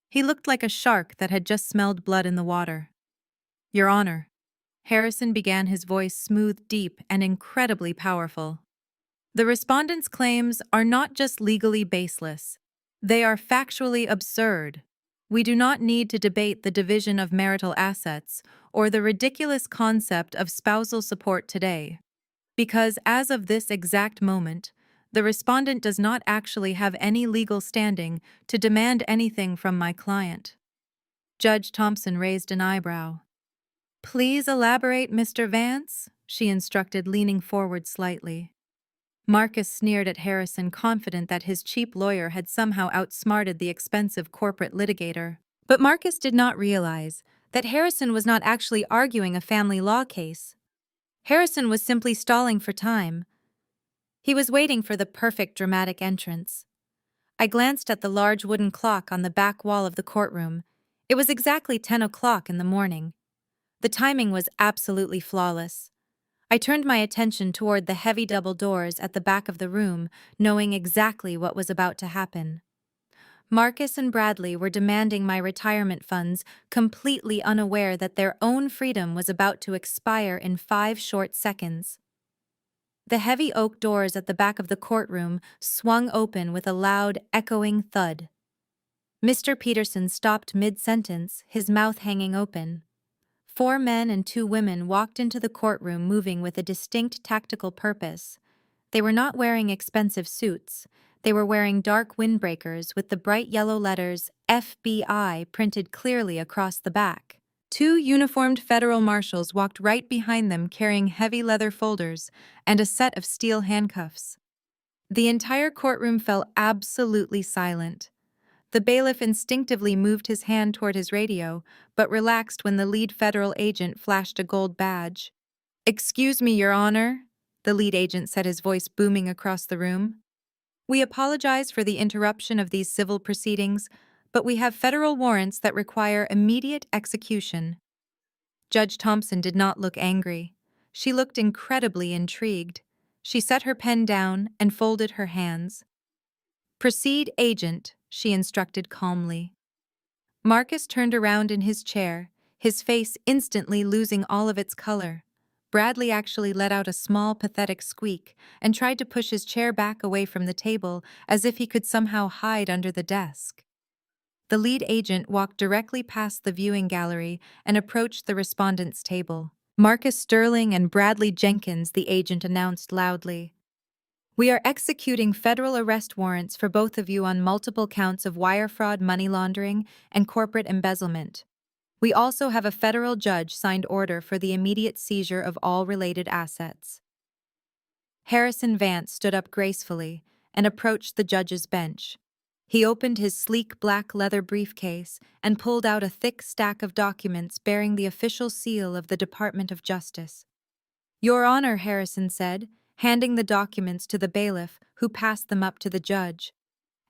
He looked like a shark that had just smelled blood in the water. Your Honor, Harrison began, his voice smooth, deep, and incredibly powerful. The respondent's claims are not just legally baseless. They are factually absurd. We do not need to debate the division of marital assets or the ridiculous concept of spousal support today, because as of this exact moment, the respondent does not actually have any legal standing to demand anything from my client. Judge Thompson raised an eyebrow. Please elaborate, Mr. Vance, she instructed, leaning forward slightly. Marcus sneered at Harrison, confident that his cheap lawyer had somehow outsmarted the expensive corporate litigator. But Marcus did not realize that Harrison was not actually arguing a family law case. Harrison was simply stalling for time. He was waiting for the perfect dramatic entrance. I glanced at the large wooden clock on the back wall of the courtroom. It was exactly 10 o'clock in the morning. The timing was absolutely flawless. I turned my attention toward the heavy double doors at the back of the room, knowing exactly what was about to happen. Marcus and Bradley were demanding my retirement funds, completely unaware that their own freedom was about to expire in 5 short seconds. The heavy oak doors at the back of the courtroom swung open with a loud, echoing thud. Mr. Peterson stopped mid-sentence, his mouth hanging open. 4 men and 2 women walked into the courtroom, moving with a distinct tactical purpose. They were not wearing expensive suits. They were wearing dark windbreakers with the bright yellow letters FBI printed clearly across the back. 2 uniformed federal marshals walked right behind them, carrying heavy leather folders and a set of steel handcuffs. The entire courtroom fell absolutely silent. The bailiff instinctively moved his hand toward his radio, but relaxed when the lead federal agent flashed a gold badge. Excuse me, Your Honor, the lead agent said, his voice booming across the room. We apologize for the interruption of these civil proceedings, but we have federal warrants that require immediate execution. Judge Thompson did not look angry. She looked incredibly intrigued. She set her pen down and folded her hands. Proceed, agent, she instructed calmly. Marcus turned around in his chair, his face instantly losing all of its color. Bradley actually let out a small, pathetic squeak and tried to push his chair back away from the table as if he could somehow hide under the desk. The lead agent walked directly past the viewing gallery and approached the respondent's table. Marcus Sterling and Bradley Jenkins, the agent announced loudly. We are executing federal arrest warrants for both of you on multiple counts of wire fraud, money laundering, and corporate embezzlement. We also have a federal judge-signed order for the immediate seizure of all related assets. Harrison Vance stood up gracefully and approached the judge's bench. He opened his sleek black leather briefcase and pulled out a thick stack of documents bearing the official seal of the Department of Justice. "Your Honor," Harrison said, handing the documents to the bailiff, who passed them up to the judge.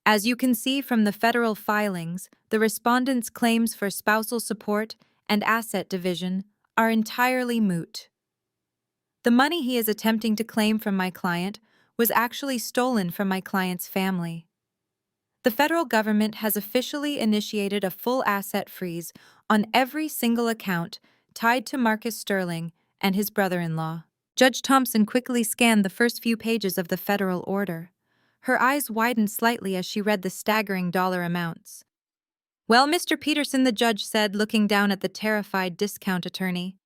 "As you can see from the federal filings, the respondent's claims for spousal support and asset division are entirely moot. The money he is attempting to claim from my client was actually stolen from my client's family. The federal government has officially initiated a full asset freeze on every single account tied to Marcus Sterling and his brother-in-law." Judge Thompson quickly scanned the first few pages of the federal order. Her eyes widened slightly as she read the staggering dollar amounts. "Well, Mr. Peterson," the judge said, looking down at the terrified discount attorney,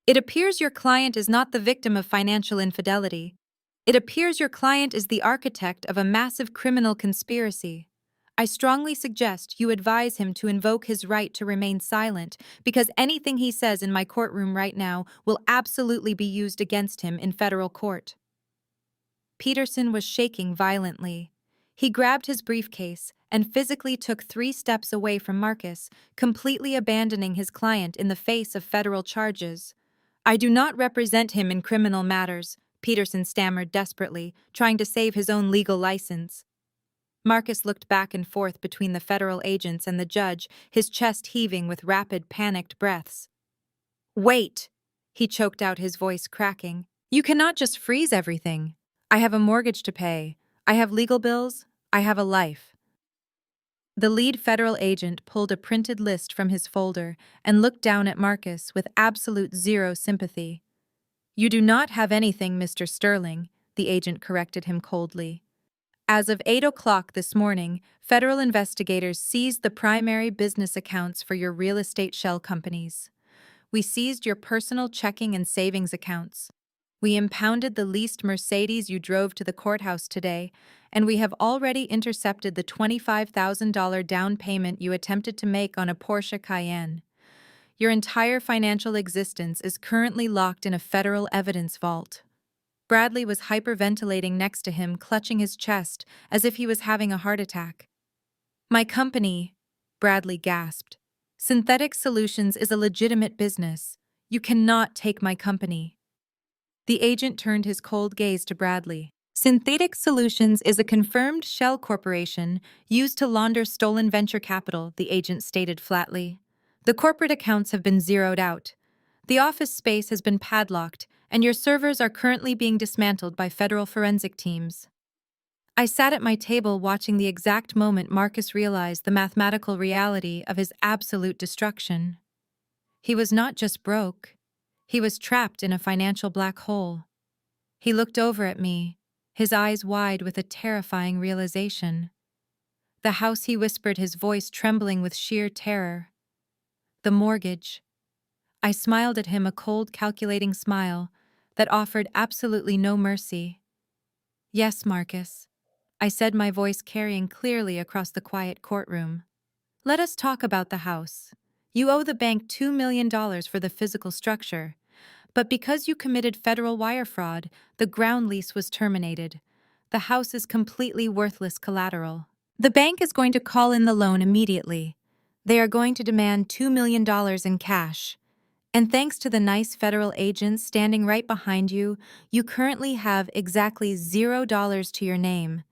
"it appears your client is not the victim of financial infidelity. It appears your client is the architect of a massive criminal conspiracy. I strongly suggest you advise him to invoke his right to remain silent, because anything he says in my courtroom right now will absolutely be used against him in federal court." Peterson was shaking violently. He grabbed his briefcase and physically took 3 steps away from Marcus, completely abandoning his client in the face of federal charges. "I do not represent him in criminal matters," Peterson stammered desperately, trying to save his own legal license. Marcus looked back and forth between the federal agents and the judge, his chest heaving with rapid, panicked breaths. "Wait!" He choked out, his voice cracking. "You cannot just freeze everything. I have a mortgage to pay. I have legal bills. I have a life." The lead federal agent pulled a printed list from his folder and looked down at Marcus with absolute zero sympathy. "You do not have anything, Mr. Sterling," the agent corrected him coldly. "As of 8 o'clock this morning, federal investigators seized the primary business accounts for your real estate shell companies. We seized your personal checking and savings accounts. We impounded the leased Mercedes you drove to the courthouse today, and we have already intercepted the $25,000 down payment you attempted to make on a Porsche Cayenne. Your entire financial existence is currently locked in a federal evidence vault." Bradley was hyperventilating next to him, clutching his chest as if he was having a heart attack. "My company," Bradley gasped. "Synthetic Solutions is a legitimate business. You cannot take my company." The agent turned his cold gaze to Bradley. "Synthetic Solutions is a confirmed shell corporation used to launder stolen venture capital," the agent stated flatly. "The corporate accounts have been zeroed out. The office space has been padlocked, and your servers are currently being dismantled by federal forensic teams." I sat at my table watching the exact moment Marcus realized the mathematical reality of his absolute destruction. He was not just broke. He was trapped in a financial black hole. He looked over at me, his eyes wide with a terrifying realization. "The house," he whispered, his voice trembling with sheer terror. "The mortgage." I smiled at him, a cold, calculating smile that offered absolutely no mercy. "Yes, Marcus," I said, my voice carrying clearly across the quiet courtroom. "Let us talk about the house. You owe the bank $2 million for the physical structure, but because you committed federal wire fraud, the ground lease was terminated. The house is completely worthless collateral. The bank is going to call in the loan immediately. They are going to demand $2 million in cash. And thanks to the nice federal agents standing right behind you, you currently have exactly $0 to your name.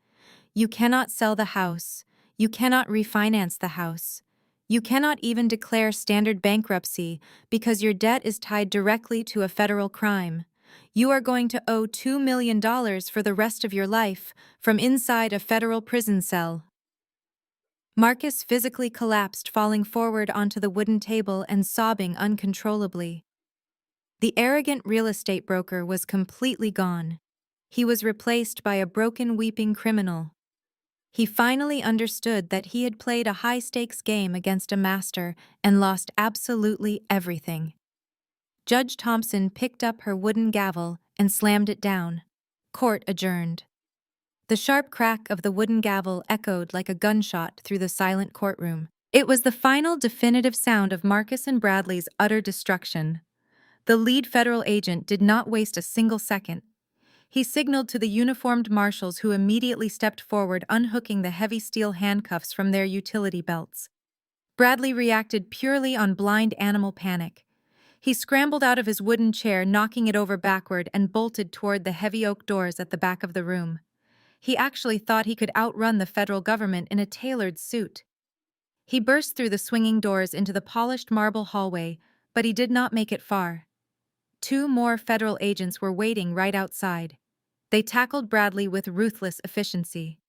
You cannot sell the house. You cannot refinance the house. You cannot even declare standard bankruptcy because your debt is tied directly to a federal crime. You are going to owe $2 million for the rest of your life from inside a federal prison cell." Marcus physically collapsed, falling forward onto the wooden table and sobbing uncontrollably. The arrogant real estate broker was completely gone. He was replaced by a broken, weeping criminal. He finally understood that he had played a high-stakes game against a master and lost absolutely everything. Judge Thompson picked up her wooden gavel and slammed it down. Court adjourned. The sharp crack of the wooden gavel echoed like a gunshot through the silent courtroom. It was the final definitive sound of Marcus and Bradley's utter destruction. The lead federal agent did not waste a single second. He signaled to the uniformed marshals who immediately stepped forward, unhooking the heavy steel handcuffs from their utility belts. Bradley reacted purely on blind animal panic. He scrambled out of his wooden chair, knocking it over backward, and bolted toward the heavy oak doors at the back of the room. He actually thought he could outrun the federal government in a tailored suit. He burst through the swinging doors into the polished marble hallway, but he did not make it far. 2 more federal agents were waiting right outside. They tackled Bradley with ruthless efficiency.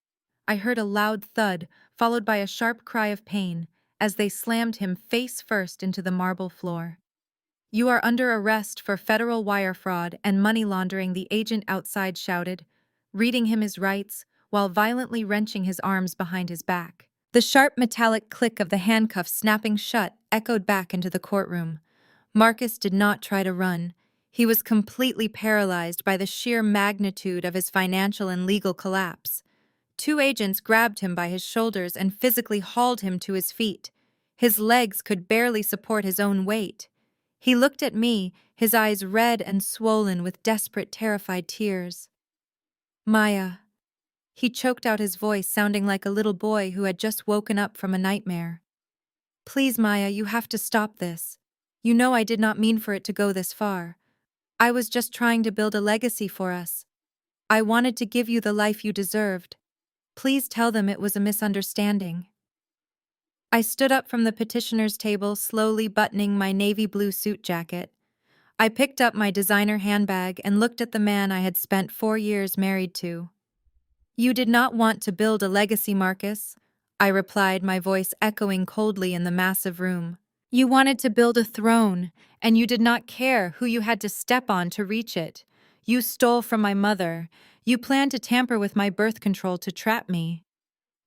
I heard a loud thud, followed by a sharp cry of pain, as they slammed him face first into the marble floor. "You are under arrest for federal wire fraud and money laundering," the agent outside shouted, reading him his rights while violently wrenching his arms behind his back. The sharp metallic click of the handcuffs snapping shut echoed back into the courtroom. Marcus did not try to run. He was completely paralyzed by the sheer magnitude of his financial and legal collapse. 2 agents grabbed him by his shoulders and physically hauled him to his feet. His legs could barely support his own weight. He looked at me, his eyes red and swollen with desperate, terrified tears. "Maya." He choked out his voice, sounding like a little boy who had just woken up from a nightmare. "Please, Maya, you have to stop this. You know I did not mean for it to go this far. I was just trying to build a legacy for us. I wanted to give you the life you deserved. Please tell them it was a misunderstanding." I stood up from the petitioner's table, slowly buttoning my navy blue suit jacket. I picked up my designer handbag and looked at the man I had spent 4 years married to. "You did not want to build a legacy, Marcus," I replied, my voice echoing coldly in the massive room. "You wanted to build a throne, and you did not care who you had to step on to reach it. You stole from my mother. You planned to tamper with my birth control to trap me.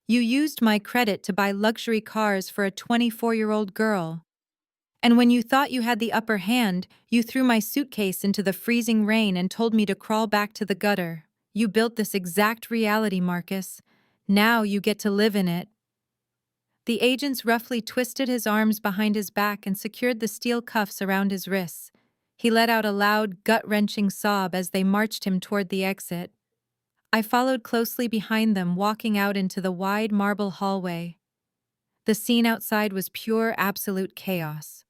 You used my credit to buy luxury cars for a 24-year-old girl. And when you thought you had the upper hand, you threw my suitcase into the freezing rain and told me to crawl back to the gutter. You built this exact reality, Marcus. Now you get to live in it." The agents roughly twisted his arms behind his back and secured the steel cuffs around his wrists. He let out a loud, gut-wrenching sob as they marched him toward the exit. I followed closely behind them, walking out into the wide marble hallway. The scene outside was pure, absolute chaos.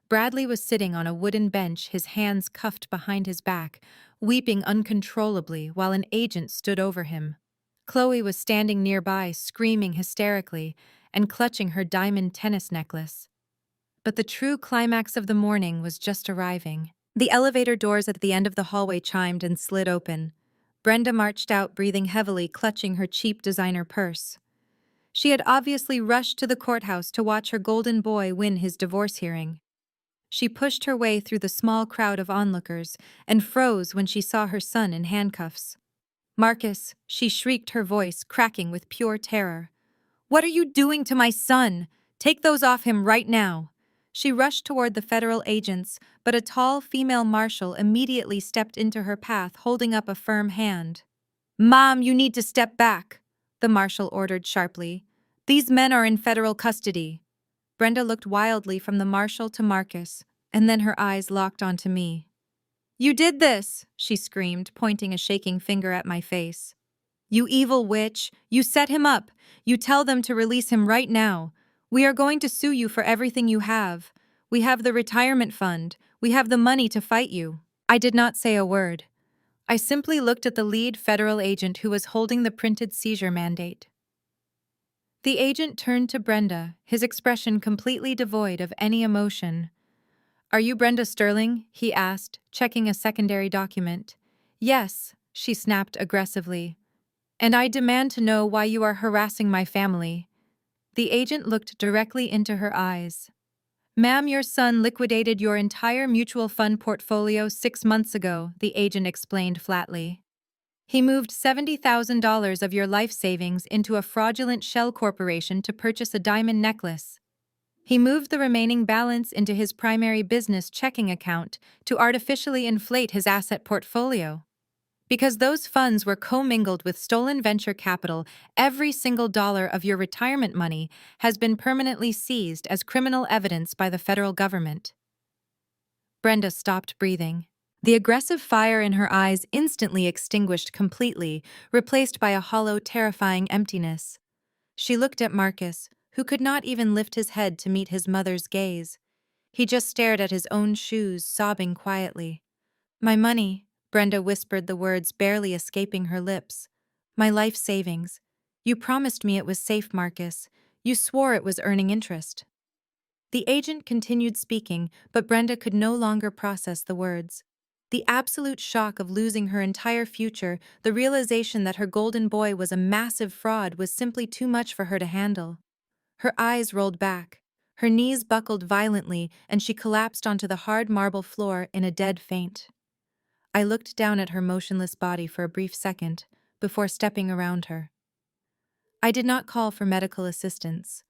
Bradley was sitting on a wooden bench, his hands cuffed behind his back, weeping uncontrollably while an agent stood over him. Chloe was standing nearby, screaming hysterically and clutching her diamond tennis necklace. But the true climax of the morning was just arriving. The elevator doors at the end of the hallway chimed and slid open. Brenda marched out, breathing heavily, clutching her cheap designer purse. She had obviously rushed to the courthouse to watch her golden boy win his divorce hearing. She pushed her way through the small crowd of onlookers and froze when she saw her son in handcuffs. "Marcus," she shrieked, her voice cracking with pure terror. "What are you doing to my son? Take those off him right now." She rushed toward the federal agents, but a tall female marshal immediately stepped into her path, holding up a firm hand. "Mom, you need to step back," the marshal ordered sharply. "These men are in federal custody." Brenda looked wildly from the marshal to Marcus, and then her eyes locked onto me. "You did this," she screamed, pointing a shaking finger at my face. "You evil witch! You set him up! You tell them to release him right now! We are going to sue you for everything you have. We have the retirement fund. We have the money to fight you." I did not say a word. I simply looked at the lead federal agent who was holding the printed seizure mandate. The agent turned to Brenda, his expression completely devoid of any emotion. "Are you Brenda Sterling?" he asked, checking a secondary document. "Yes," she snapped aggressively. "And I demand to know why you are harassing my family." The agent looked directly into her eyes. "Ma'am, your son liquidated your entire mutual fund portfolio 6 months ago," the agent explained flatly. "He moved $70,000 of your life savings into a fraudulent shell corporation to purchase a diamond necklace. He moved the remaining balance into his primary business checking account to artificially inflate his asset portfolio. Because those funds were commingled with stolen venture capital, every single dollar of your retirement money has been permanently seized as criminal evidence by the federal government." Brenda stopped breathing. The aggressive fire in her eyes instantly extinguished completely, replaced by a hollow, terrifying emptiness. She looked at Marcus, who could not even lift his head to meet his mother's gaze. He just stared at his own shoes, sobbing quietly. "My money," Brenda whispered the words barely escaping her lips. "My life savings. You promised me it was safe, Marcus. You swore it was earning interest." The agent continued speaking, but Brenda could no longer process the words. The absolute shock of losing her entire future, the realization that her golden boy was a massive fraud, was simply too much for her to handle. Her eyes rolled back. Her knees buckled violently, and she collapsed onto the hard marble floor in a dead faint. I looked down at her motionless body for a brief second, before stepping around her. I did not call for medical assistance.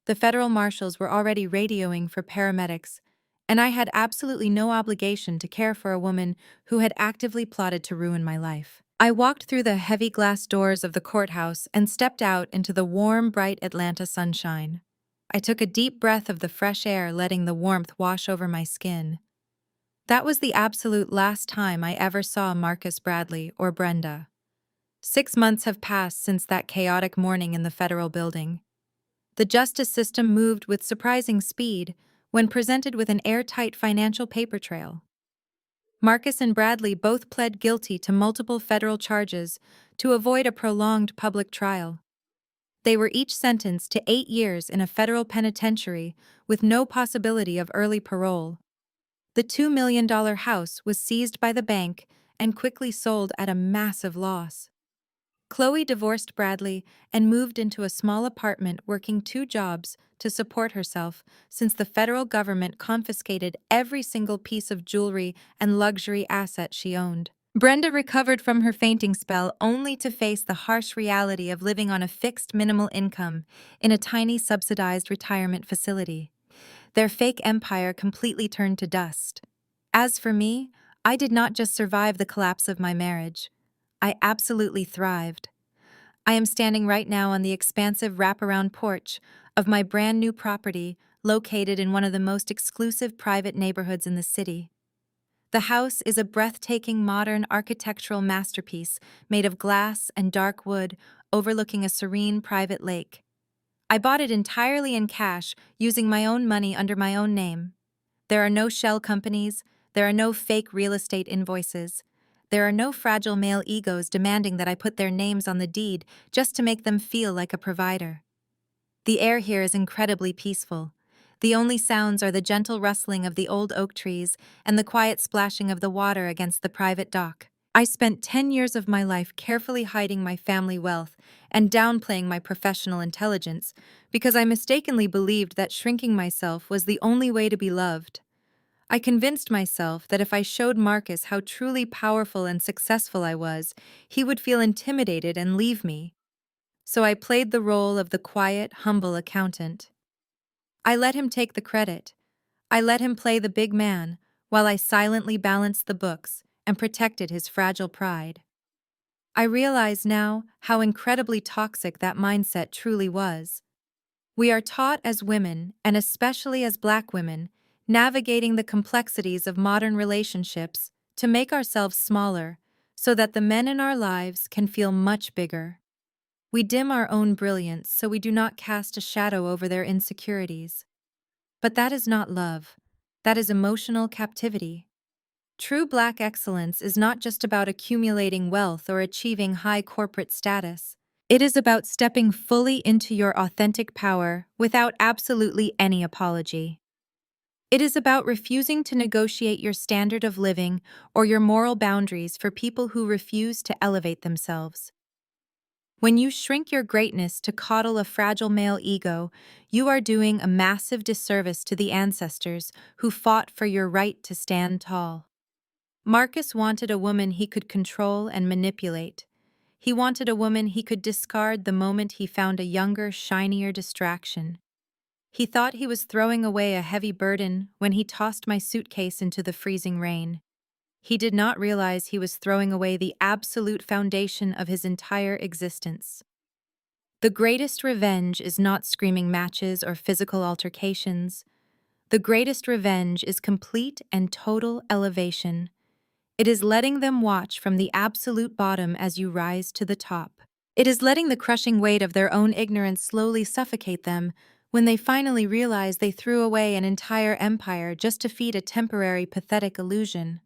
The federal marshals were already radioing for paramedics, and I had absolutely no obligation to care for a woman who had actively plotted to ruin my life. I walked through the heavy glass doors of the courthouse and stepped out into the warm, bright Atlanta sunshine. I took a deep breath of the fresh air, letting the warmth wash over my skin. That was the absolute last time I ever saw Marcus Bradley or Brenda. 6 months have passed since that chaotic morning in the federal building. The justice system moved with surprising speed when presented with an airtight financial paper trail. Marcus and Bradley both pled guilty to multiple federal charges to avoid a prolonged public trial. They were each sentenced to 8 years in a federal penitentiary with no possibility of early parole. The $2 million house was seized by the bank and quickly sold at a massive loss. Chloe divorced Bradley and moved into a small apartment, working 2 jobs to support herself since the federal government confiscated every single piece of jewelry and luxury asset she owned. Brenda recovered from her fainting spell only to face the harsh reality of living on a fixed minimal income in a tiny subsidized retirement facility. Their fake empire completely turned to dust. As for me, I did not just survive the collapse of my marriage. I absolutely thrived. I am standing right now on the expansive wraparound porch of my brand new property located in one of the most exclusive private neighborhoods in the city. The house is a breathtaking modern architectural masterpiece made of glass and dark wood overlooking a serene private lake. I bought it entirely in cash using my own money under my own name. There are no shell companies, there are no fake real estate invoices. There are no fragile male egos demanding that I put their names on the deed just to make them feel like a provider. The air here is incredibly peaceful. The only sounds are the gentle rustling of the old oak trees and the quiet splashing of the water against the private dock. I spent 10 years of my life carefully hiding my family wealth and downplaying my professional intelligence because I mistakenly believed that shrinking myself was the only way to be loved. I convinced myself that if I showed Marcus how truly powerful and successful I was, he would feel intimidated and leave me. So I played the role of the quiet, humble accountant. I let him take the credit. I let him play the big man, while I silently balanced the books and protected his fragile pride. I realize now how incredibly toxic that mindset truly was. We are taught as women, and especially as Black women, navigating the complexities of modern relationships to make ourselves smaller so that the men in our lives can feel much bigger. We dim our own brilliance so we do not cast a shadow over their insecurities. But that is not love. That is emotional captivity. True Black excellence is not just about accumulating wealth or achieving high corporate status. It is about stepping fully into your authentic power without absolutely any apology. It is about refusing to negotiate your standard of living or your moral boundaries for people who refuse to elevate themselves. When you shrink your greatness to coddle a fragile male ego, you are doing a massive disservice to the ancestors who fought for your right to stand tall. Marcus wanted a woman he could control and manipulate. He wanted a woman he could discard the moment he found a younger, shinier distraction. He thought he was throwing away a heavy burden when he tossed my suitcase into the freezing rain. He did not realize he was throwing away the absolute foundation of his entire existence. The greatest revenge is not screaming matches or physical altercations. The greatest revenge is complete and total elevation. It is letting them watch from the absolute bottom as you rise to the top. It is letting the crushing weight of their own ignorance slowly suffocate them when they finally realize they threw away an entire empire just to feed a temporary, pathetic illusion.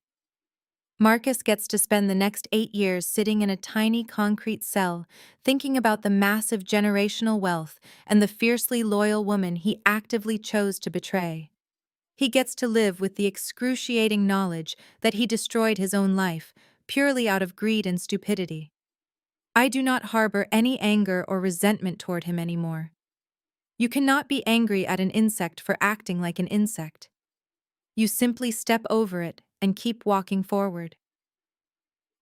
Marcus gets to spend the next 8 years sitting in a tiny concrete cell, thinking about the massive generational wealth and the fiercely loyal woman he actively chose to betray. He gets to live with the excruciating knowledge that he destroyed his own life, purely out of greed and stupidity. I do not harbor any anger or resentment toward him anymore. You cannot be angry at an insect for acting like an insect. You simply step over it and keep walking forward.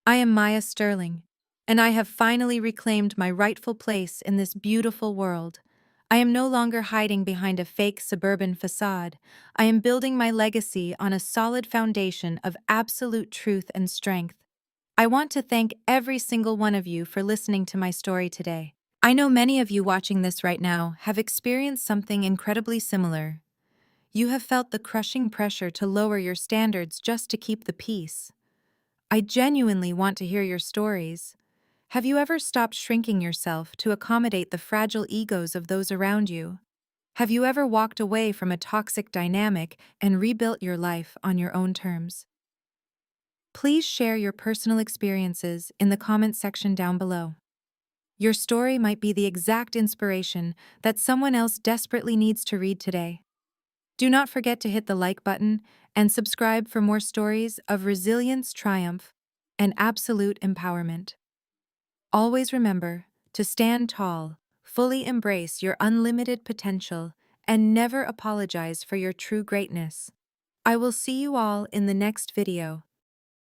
I am Maya Sterling, and I have finally reclaimed my rightful place in this beautiful world. I am no longer hiding behind a fake suburban facade. I am building my legacy on a solid foundation of absolute truth and strength. I want to thank every single one of you for listening to my story today. I know many of you watching this right now have experienced something incredibly similar. You have felt the crushing pressure to lower your standards just to keep the peace. I genuinely want to hear your stories. Have you ever stopped shrinking yourself to accommodate the fragile egos of those around you? Have you ever walked away from a toxic dynamic and rebuilt your life on your own terms? Please share your personal experiences in the comment section down below. Your story might be the exact inspiration that someone else desperately needs to read today. Do not forget to hit the like button and subscribe for more stories of resilience, triumph, and absolute empowerment. Always remember to stand tall, fully embrace your unlimited potential, and never apologize for your true greatness. I will see you all in the next video.